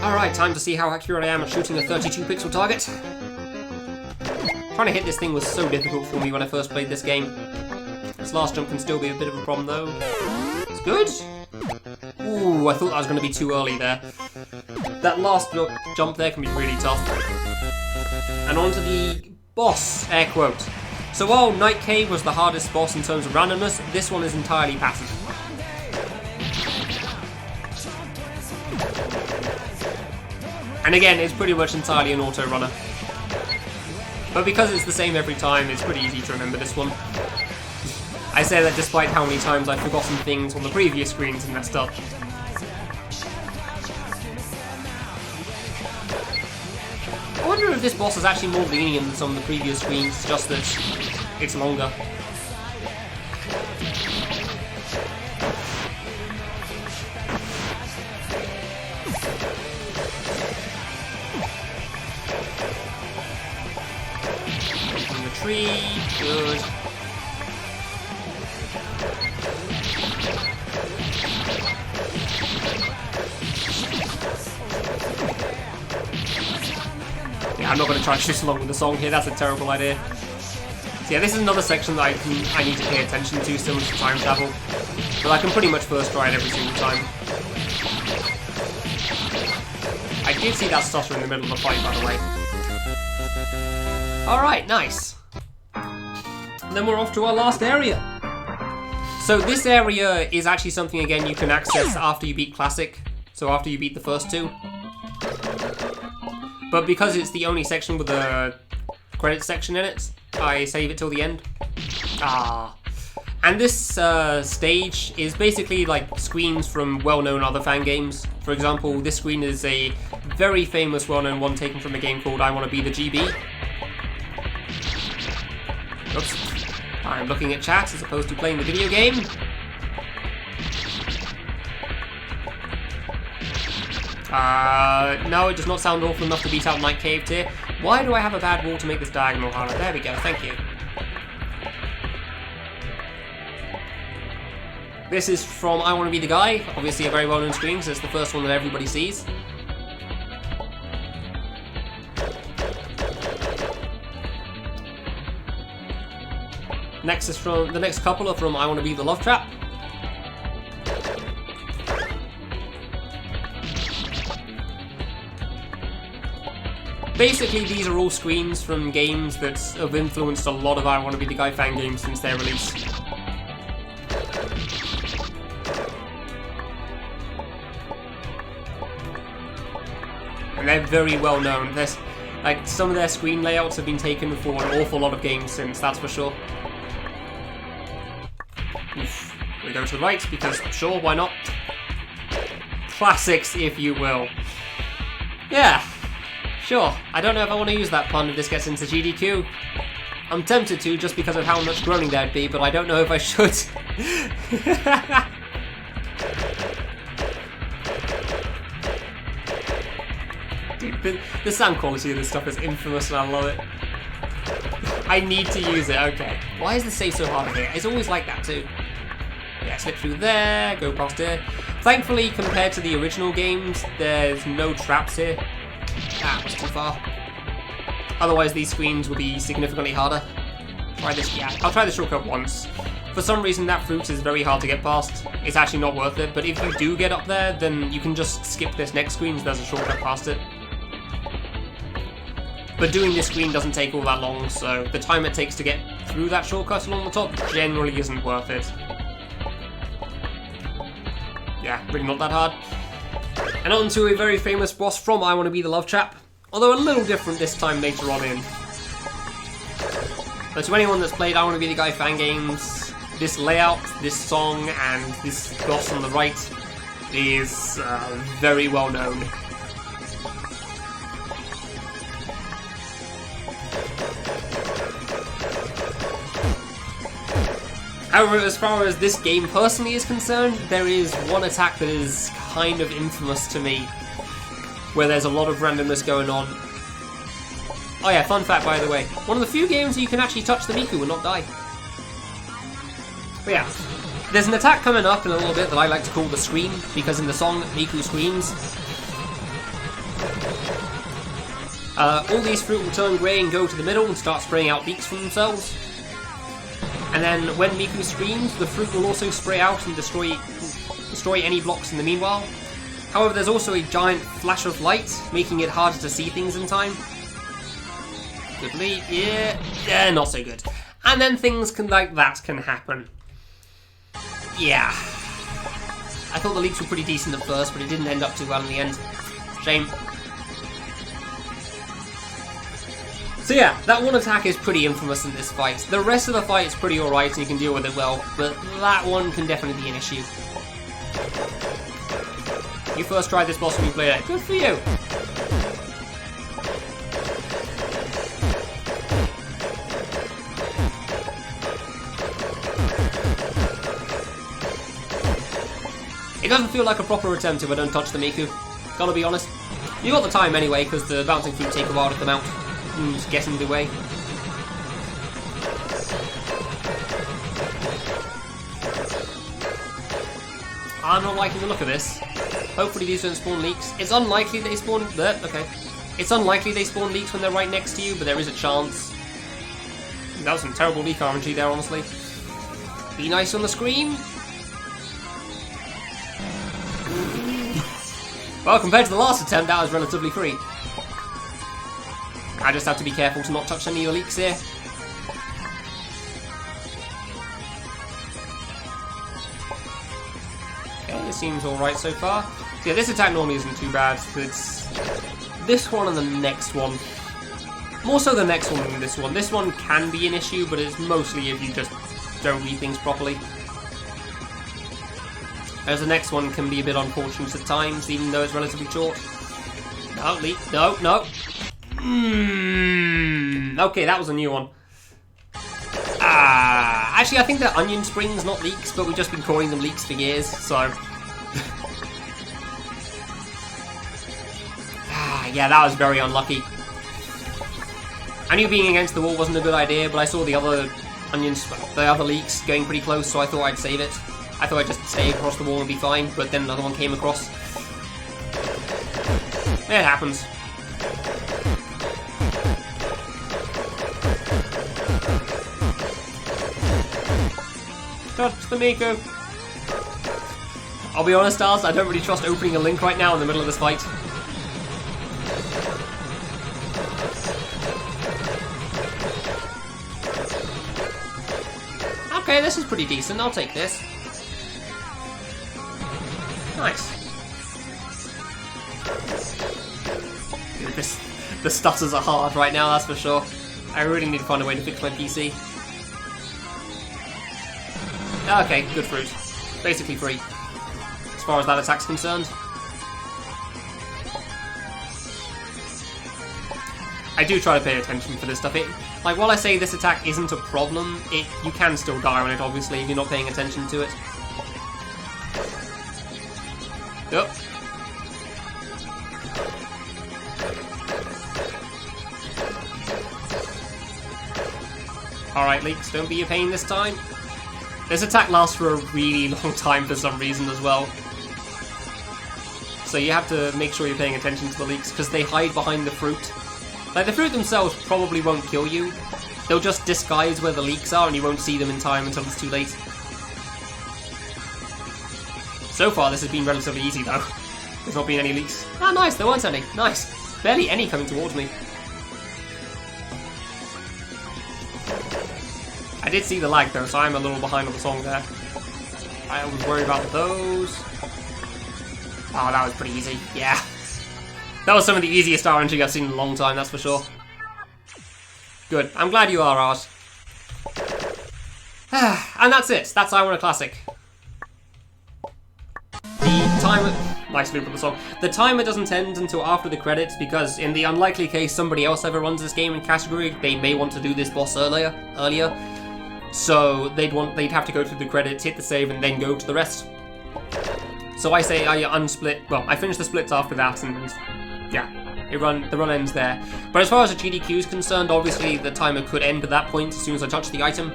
A: Alright, time to see how accurate I am at shooting a 32 pixel target. Trying to hit this thing was so difficult for me when I first played this game. This last jump can still be a bit of a problem though. It's good. Ooh, I thought that was going to be too early there. That last jump there can be really tough. And on to the boss, air quote. So while Night Cave was the hardest boss in terms of randomness, this one is entirely passive. And again, it's pretty much entirely an auto runner. But because it's the same every time, it's pretty easy to remember this one. I say that despite how many times I've forgotten things on the previous screens and messed up. I wonder if this boss is actually more lenient than some of the previous screens, just that it's longer. From the tree, good. Yeah, I'm not going to try to shoot along with the song here, that's a terrible idea. So yeah, this is another section that I need to pay attention to, similar to time travel. But I can pretty much first try it every single time. I did see that stutter in the middle of the fight, by the way. Alright, nice. And then we're off to our last area. So this area is actually something, again, you can access after you beat Classic. So after you beat the first two. But because it's the only section with a credits section in it, I save it till the end. Ah. And this stage is basically like screens from well-known other fan games. For example, this screen is a very famous, well-known one taken from a game called I Wanna Be the GB. Oops. I'm looking at chat as opposed to playing the video game. No, it does not sound awful enough to beat out Night Cave tier. Why do I have a bad wall to make this diagonal harder? There we go, thank you. This is from I Wanna Be the Guy, obviously a very well-known screen because it's the first one that everybody sees. Next is from the next couple are from I Wanna Be the Love Trap. Basically, these are all screens from games that have influenced a lot of I Wanna Be the Guy fan games since their release. And they're very well known. There's, like, some of their screen layouts have been taken for an awful lot of games since, that's for sure. Oof. We go to the right because, sure, why not? Classics, if you will. Yeah. Sure, I don't know if I want to use that pun if this gets into GDQ. I'm tempted to just because of how much groaning there'd be, but I don't know if I should. Dude, the sound quality of this stuff is infamous and I love it. I need to use it, okay. Why is the save so hard here? It's always like that too. Yeah, slip through there, go past here. Thankfully, compared to the original games, there's no traps here. Ah, that's too far. Otherwise, these screens will be significantly harder. Try this, yeah, I'll try the shortcut once. For some reason, that fruit is very hard to get past. It's actually not worth it, but if you do get up there, then you can just skip this next screen, so there's a shortcut past it. But doing this screen doesn't take all that long, so the time it takes to get through that shortcut along the top generally isn't worth it. Yeah, really not that hard. And on to a very famous boss from I Want to Be the Love Chap, although a little different this time later on in. But to anyone that's played I Want to Be the Guy fan games, this layout, this song, and this boss on the right is very well known. However, as far as this game personally is concerned, there is one attack that is kind of infamous to me, where there's a lot of randomness going on. Oh yeah, fun fact by the way, one of the few games where you can actually touch the Miku and not die. But yeah, there's an attack coming up in a little bit that I like to call the Scream, because in the song, Miku screams. All these fruit will turn grey and go to the middle and start spraying out leaks from themselves. And then when Miku screams, the fruit will also spray out and destroy any blocks in the meanwhile. However, there's also a giant flash of light, making it harder to see things in time. Good lead, yeah, not so good. And then things like that can happen. Yeah. I thought the leaks were pretty decent at first, but it didn't end up too well in the end. Shame. So yeah, that one attack is pretty infamous in this fight. The rest of the fight is pretty alright and you can deal with it well, but that one can definitely be an issue. You first tried this boss when you played it. Good for you! It doesn't feel like a proper attempt if I don't touch the Miku. Gotta be honest. You got the time anyway, because the bouncing fruit take a while to come out and get in the way. I'm not liking the look of this. Hopefully these don't spawn leaks. It's unlikely they spawn... okay. It's unlikely they spawn leaks when they're right next to you, but there is a chance. That was some terrible leak RNG there, honestly. Be nice on the screen. Well, compared to the last attempt, that was relatively free. I just have to be careful to not touch any of the leaks here. Okay, it seems alright so far. So yeah, this attack normally isn't too bad. It's this one and the next one. More so the next one than this one. This one can be an issue, but it's mostly if you just don't read things properly. Whereas the next one can be a bit unfortunate at times, even though it's relatively short. No, leak. No, no. Okay, that was a new one. Actually, I think they're onion springs, not leaks, but we've just been calling them leaks for years, so... yeah, that was very unlucky. I knew being against the wall wasn't a good idea, but I saw the other leaks going pretty close, so I thought I'd save it. I thought I'd just stay across the wall and be fine, but then another one came across. It happens. Touch the Miku. I'll be honest, Stars, I don't really trust opening a link right now in the middle of this fight. Okay, this is pretty decent. I'll take this. Nice. Dude, the stutters are hard right now, that's for sure. I really need to find a way to fix my PC. Okay, good fruit. Basically free, as far as that attack's concerned. I do try to pay attention for this stuff. Like, while I say this attack isn't a problem, you can still die on it, obviously, if you're not paying attention to it. Yep. Alright, leaks, don't be a pain this time. This attack lasts for a really long time for some reason as well. So you have to make sure you're paying attention to the leaks, because they hide behind the fruit. Like, the fruit themselves probably won't kill you. They'll just disguise where the leaks are and you won't see them in time until it's too late. So far, this has been relatively easy, though. There's not been any leaks. Ah, nice, there weren't any. Nice. Barely any coming towards me. I did see the lag, though, so I'm a little behind on the song there. I was worried about those. Oh, that was pretty easy. Yeah. That was some of the easiest RNG I've seen in a long time, that's for sure. Good. I'm glad you are, Art. And that's it. That's I Want a Classic. The timer... Nice loop of the song. The timer doesn't end until after the credits because in the unlikely case somebody else ever runs this game in category, they may want to do this boss earlier. So they'd have to go through the credits, hit the save, and then go to the rest. So I say I unsplit... Well, I finish the splits after that, and yeah, the run ends there. But as far as the GDQ is concerned, obviously the timer could end at that point as soon as I touch the item.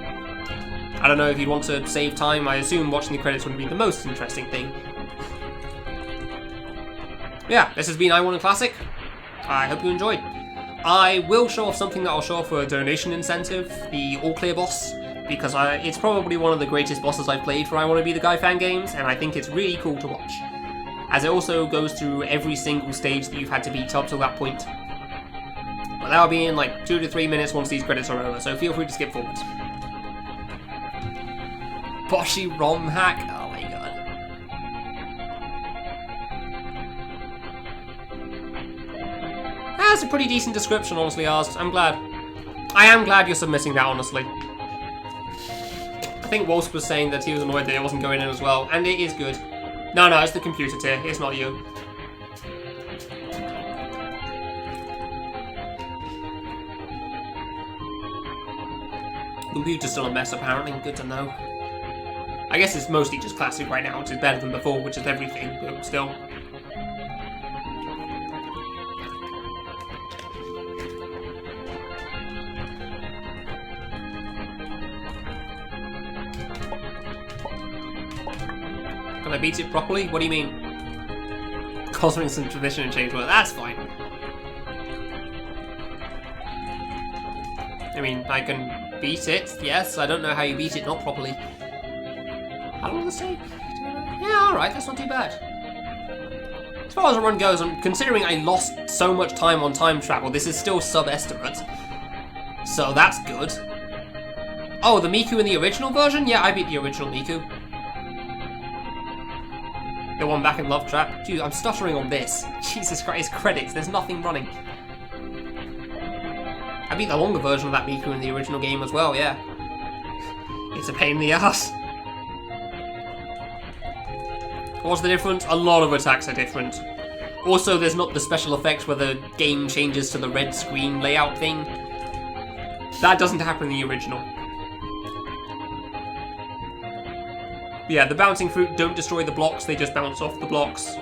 A: I don't know if you'd want to save time. I assume watching the credits wouldn't be the most interesting thing. Yeah, this has been I Want a Classic. I hope you enjoyed. I will show off something that I'll show off for a donation incentive, the All Clear boss, because it's probably one of the greatest bosses I've played for I Want to Be the Guy fan games, and I think it's really cool to watch, as it also goes through every single stage that you've had to beat up till that point. But that'll be in like 2 to 3 minutes once these credits are over, so feel free to skip forward. Boshy ROM hack? Oh my god. That's a pretty decent description, honestly, Ars. I'm glad. I am glad you're submitting that, honestly. I think Wolfs was saying that he was annoyed that it wasn't going in as well, and it is good. No, it's the computer tier, it's not you. Computer's still a mess, apparently. Good to know. I guess it's mostly just classic right now, which is better than before, which is everything, but still. Can I beat it properly? What do you mean? Cosmic and tradition and change, well, that's fine. I mean, I can beat it, yes. I don't know how you beat it not properly. How long does it take? Yeah, alright, that's not too bad. As far as the run goes, considering I lost so much time on time travel, this is still sub-estimate. So that's good. Oh, the Miku in the original version? Yeah, I beat the original Miku. The one back in Love Trap. Dude, I'm stuttering on this. Jesus Christ, credits, there's nothing running. I beat the longer version of that Miku in the original game as well, yeah. It's a pain in the ass. What's the difference? A lot of attacks are different. Also, there's not the special effect where the game changes to the red screen layout thing. That doesn't happen in the original. Yeah, the bouncing fruit don't destroy the blocks, they just bounce off the blocks.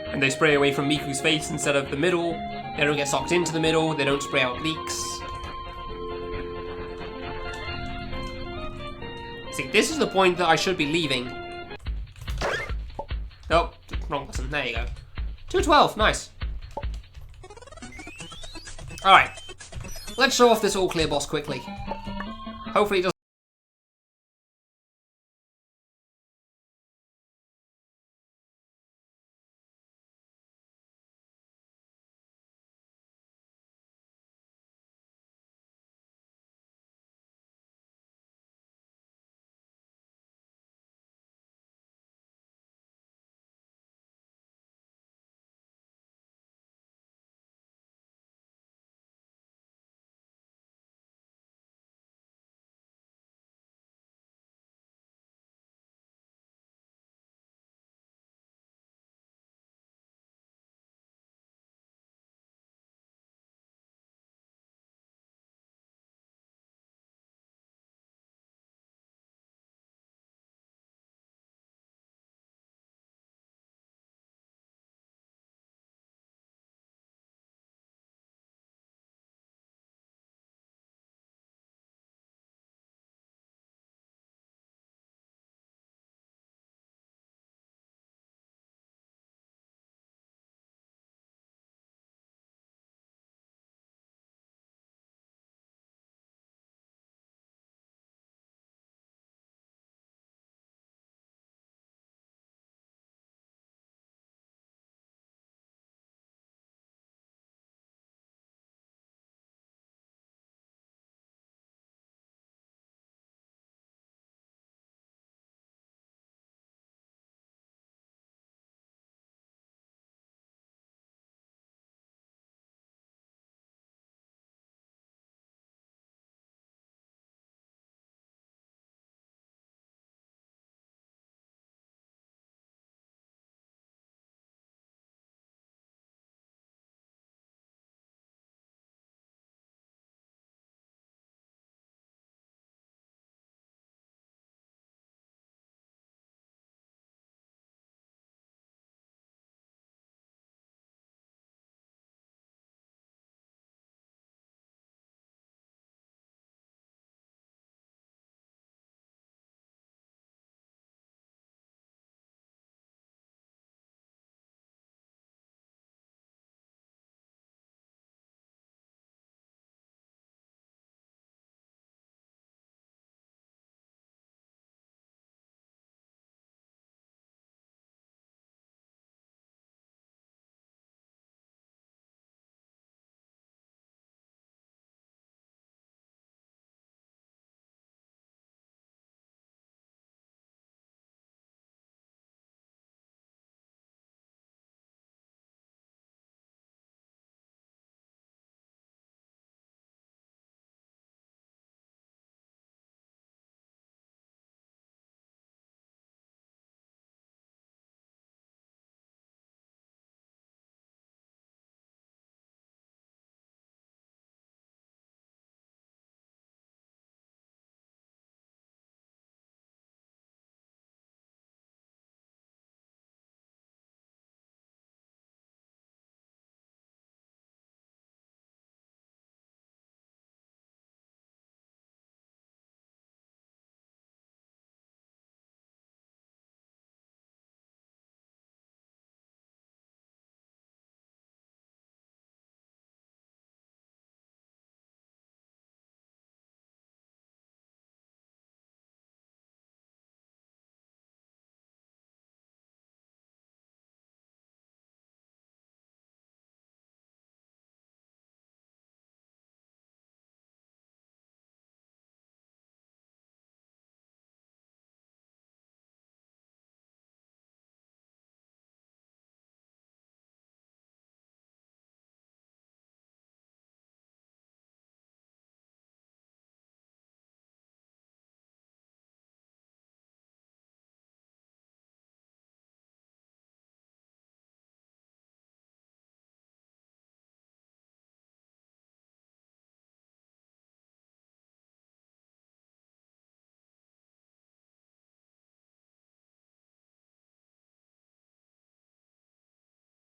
A: And they spray away from Miku's face instead of the middle. They don't get sucked into the middle, they don't spray out leaks. See, this is the point that I should be leaving. Nope, wrong button, there you go. 212, nice. Alright, let's show off this all clear boss quickly. Hopefully it doesn't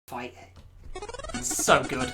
A: fight it. It's so good.